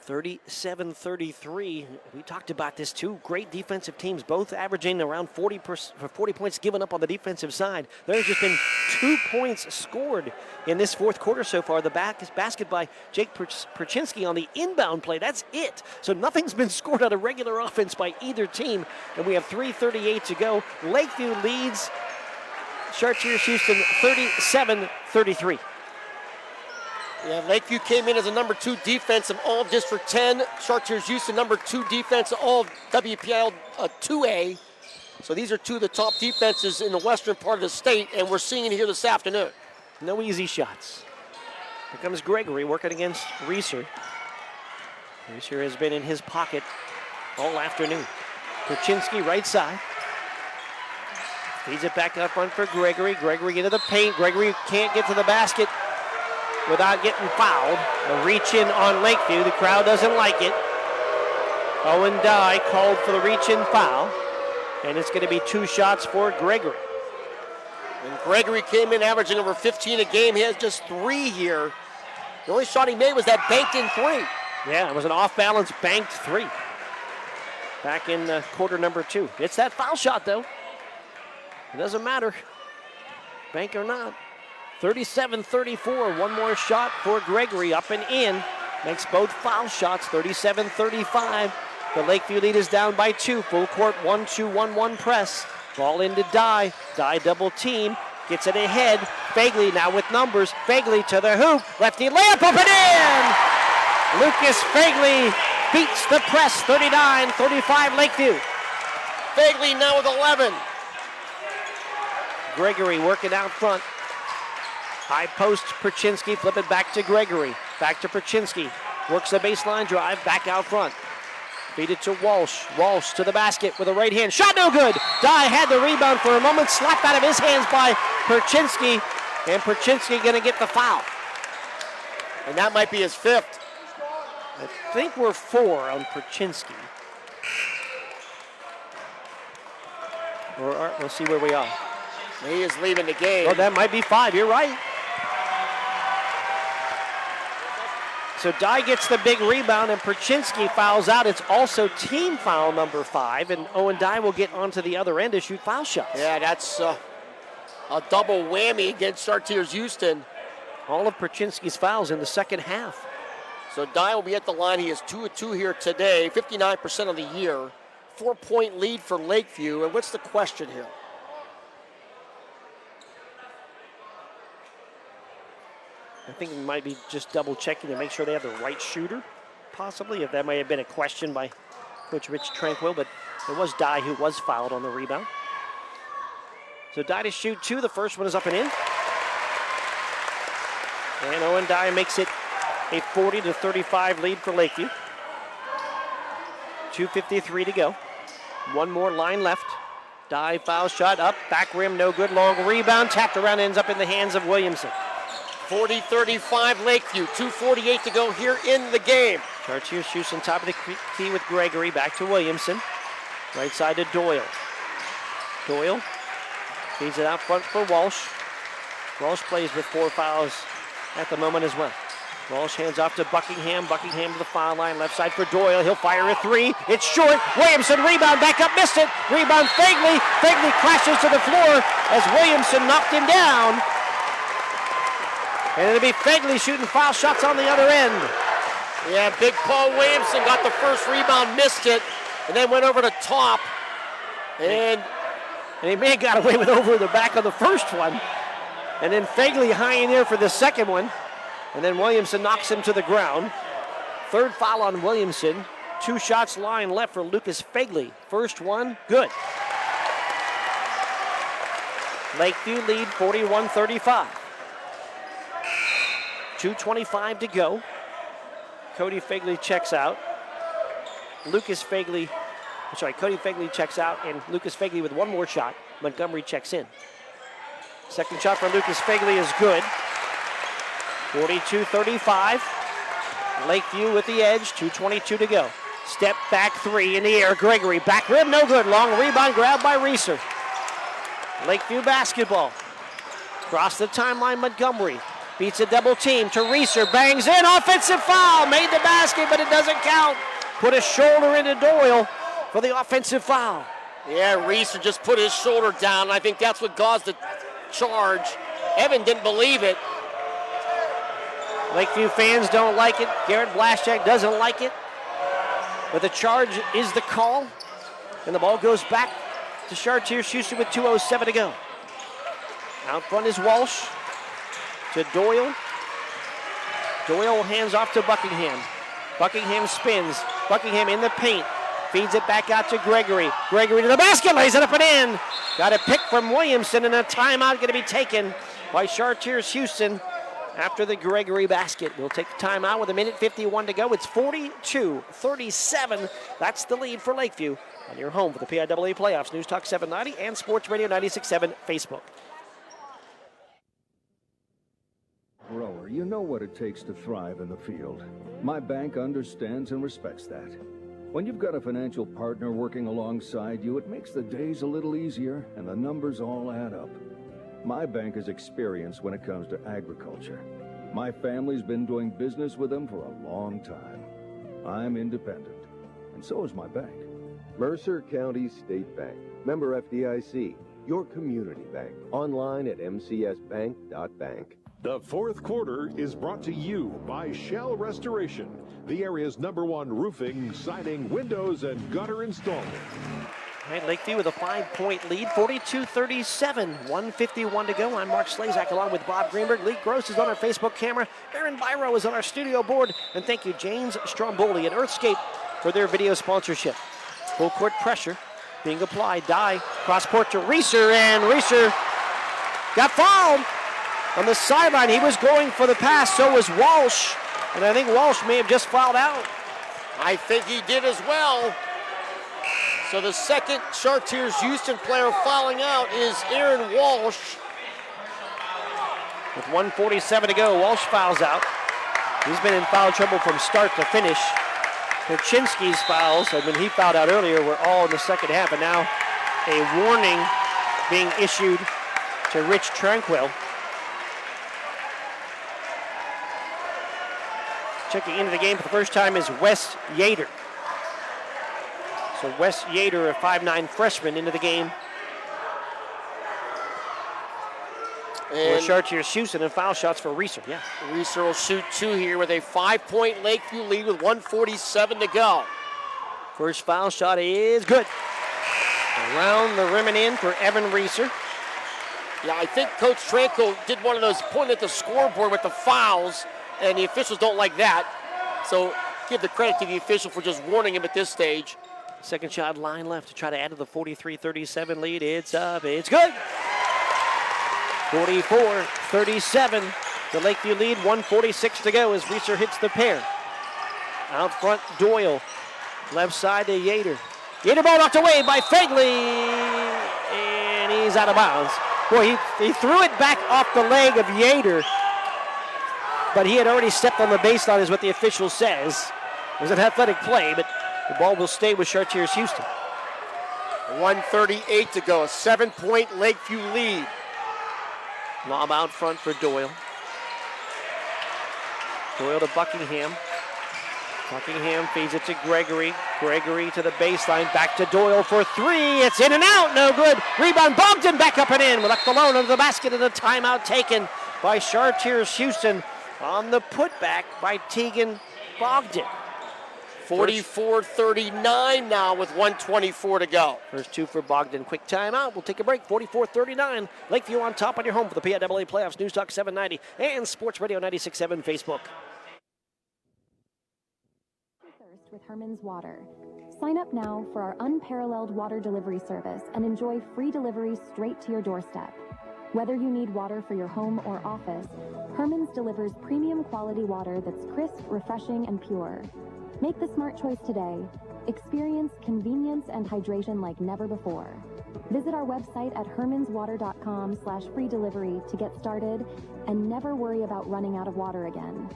37-33. We talked about this, two great defensive teams, both averaging around 40 points given up on the defensive side. There's just been 2 points scored in this fourth quarter so far. The basket by Jake Perchinsky on the inbound play. That's it. So nothing's been scored on a regular offense by either team. And we have 3:38 to go. Lakeview leads Chartiers Houston 37-33. Yeah, Lakeview came in as a #2 defense of all District 10. Chartiers Houston #2 defense of all WPL 2A. So these are two of the top defenses in the western part of the state, and we're seeing it here this afternoon. No easy shots. Here comes Gregory working against Reeser. Reeser has been in his pocket all afternoon. Perchinsky right side. Feeds it back up front for Gregory. Gregory into the paint. Gregory can't get to the basket without getting fouled. A reach in on Lakeview. The crowd doesn't like it. Owen Dye called for the reach in foul. And it's going to be 2 shots for Gregory. And Gregory came in averaging over 15 a game. He has just 3 here. The only shot he made was that banked in 3. Yeah, it was an off-balance banked 3. Back in quarter #2. It's that foul shot, though. It doesn't matter, bank or not. 37-34, one more shot for Gregory, up and in. Makes both foul shots, 37-35. The Lakeview lead is down by 2. Full court 1-2-1-1 press. Ball into Dye. Dye double team. Gets it ahead. Fagley now with numbers. Fagley to the hoop. Lefty layup up and in! Lucas Fagley beats the press, 39-35 Lakeview. Fagley now with 11. Gregory working out front. High post, Perchinsky, flip it back to Gregory. Back to Perchinsky. Works the baseline drive, back out front. Feed it to Walsh. Walsh to the basket with a right hand. Shot no good. Dye had the rebound for a moment, slapped out of his hands by Perchinsky. And Perchinsky going to get the foul. And that might be his 5th. I think we're 4 on Perchinsky. We'll see where we are. He is leaving the game. Oh, that might be 5. You're right. So Dye gets the big rebound and Perchinsky fouls out. It's also team foul number 5, and Owen Dye will get onto the other end to shoot foul shots. Yeah, that's a double whammy against Chartiers Houston. All of Perchinsky's fouls in the second half. So Dye will be at the line. He is 2 of 2 here today, 59% of the year. 4-point lead for Lakeview. And what's the question here? I think it might be just double checking to make sure they have the right shooter, possibly. If that may have been a question by Coach Rich Tranquil, but it was Dye who was fouled on the rebound. So Dye to shoot 2. The first one is up and in. And Owen Dye makes it a 40-35 lead for Lakeview. 2:53 to go. One more line left. Dye foul shot up, back rim, no good. Long rebound, tapped around, ends up in the hands of Williamson. 40-35 Lakeview, 2:48 to go here in the game. Chartiers shoots on top of the key with Gregory, back to Williamson. Right side to Doyle. Doyle feeds it out front for Walsh. Walsh plays with 4 fouls at the moment as well. Walsh hands off to Buckingham. Buckingham to the foul line, left side for Doyle. He'll fire a 3. It's short. Williamson rebound, back up, missed it. Rebound Fagley. Fagley crashes to the floor as Williamson knocked him down. And it'll be Fagley shooting foul shots on the other end. Yeah, Big Paul Williamson got the first rebound, missed it, and then went over the top. And he may have got away with over the back of the first one. And then Fagley high in there for the second one. And then Williamson knocks him to the ground. 3rd foul on Williamson. 2 shots line left for Lucas Fagley. First one, good. Lakeview lead 41-35. 2:25 to go. Cody Fagley checks out. Cody Fagley checks out, and Lucas Fagley with one more shot. Montgomery checks in. Second shot for Lucas Fagley is good. 42-35. Lakeview with the edge, 2:22 to go. Step back 3 in the air. Gregory, back rim, no good. Long rebound, grabbed by Reeser. Lakeview basketball. Across the timeline, Montgomery beats a double team to Reeser, bangs in, offensive foul, made the basket, but it doesn't count. Put his shoulder into Doyle for the offensive foul. Yeah, Reeser just put his shoulder down. I think that's what caused the charge. Evan didn't believe it. Lakeview fans don't like it. Garrett Blaszczak doesn't like it. But the charge is the call. And the ball goes back to Chartiers Houston with 2:07 to go. Out front is Walsh to Doyle. Doyle hands off to Buckingham. Buckingham spins. Buckingham in the paint. Feeds it back out to Gregory. Gregory to the basket, lays it up and in. Got a pick from Williamson, and a timeout going to be taken by Chartiers Houston after the Gregory basket. We'll take the timeout with 1:51 to go. It's 42-37. That's the lead for Lakeview on your home for the PIAA playoffs. News Talk 790 and Sports Radio 96.7 Facebook. Grower, you know what it takes to thrive in the field. My bank understands and respects that. When you've got a financial partner working alongside you, it makes the days a little easier and the numbers all add up. My bank has experience when it comes to agriculture. My family's been doing business with them for a long time. I'm independent, and so is my bank. Mercer County State Bank. Member FDIC. Your community bank. Online at mcsbank.bank. The fourth quarter is brought to you by Shell Restoration, the area's #1 roofing, siding, windows, and gutter installer. All right, Lakeview with a 5-point lead, 42-37, 1:51 to go. I'm Mark Slazak along with Bob Greenberg. Lee Gross is on our Facebook camera. Aaron Byro is on our studio board. And thank you, James Stromboli and Earthscape for their video sponsorship. Full court pressure being applied. Dye, cross court to Reeser, and Reeser got fouled. On the sideline, he was going for the pass, so was Walsh. And I think Walsh may have just fouled out. I think he did as well. So the second Chartiers Houston player fouling out is Aaron Walsh. With 1:47 to go, Walsh fouls out. He's been in foul trouble from start to finish. Korchinski's fouls, when he fouled out earlier, were all in the second half. And now a warning being issued to Rich Tranquil. Checking into the game for the first time is Wes Yater. So Wes Yater, a 5'9" freshman, into the game. And for Chartiers Houston, and foul shots for Reeser. Yeah. Reeser will shoot 2 here with a 5-point Lakeview lead with 1:47 to go. First foul shot is good. Around the rim and in for Evan Reeser. Yeah, I think Coach Tranquil did one of those pointing at the scoreboard with the fouls, and the officials don't like that. So give the credit to the official for just warning him at this stage. Second shot line left to try to add to the 43-37 lead. It's up, it's good. 44-37, the Lakeview lead, 1:46 to go as Reeser hits the pair. Out front, Doyle, left side to Yater. Yater ball knocked away by Fegley, and he's out of bounds. Boy, he threw it back off the leg of Yater, but he had already stepped on the baseline is what the official says. It was an athletic play, but the ball will stay with Chartiers Houston. 1:38 to go, a 7-point Lakeview lead. Lob out front for Doyle. Doyle to Buckingham. Buckingham feeds it to Gregory. Gregory to the baseline, back to Doyle for 3. It's in and out, no good. Rebound, Bogdan back up and in. Left alone under the basket and a timeout taken by Chartiers Houston on the putback by Tegan Bogdan. 44-39 now with 1:24 to go. First 2 for Bogdan. Quick timeout. We'll take a break. 44-39. Lakeview on top on your home for the PIAA playoffs. News Talk 790 and Sports Radio 96.7 Facebook. Thirst with Herman's Water. Sign up now for our unparalleled water delivery service and enjoy free delivery straight to your doorstep. Whether you need water for your home or office, Herman's delivers premium quality water that's crisp, refreshing, and pure. Make the smart choice today. Experience convenience and hydration like never before. Visit our website at hermanswater.com/free delivery to get started and never worry about running out of water again.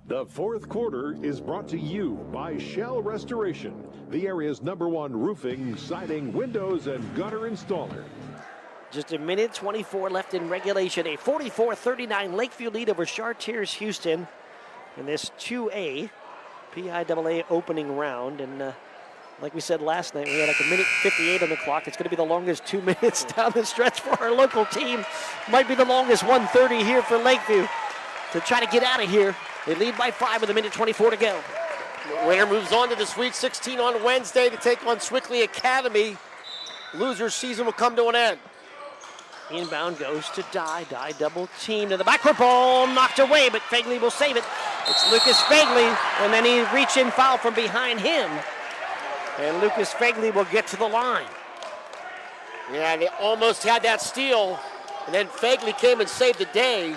The fourth quarter is brought to you by Shell Restoration, the area's #1 roofing, siding, windows, and gutter installer. Just a minute 24 left in regulation. A 44-39 Lakeview lead over Chartiers Houston in this 2A PIAA opening round. And like we said last night, we had like a minute 58 on the clock. It's going to be the longest 2 minutes down the stretch for our local team. Might be the longest 1:30 here for Lakeview to try to get out of here. They lead by 5 with a minute 24 to go. The winner moves on to the Sweet 16 on Wednesday to take on Swickley Academy. Loser's season will come to an end. Inbound goes to Dye. Dye double teamed to the backward ball, knocked away, but Fagley will save it. It's Lucas Fagley, and then he reach in foul from behind him. And Lucas Fagley will get to the line. Yeah, they almost had that steal, and then Fagley came and saved the day.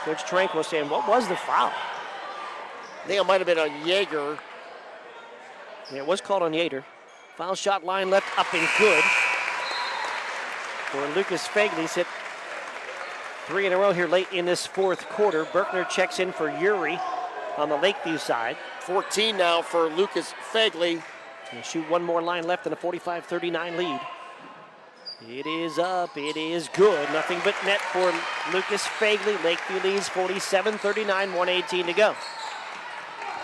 Coach Tranquil saying, what was the foul? I think it might have been on Yeager. Yeah, it was called on Yater. Foul shot line left up and good. For Lucas Fagley's hit 3 in a row here late in this fourth quarter. Berkner checks in for Uri on the Lakeview side. 14 now for Lucas Fagley. He'll shoot one more line left in a 45-39 lead. It is up, it is good. Nothing but net for Lucas Fagley. Lakeview leads 47-39, 1:18 to go.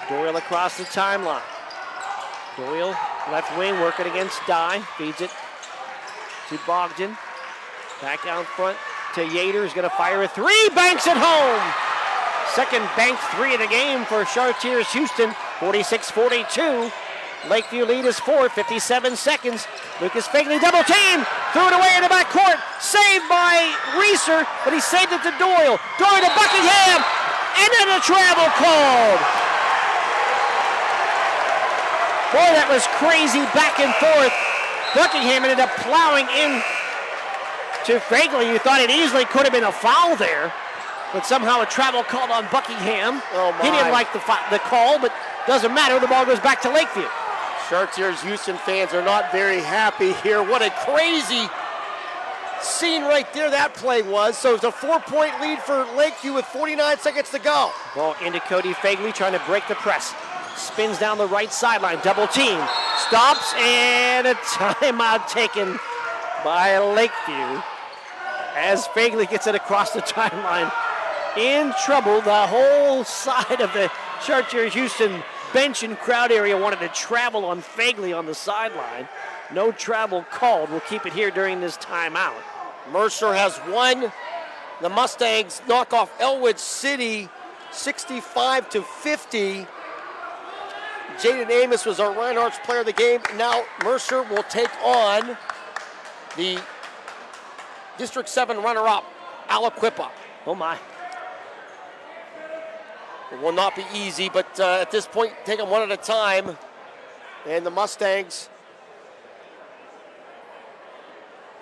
Doyle across the timeline. Doyle, left wing, working against Dye. Feeds it to Bogdan. Back out front to Yater, who's going to fire a 3. Banks it home. Second banked 3 of the game for Chartiers Houston, 46-42. Lakeview lead is 4, 57 seconds. Lucas Fagley double team, threw it away in the back court. Saved by Reeser, but he saved it to Doyle. Doyle to Buckingham, and then a travel called. Boy, that was crazy back and forth. Buckingham ended up plowing in to Fagley. You thought it easily could have been a foul there, but somehow a travel called on Buckingham. He didn't like the call, but doesn't matter. The ball goes back to Lakeview. Chartiers Houston fans are not very happy here. What a crazy scene right there that play was. So it's a 4-point lead for Lakeview with 49 seconds to go. Ball into Cody Fagley trying to break the press. Spins down the right sideline, double team. Stops, and a timeout taken by Lakeview as Fagley gets it across the timeline. In trouble, the whole side of the Chartiers Houston bench and crowd area wanted to travel on Fagley on the sideline. No travel called. We'll keep it here during this timeout. Mercer has won. The Mustangs knock off Elwood City 65-50. Jaden Amos was our Reinhardt's player of the game. Now Mercer will take on the District 7 runner-up, Aliquippa. Oh my. It will not be easy, but at this point, take them one at a time. And the Mustangs,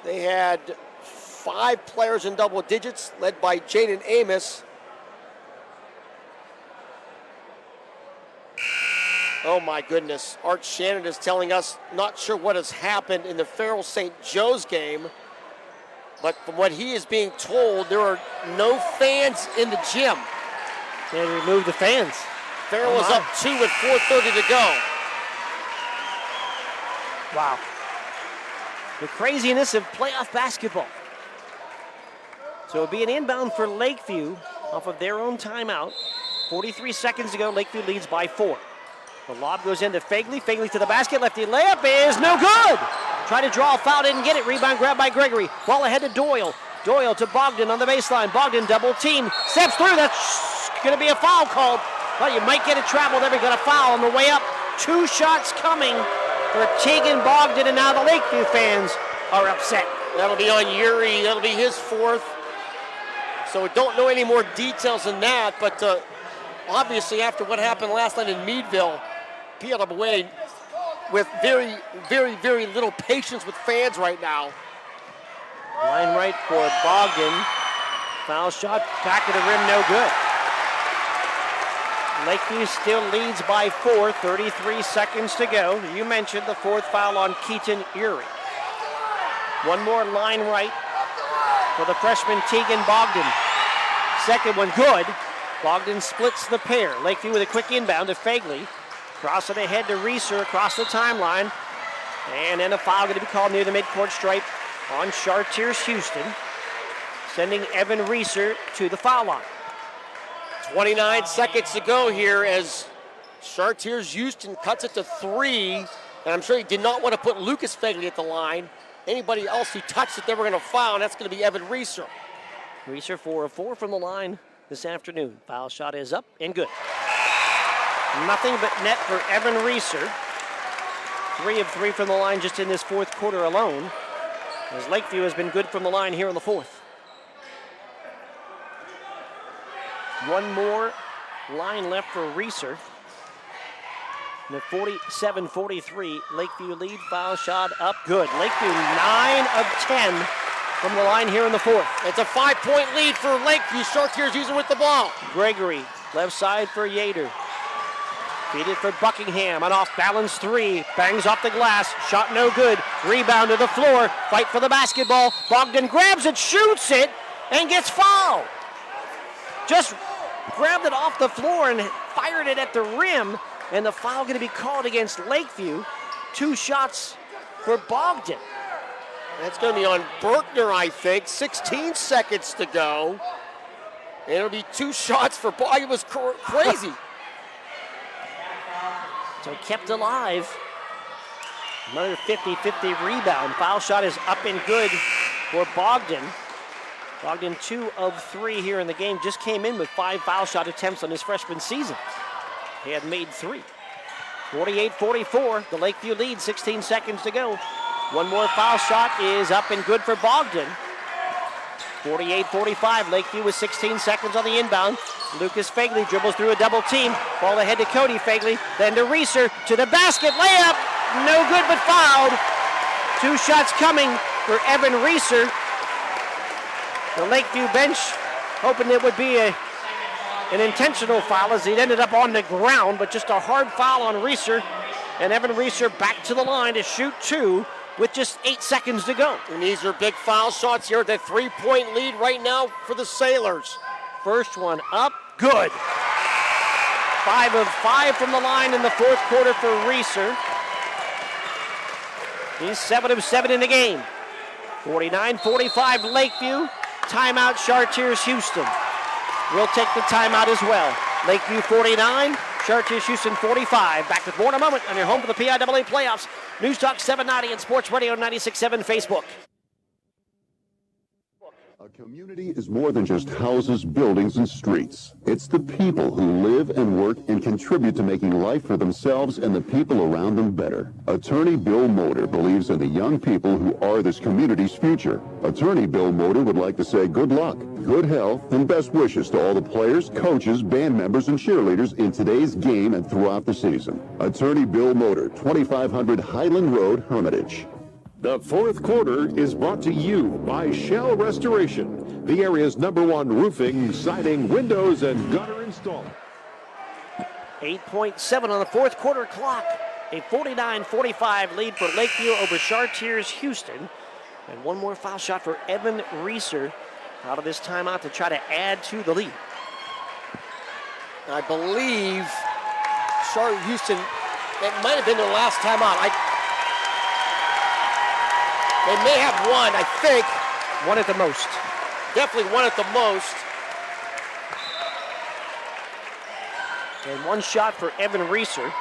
they had 5 players in double digits, led by Jaden Amos. Oh my goodness, Art Shannon is telling us, not sure what has happened in the Farrell St. Joe's game, but from what he is being told, there are no fans in the gym. They removed the fans. Farrell is up 2 with 4:30 to go. Wow. The craziness of playoff basketball. So it'll be an inbound for Lakeview off of their own timeout. 43 seconds to go, Lakeview leads by 4. The lob goes into Fagley. Fagley to the basket. Lefty layup is no good. Try to draw a foul, didn't get it. Rebound grabbed by Gregory. Ball ahead to Doyle. Doyle to Bogdan on the baseline. Bogdan double team. Steps through. That's going to be a foul called. Well, you might get a travel there. We got a foul on the way up. 2 shots coming for Tegan Bogdan, and now the Lakeview fans are upset. That'll be on Uri. That'll be his 4th. So we don't know any more details than that, but obviously after what happened last night in Meadville, PLWA with very, very, very little patience with fans right now. Line right for Bogdan. Foul shot, back of the rim, no good. Lakeview still leads by 4, 33 seconds to go. You mentioned the 4th foul on Keaton Uri. One more line right for the freshman Tegan Bogdan. second one good. Bogdan splits the pair. Lakeview with a quick inbound to Fagley. Cross it ahead to Reeser across the timeline. And then a foul going to be called near the midcourt stripe on Chartiers Houston, sending Evan Reeser to the foul line. 29 seconds to go here as Chartiers Houston cuts it to 3. And I'm sure he did not want to put Lucas Fagley at the line. Anybody else who touched it, they were going to foul, and that's going to be Evan Reeser. Reeser 4 of 4 from the line this afternoon. Foul shot is up and good. Nothing but net for Evan Reeser. 3 of 3 from the line just in this fourth quarter alone, as Lakeview has been good from the line here in the fourth. One more line left for Reeser. And at 47-43, Lakeview lead. Foul shot up good. Lakeview 9 of 10 from the line here in the fourth. It's a 5-point lead for Lakeview. Chartiers using with the ball. Gregory, left side for Yater. Feed it for Buckingham. An off-balance 3. Bangs off the glass. Shot no good. Rebound to the floor. Fight for the basketball. Bogdan grabs it, shoots it, and gets fouled. Just grabbed it off the floor and fired it at the rim. And the foul going to be called against Lakeview. 2 shots for Bogdan. That's going to be on Berkner, I think. 16 seconds to go. And it'll be 2 shots for Bogdan. It was crazy. So kept alive. Another 50-50 rebound. Foul shot is up and good for Bogdan. Bogdan 2 of 3 here in the game. Just came in with 5 foul shot attempts on his freshman season. He had made 3. 48-44, the Lakeview lead, 16 seconds to go. One more foul shot is up and good for Bogdan. 48-45, Lakeview with 16 seconds on the inbound. Lucas Fagley dribbles through a double team. Ball ahead to Cody Fagley, then to Reeser, to the basket, layup, no good but fouled. 2 shots coming for Evan Reeser. The Lakeview bench hoping it would be an intentional foul as it ended up on the ground, but just a hard foul on Reeser. And Evan Reeser back to the line to shoot 2 with just 8 seconds to go. And these are big foul shots here. The 3-point lead right now for the Sailors. First one up, good. 5 of 5 from the line in the fourth quarter for Reeser. He's 7 of 7 in the game. 49-45 Lakeview. Timeout Chartiers Houston. We'll take the timeout as well. Lakeview 49, Chartiers Houston 45. Back with more in a moment on your home for the PIAA playoffs. News Talk 790 and Sports Radio 96.7 Facebook. A community is more than just houses, buildings, and streets. It's the people who live and work and contribute to making life for themselves and the people around them better. Attorney Bill Motor believes in the young people who are this community's future. Attorney Bill Motor would like to say good luck, good health, and best wishes to all the players, coaches, band members, and cheerleaders in today's game and throughout the season. Attorney Bill Motor, 2500 Highland Road, Hermitage. The fourth quarter is brought to you by Shell Restoration, the area's #1 roofing, siding, windows, and gutter installer. 8.7 on the fourth quarter clock. A 49-45 lead for Lakeview over Chartiers Houston. And one more foul shot for Evan Reeser out of this timeout to try to add to the lead. I believe Chartiers Houston, it might have been their last timeout. They may have one, I think. One at the most. Definitely one at the most. And one shot for Evan Reeser,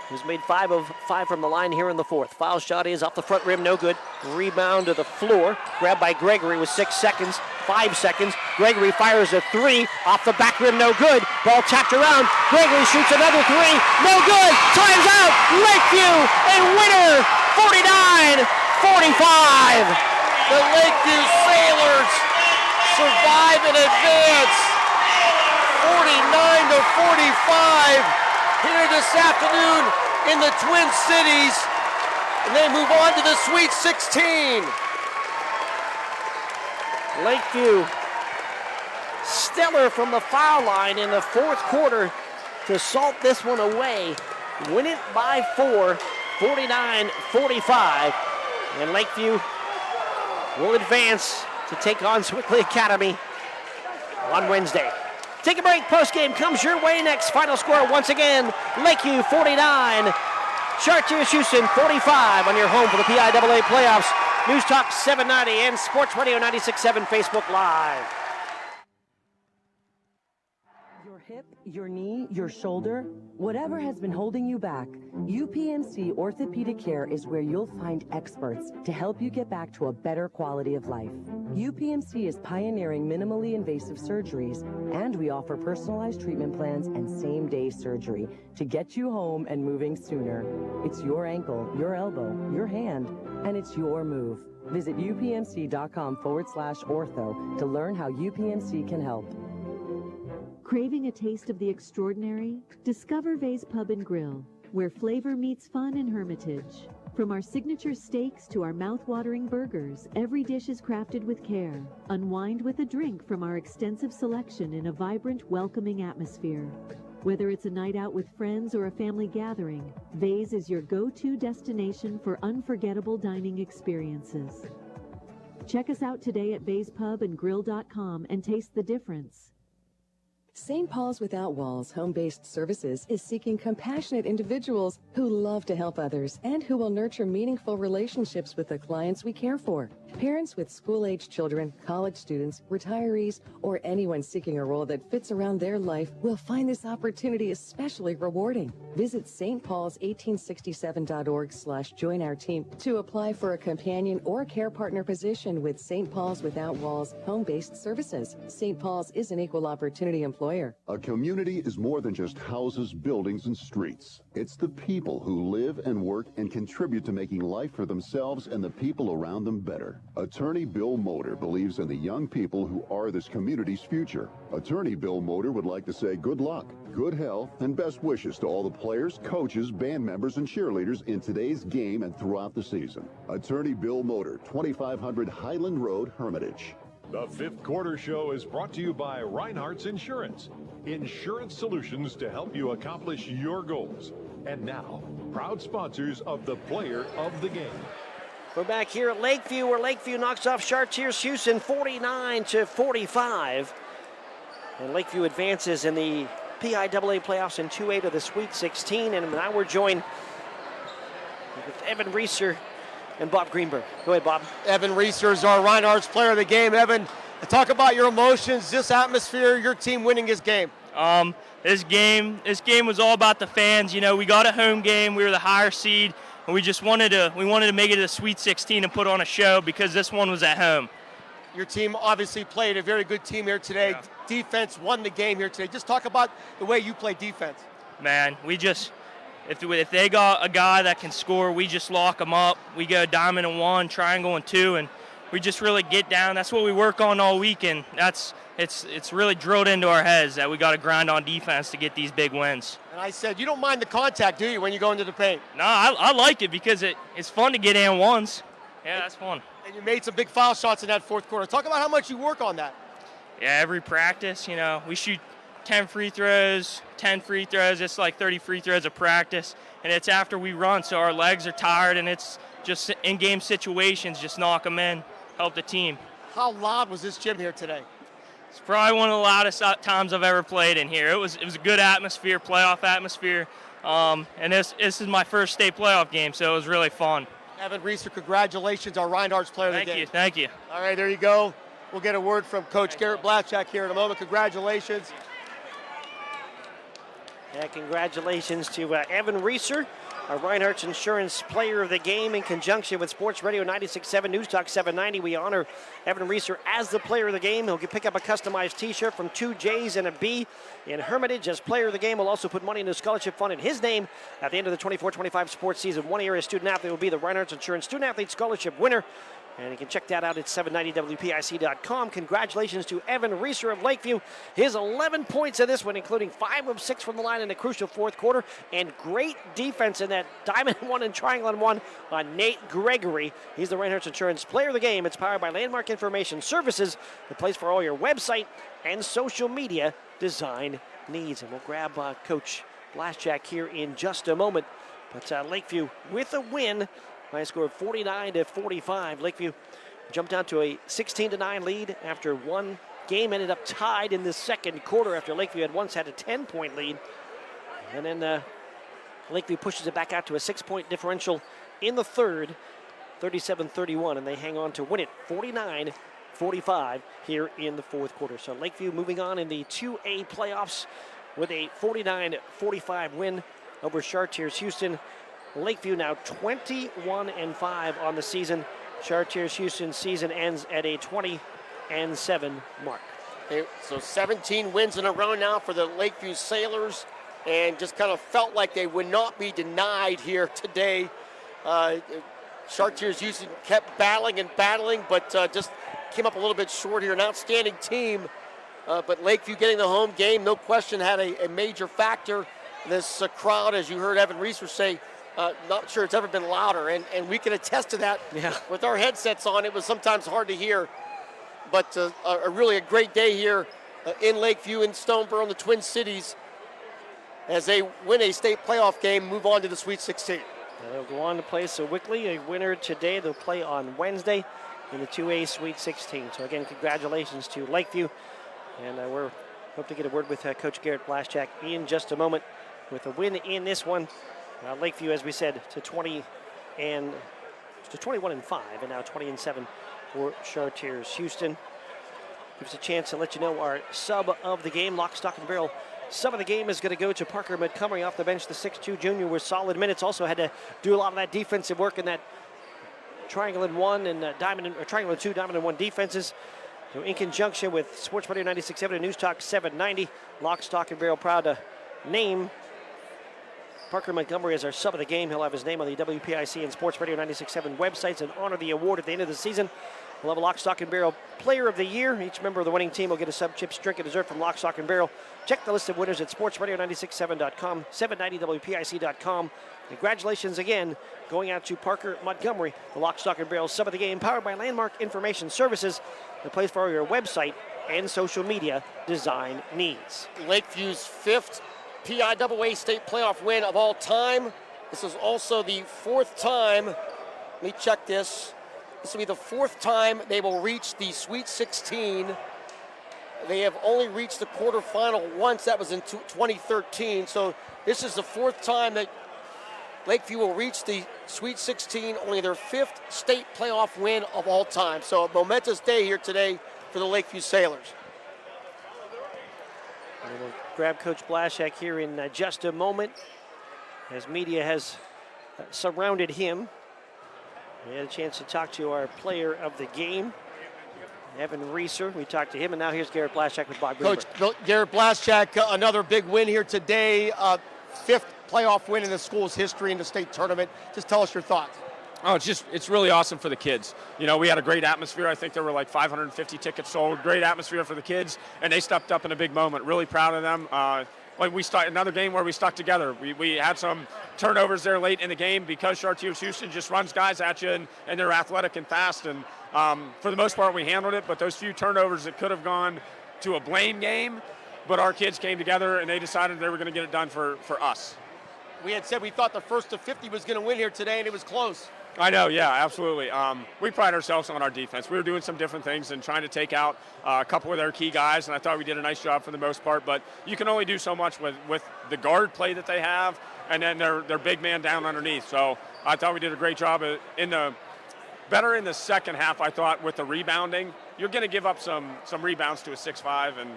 who's made 5 of 5 from the line here in the fourth. Foul shot is off the front rim, no good. Rebound to the floor. Grabbed by Gregory with 6 seconds, 5 seconds. Gregory fires a 3 off the back rim, no good. Ball tapped around. Gregory shoots another 3, no good. Time's out. Lakeview a winner, 49-45. The Lakeview Sailors survive and advance 49-45 here this afternoon in the Twin Cities, and they move on to the Sweet 16. Lakeview stellar from the foul line in the fourth quarter to salt this one away. Win it by 4, 49-45, and Lakeview will advance to take on Swickley Academy on Wednesday. Take a break. Postgame comes your way next. Final score once again, Lakeview 49, Chartiers Houston 45 on your home for the PIAA playoffs. News Talk 790 and Sports Radio 96.7 Facebook Live. Your hip, your knee, your shoulder, whatever has been holding you back, UPMC Orthopedic Care is where you'll find experts to help you get back to a better quality of life. UPMC is pioneering minimally invasive surgeries, and we offer personalized treatment plans and same-day surgery to get you home and moving sooner. It's your ankle, your elbow, your hand, and it's your move. Visit upmc.com/ortho to learn how UPMC can help. Craving a taste of the extraordinary? Discover Vay's Pub and Grill, where flavor meets fun in Hermitage. From our signature steaks to our mouth-watering burgers, every dish is crafted with care. Unwind with a drink from our extensive selection in a vibrant, welcoming atmosphere. Whether it's a night out with friends or a family gathering, Vay's is your go-to destination for unforgettable dining experiences. Check us out today at vayspubandgrill.com and taste the difference. St. Paul's Without Walls Home-Based Services is seeking compassionate individuals who love to help others and who will nurture meaningful relationships with the clients we care for. Parents with school-aged children, college students, retirees, or anyone seeking a role that fits around their life will find this opportunity especially rewarding. Visit stpaul's1867.org/join our team to apply for a companion or care partner position with St. Paul's Without Walls Home-Based Services. St. Paul's is an equal opportunity employer. A community is more than just houses, buildings, and streets. It's the people who live and work and contribute to making life for themselves and the people around them better. Attorney Bill Motor believes in the young people who are this community's future. Attorney Bill Motor would like to say good luck, good health, and best wishes to all the players, coaches, band members, and cheerleaders in today's game and throughout the season. Attorney Bill Motor, 2500 Highland Road, Hermitage. The fifth quarter show is brought to you by Reinhardt's Insurance. Insurance solutions to help you accomplish your goals. And now, proud sponsors of the Player of the Game. We're back here at Lakeview, where Lakeview knocks off Chartiers Houston 49-45. And Lakeview advances in the PIAA playoffs in 2-8 of the Sweet 16. And now we're joined with Evan Reeser and Bob Greenberg. Go ahead, Bob. Evan Reeser is our Reinhardt's Player of the Game. Evan, talk about your emotions, this atmosphere, your team winning this game. This game was all about the fans. You know, we got a home game. We were the higher seed, and we just wanted to make it to the Sweet 16 and put on a show because this one was at home. Your team obviously played a very good team here today. Yeah. Defense won the game here today. Just talk about the way you play defense. Man, we just if they got a guy that can score, we just lock them up. We go diamond and one, triangle and two, and we just really get down. That's what we work on all week, and it's really drilled into our heads that we got to grind on defense to get these big wins. And I said, you don't mind the contact, do you, when you go into the paint? No, I like it because it's fun to get in ones. Yeah, that's fun. And you made some big foul shots in that fourth quarter. Talk about how much you work on that. Yeah, every practice, you know, we shoot 10 free throws. It's like 30 free throws of practice, and it's after we run, so our legs are tired, and it's just in-game situations, just knock them in, help the team. How loud was this gym here today? It's probably one of the loudest times I've ever played in here. It was a good atmosphere, playoff atmosphere, and this is my first state playoff game, so it was really fun. Evan Reeser, congratulations, our Reinhardt's Player of the Game. Thank you. All right, there you go. We'll get a word from Coach Garrett Blatchak here in a moment. Congratulations. Yeah, congratulations to Evan Reeser, our Reinhardt's Insurance Player of the Game, in conjunction with Sports Radio 96.7 News Talk 790. We honor Evan Reeser as the Player of the Game. He'll pick up a customized T-shirt from 2 J's and a B in Hermitage as Player of the Game. We'll also put money in the scholarship fund in his name at the end of the 24-25 sports season. One area student athlete will be the Reinhardt's Insurance Student Athlete Scholarship winner. And you can check that out at 790WPIC.com. Congratulations to Evan Reeser of Lakeview. His 11 points in this one, including 5 of 6 from the line in the crucial fourth quarter. And great defense in that diamond one and triangle and one on Nate Gregory. He's the Reinhardt's Insurance Player of the Game. It's powered by Landmark Information Services, the place for all your website and social media design needs. And we'll grab Coach Blatchak here in just a moment. But Lakeview with a win. By a score of 49-45, Lakeview jumped down to a 16-9 lead after one game ended up tied in the second quarter after Lakeview had once had a 10-point lead. And then Lakeview pushes it back out to a 6-point differential in the third, 37-31, and they hang on to win it 49-45 here in the fourth quarter. So Lakeview moving on in the 2A playoffs with a 49-45 win over Chartiers Houston. Lakeview now 21-5 on the season. Chartiers Houston season ends at a 20-7 mark. So 17 wins in a row now for the Lakeview Sailors, and just kind of felt like they would not be denied here today. Chartiers Houston kept battling and battling, but just came up a little bit short here. An outstanding team, but Lakeview getting the home game, no question, had a major factor. This crowd, as you heard Evan Reeser say, not sure it's ever been louder, and we can attest to that. Yeah. With our headsets on, it was sometimes hard to hear, but really a great day here in Lakeview, in Stoneboro, in the Twin Cities, as they win a state playoff game, move on to the Sweet 16. They'll go on to play Sewickley, a winner today. They'll play on Wednesday in the 2A Sweet 16. So again, congratulations to Lakeview, and we're hope to get a word with Coach Garrett Blaschak in just a moment. With a win in this one, Lakeview, as we said, to 21-5, and now 20-7 for Chartiers Houston. Gives us a chance to let you know our sub of the game, lock, stock, and barrel. Sub of the game is going to go to Parker Montgomery off the bench, the 6'2 junior with solid minutes. Also had to do a lot of that defensive work in that triangle and one and triangle and two, diamond and one defenses. So in conjunction with Sports Radio 96.7 and News Talk 790, lock, stock, and barrel proud to name Parker Montgomery as our sub of the game. He'll have his name on the WPIC and Sports Radio 96.7 websites and honor the award at the end of the season. We'll have a Lock, Stock, and Barrel Player of the Year. Each member of the winning team will get a sub, chips, drink, and dessert from Lock, Stock, and Barrel. Check the list of winners at sportsradio967.com, 790WPIC.com. Congratulations again going out to Parker Montgomery, the Lock, Stock, and Barrel sub of the game, powered by Landmark Information Services, the place for all your website and social media design needs. Lakeview's fifth PIAA state playoff win of all time. This is also the fourth time, let me check this. This will be the fourth time they will reach the Sweet 16. They have only reached the quarterfinal once. That was in 2013. So this is the fourth time that Lakeview will reach the Sweet 16, only their fifth state playoff win of all time. So a momentous day here today for the Lakeview Sailors. And we'll grab Coach Blaschak here in just a moment as media has surrounded him. We had a chance to talk to our player of the game, Evan Reeser. We talked to him, and now here's Garrett Blaschak with Bob Greenberg. Coach Garrett Blaschak, another big win here today. Fifth playoff win in the school's history in the state tournament. Just tell us your thoughts. Oh, it's really awesome for the kids. You know, we had a great atmosphere. I think there were like 550 tickets sold. Great atmosphere for the kids, and they stepped up in a big moment. Really proud of them. Like we start another game where we stuck together. We had some turnovers there late in the game because Chartiers Houston just runs guys at you, and they're athletic and fast. And for the most part, we handled it. But those few turnovers that could have gone to a blame game, but our kids came together and they decided they were going to get it done for us. We had said we thought the first to 50 was going to win here today, and it was close. I know, yeah, absolutely. We pride ourselves on our defense. We were doing some different things and trying to take out a couple of their key guys, and I thought we did a nice job for the most part. But you can only do so much with the guard play that they have, and then their big man down underneath. So I thought we did a great job better in the second half. I thought with the rebounding, you're going to give up some rebounds to a 6'5" and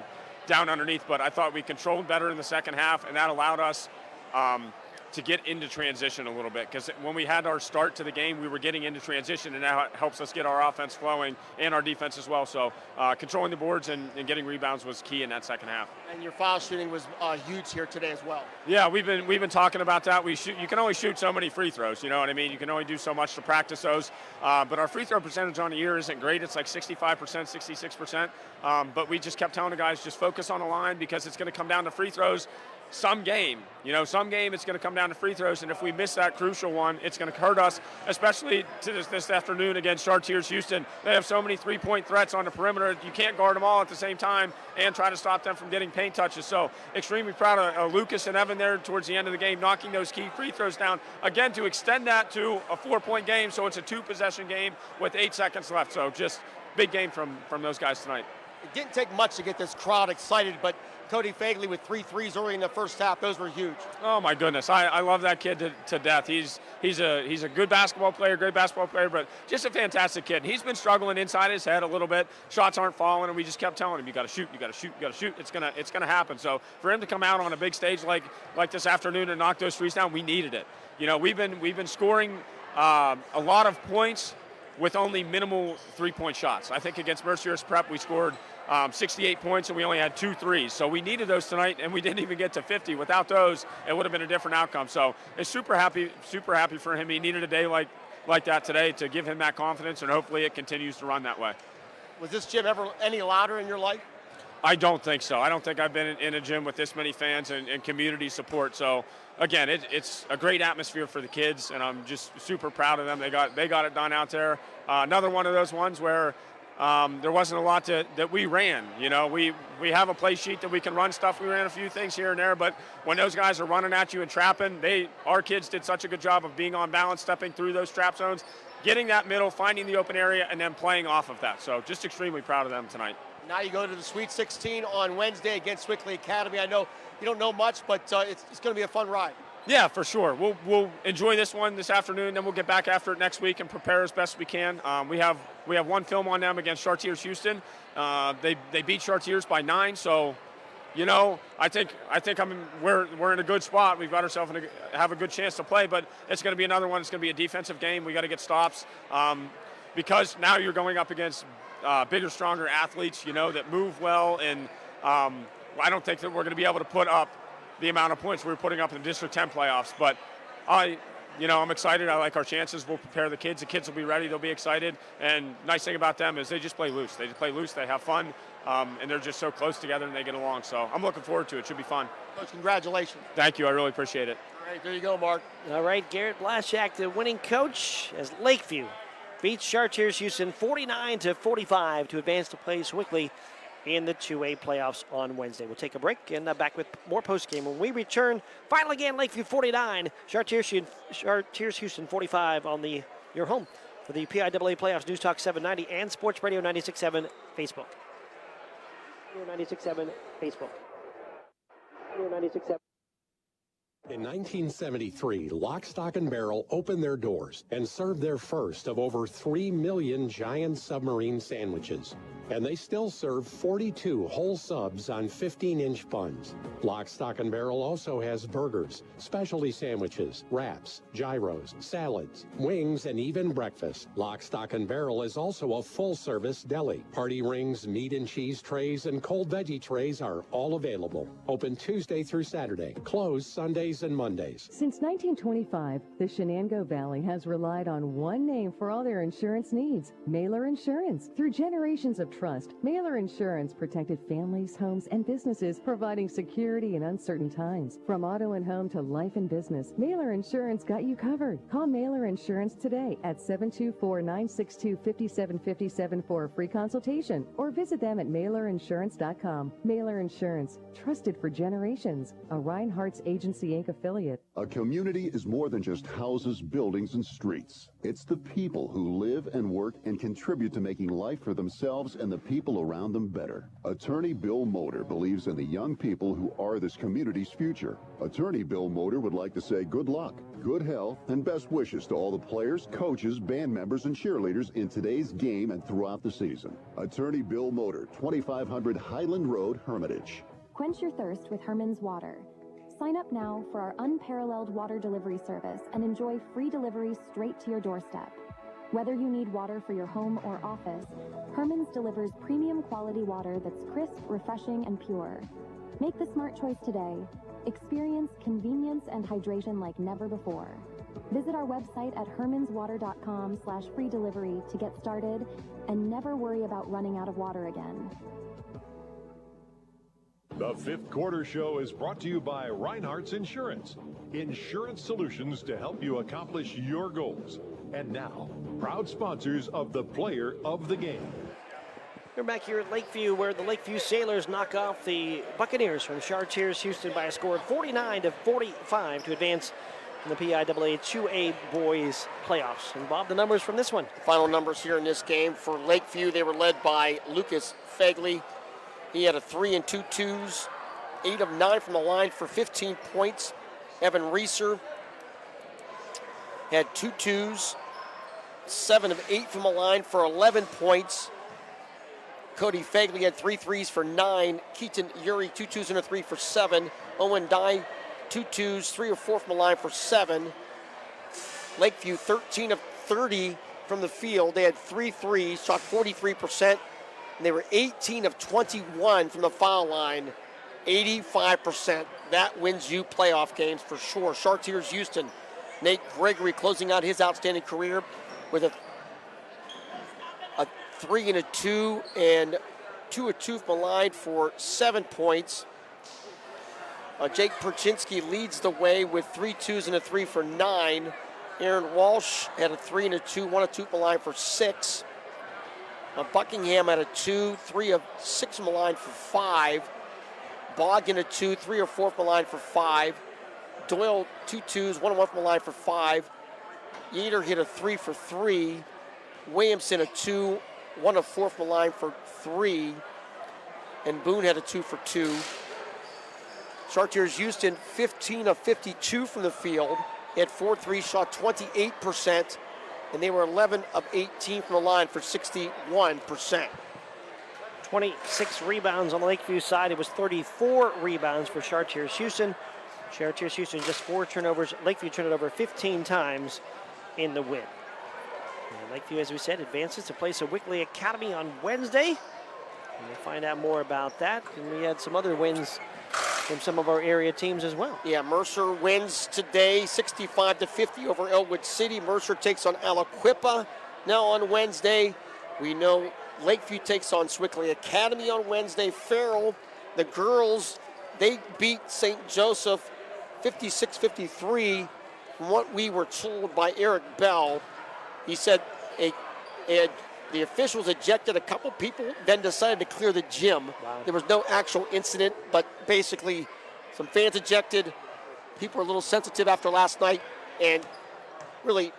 down underneath. But I thought we controlled better in the second half, and that allowed us to get into transition a little bit, because when we had our start to the game, we were getting into transition, and now it helps us get our offense flowing and our defense as well. So controlling the boards and getting rebounds was key in that second half. And your foul shooting was huge here today as well. Yeah, we've been talking about that. You can only shoot so many free throws, you know what I mean? You can only do so much to practice those. But our free throw percentage on the year isn't great. It's like 65%, 66%. But we just kept telling the guys, just focus on the line, because it's going to come down to free throws. Some game it's going to come down to free throws, and if we miss that crucial one, it's going to hurt us, especially to this afternoon against Chartiers Houston. They have so many three-point threats on the perimeter. You can't guard them all at the same time and try to stop them from getting paint touches. So extremely proud of Lucas and Evan there towards the end of the game, knocking those key free throws down, again, to extend that to a 4-point game, so it's a 2-possession game with 8 seconds left. So just big game from those guys tonight. It didn't take much to get this crowd excited, but Cody Fagley with 3 threes early in the first half, those were huge. Oh my goodness, I love that kid to death. He's a good basketball player, great basketball player, but just a fantastic kid. He's been struggling inside his head a little bit. Shots aren't falling, and we just kept telling him, you got to shoot, you got to shoot, you got to shoot. It's gonna happen. So for him to come out on a big stage like this afternoon and knock those threes down, we needed it. You know, we've been scoring a lot of points with only minimal three-point shots. I think against Mercyhurst Prep we scored 68 points and we only had 2 threes. So we needed those tonight, and we didn't even get to 50. Without those, it would have been a different outcome. So it's super happy for him. He needed a day like that today to give him that confidence, and hopefully it continues to run that way. Was this gym ever any louder in your life? I don't think so. I don't think I've been in a gym with this many fans and community support. So again, it's a great atmosphere for the kids, and I'm just super proud of them. They got it done out there. Another one of those ones where there wasn't a lot that we ran. You know, we have a play sheet that we can run stuff. We ran a few things here and there, but when those guys are running at you and trapping, our kids did such a good job of being on balance, stepping through those trap zones, getting that middle, finding the open area, and then playing off of that. So just extremely proud of them tonight. Now you go to the Sweet 16 on Wednesday against Wickley Academy. I know you don't know much, but it's going to be a fun ride. Yeah, for sure. We'll enjoy this one this afternoon, then we'll get back after it next week and prepare as best we can. We have one film on them against Chartiers Houston. They beat Chartiers by 9, so you know I think we're in a good spot. We've got ourselves have a good chance to play, but it's going to be another one. It's going to be a defensive game. We got to get stops because now you're going up against bigger, stronger athletes, you know, that move well, and I don't think that we're going to be able to put up the amount of points we were putting up in the District 10 playoffs. But I'm excited. I like our chances. We'll prepare the kids. The kids will be ready. They'll be excited. And nice thing about them is they just play loose. They just play loose. They have fun, and they're just so close together and they get along. So I'm looking forward to it. It should be fun. Coach, congratulations. Thank you. I really appreciate it. All right, there you go, Mark. All right, Garrett Blaszak, the winning coach, as Lakeview beats Chartiers Houston 49-45 to advance to play Wickley in the 2A playoffs on Wednesday. We'll take a break and back with more postgame when we return. Final again, Lakeview 49, Chartiers Houston 45 on your home for the PIAA playoffs. News Talk 790 and Sports Radio 96.7 Facebook. 96.7 Facebook. 96.7. In 1973, Lock, Stock, and Barrel opened their doors and served their first of over 3 million giant submarine sandwiches. And they still serve 42 whole subs on 15-inch buns. Lock, Stock, and Barrel also has burgers, specialty sandwiches, wraps, gyros, salads, wings, and even breakfast. Lock, Stock, and Barrel is also a full-service deli. Party rings, meat and cheese trays, and cold veggie trays are all available. Open Tuesday through Saturday. Closed Sundays and Mondays. Since 1925, the Shenango Valley has relied on one name for all their insurance needs, Mailer Insurance. Through generations of trust, Mailer Insurance protected families, homes, and businesses, providing security in uncertain times. From auto and home to life and business, Mailer Insurance got you covered. Call Mailer Insurance today at 724-962-5757 for a free consultation, or visit them at mailerinsurance.com. Mailer Insurance, trusted for generations. A Reinhardt's Agency Inc. affiliate. A community is more than just houses, buildings, and streets. It's the people who live and work and contribute to making life for themselves and the people around them better. Attorney Bill Motor believes in the young people who are this community's future. Attorney Bill Motor would like to say good luck, good health, and best wishes to all the players, coaches, band members, and cheerleaders in today's game and throughout the season. Attorney Bill Motor, 2500 Highland Road, Hermitage. Quench your thirst with Herman's Water. Sign up now for our unparalleled water delivery service and enjoy free delivery straight to your doorstep. Whether you need water for your home or office, Herman's delivers premium quality water that's crisp, refreshing, and pure. Make the smart choice today. Experience convenience and hydration like never before. Visit our website at hermanswater.com/free delivery to get started and never worry about running out of water again. The Fifth Quarter Show is brought to you by Reinhardt's Insurance. Insurance solutions to help you accomplish your goals. And now, proud sponsors of the Player of the Game. We're back here at Lakeview, where the Lakeview Sailors knock off the Buccaneers from Chartiers Houston by a score of 49-45 to advance in the PIAA 2A boys playoffs. And Bob, the numbers from this one. Final numbers here in this game for Lakeview. They were led by Lucas Fagley. He had a 3 and 2 twos, 8 of 9 from the line for 15 points. Evan Reeser had 2 twos, 7 of 8 from the line for 11 points. Cody Fagley had 3 threes for 9. Keaton Uri, 2 twos and a 3 for 7. Owen Dye, 2 twos, 3 or 4 from the line for 7. Lakeview, 13 of 30 from the field. They had 3 threes, shot 43%. And they were 18 of 21 from the foul line, 85%. That wins you playoff games for sure. Chartiers Houston, Nate Gregory closing out his outstanding career with a 3 and a 2 and 2 of 2 from the line for 7 points. Jake Perchinsky leads the way with 3 twos and a 3 for 9. Aaron Walsh had a 3 and a 2, 1 of 2 from the line for 6. Buckingham had a 2, 3 of 6 from the line for 5. Boggin a 2, 3 or 4 from the line for 5. Doyle 2 twos, 1 of 1 from the line for 5. Yater hit a 3 for 3. Williamson a 2, 1 of 4 from the line for 3. And Boone had a 2 for 2. Chartiers Houston 15 of 52 from the field. He had 4 threes, shot 28%. And they were 11 of 18 from the line for 61%. 26 rebounds on the Lakeview side. It was 34 rebounds for Chartiers Houston. Chartiers Houston just 4 turnovers. Lakeview turned it over 15 times in the win. And Lakeview, as we said, advances to play Wickley Academy on Wednesday. And we'll find out more about that. And we had some other wins from some of our area teams as well. Yeah, Mercer wins today 65-50 over Elwood City. Mercer takes on Aliquippa now on Wednesday. We know Lakeview takes on Swickley Academy on Wednesday. Farrell, the girls, they beat St. Joseph 56-53 from what we were told by Eric Bell. He said the officials ejected a couple people, then decided to clear the gym. Wow. There was no actual incident, but basically some fans ejected. People were a little sensitive after last night, and really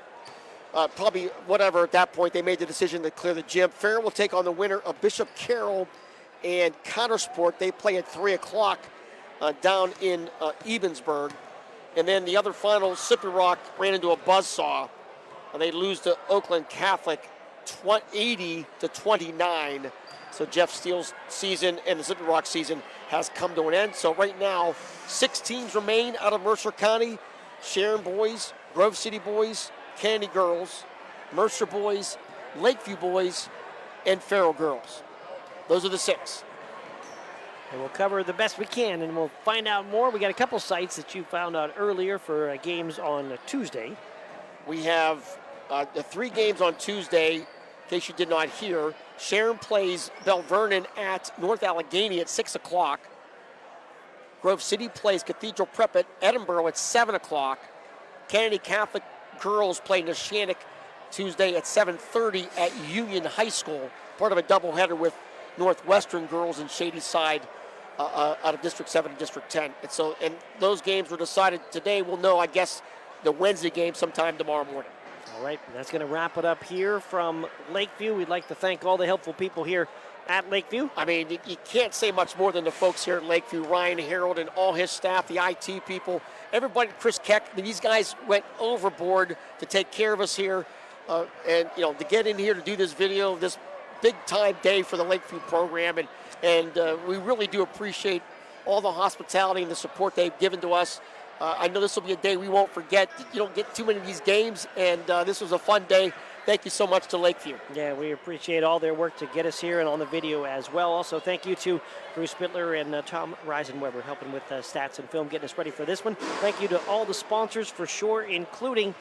probably whatever at that point, they made the decision to clear the gym. Farrell will take on the winner of Bishop Carroll and Countersport. They play at 3 o'clock down in Ebensburg. And then the other final, Sippy Rock ran into a buzzsaw. They lose to Oakland Catholic 80-29. So Jeff Steele's season and the Sippy Rock season has come to an end. So right now, 6 teams remain out of Mercer County. Sharon boys, Grove City boys, Kennedy girls, Mercer boys, Lakeview boys, and Farrell girls. Those are the 6. And we'll cover the best we can, and we'll find out more. We got a couple sites that you found out earlier for games on Tuesday. We have the 3 games on Tuesday, in case you did not hear. Sharon plays Bell Vernon at North Allegheny at 6 o'clock. Grove City plays Cathedral Prep at Edinburgh at 7 o'clock. Kennedy Catholic girls play Neshannock Tuesday at 7:30 at Union High School, part of a doubleheader with Northwestern girls in Shady Side out of District 7 and District 10. And those games were decided today. We'll know, I guess, the Wednesday game sometime tomorrow morning. All right, that's going to wrap it up here from Lakeview. We'd like to thank all the helpful people here at Lakeview. I mean, you can't say much more than the folks here at Lakeview, Ryan Harold and all his staff, the IT people, everybody, Chris Keck. These guys went overboard to take care of us here. And, to get in here to do this video, this big-time day for the Lakeview program. And we really do appreciate all the hospitality and the support they've given to us. I know this will be a day we won't forget. You don't get too many of these games, and this was a fun day. Thank you so much to Lakeview. Yeah, we appreciate all their work to get us here and on the video as well. Also, thank you to Bruce Spittler and Tom Reisenweber helping with stats and film, getting us ready for this one. Thank you to all the sponsors for sure, including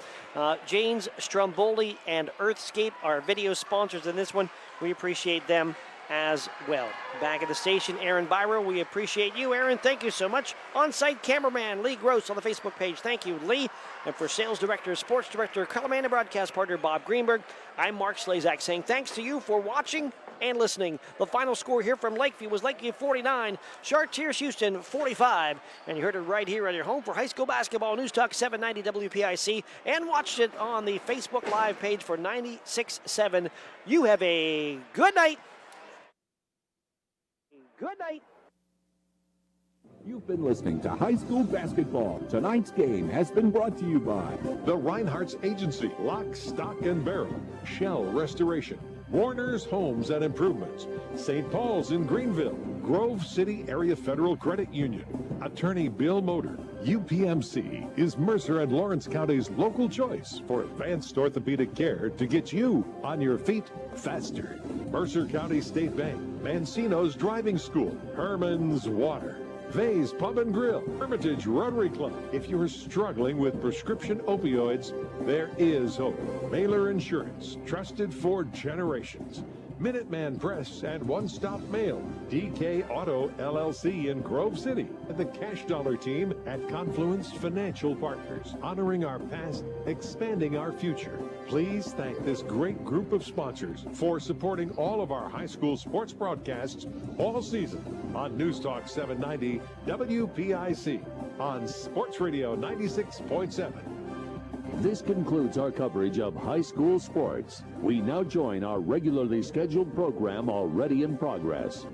Jane's Stromboli and Earthscape, our video sponsors in this one. We appreciate them as well. Back at the station, Aaron Byro, we appreciate you. Aaron, thank you so much. On-site cameraman Lee Gross on the Facebook page. Thank you, Lee. And for sales director, sports director, colorman and broadcast partner Bob Greenberg, I'm Mark Slazak saying thanks to you for watching and listening. The final score here from Lakeview was Lakeview 49, Chartiers Houston 45. And you heard it right here on your home for high school basketball, News Talk 790 WPIC, and watched it on the Facebook Live page for 96.7. You have a good night. Good night. You've been listening to High School Basketball. Tonight's game has been brought to you by The Reinhardt's Agency, Lock, Stock, and Barrel, Shell Restoration, Warner's Homes and Improvements, St. Paul's in Greenville, Grove City Area Federal Credit Union, Attorney Bill Motor. UPMC is Mercer and Lawrence County's local choice for advanced orthopedic care to get you on your feet faster. Mercer County State Bank, Mancino's Driving School, Herman's Water, Vay's Pub and Grill, Hermitage Rotary Club. If you're struggling with prescription opioids, there is hope. Mailer Insurance, trusted for generations. Minuteman Press and One Stop Mail, DK Auto LLC in Grove City, and the Cash Dollar team at Confluence Financial Partners, honoring our past, expanding our future. Please thank this great group of sponsors for supporting all of our high school sports broadcasts all season on News Talk 790 WPIC on Sports Radio 96.7. This concludes our coverage of high school sports. We now join our regularly scheduled program already in progress.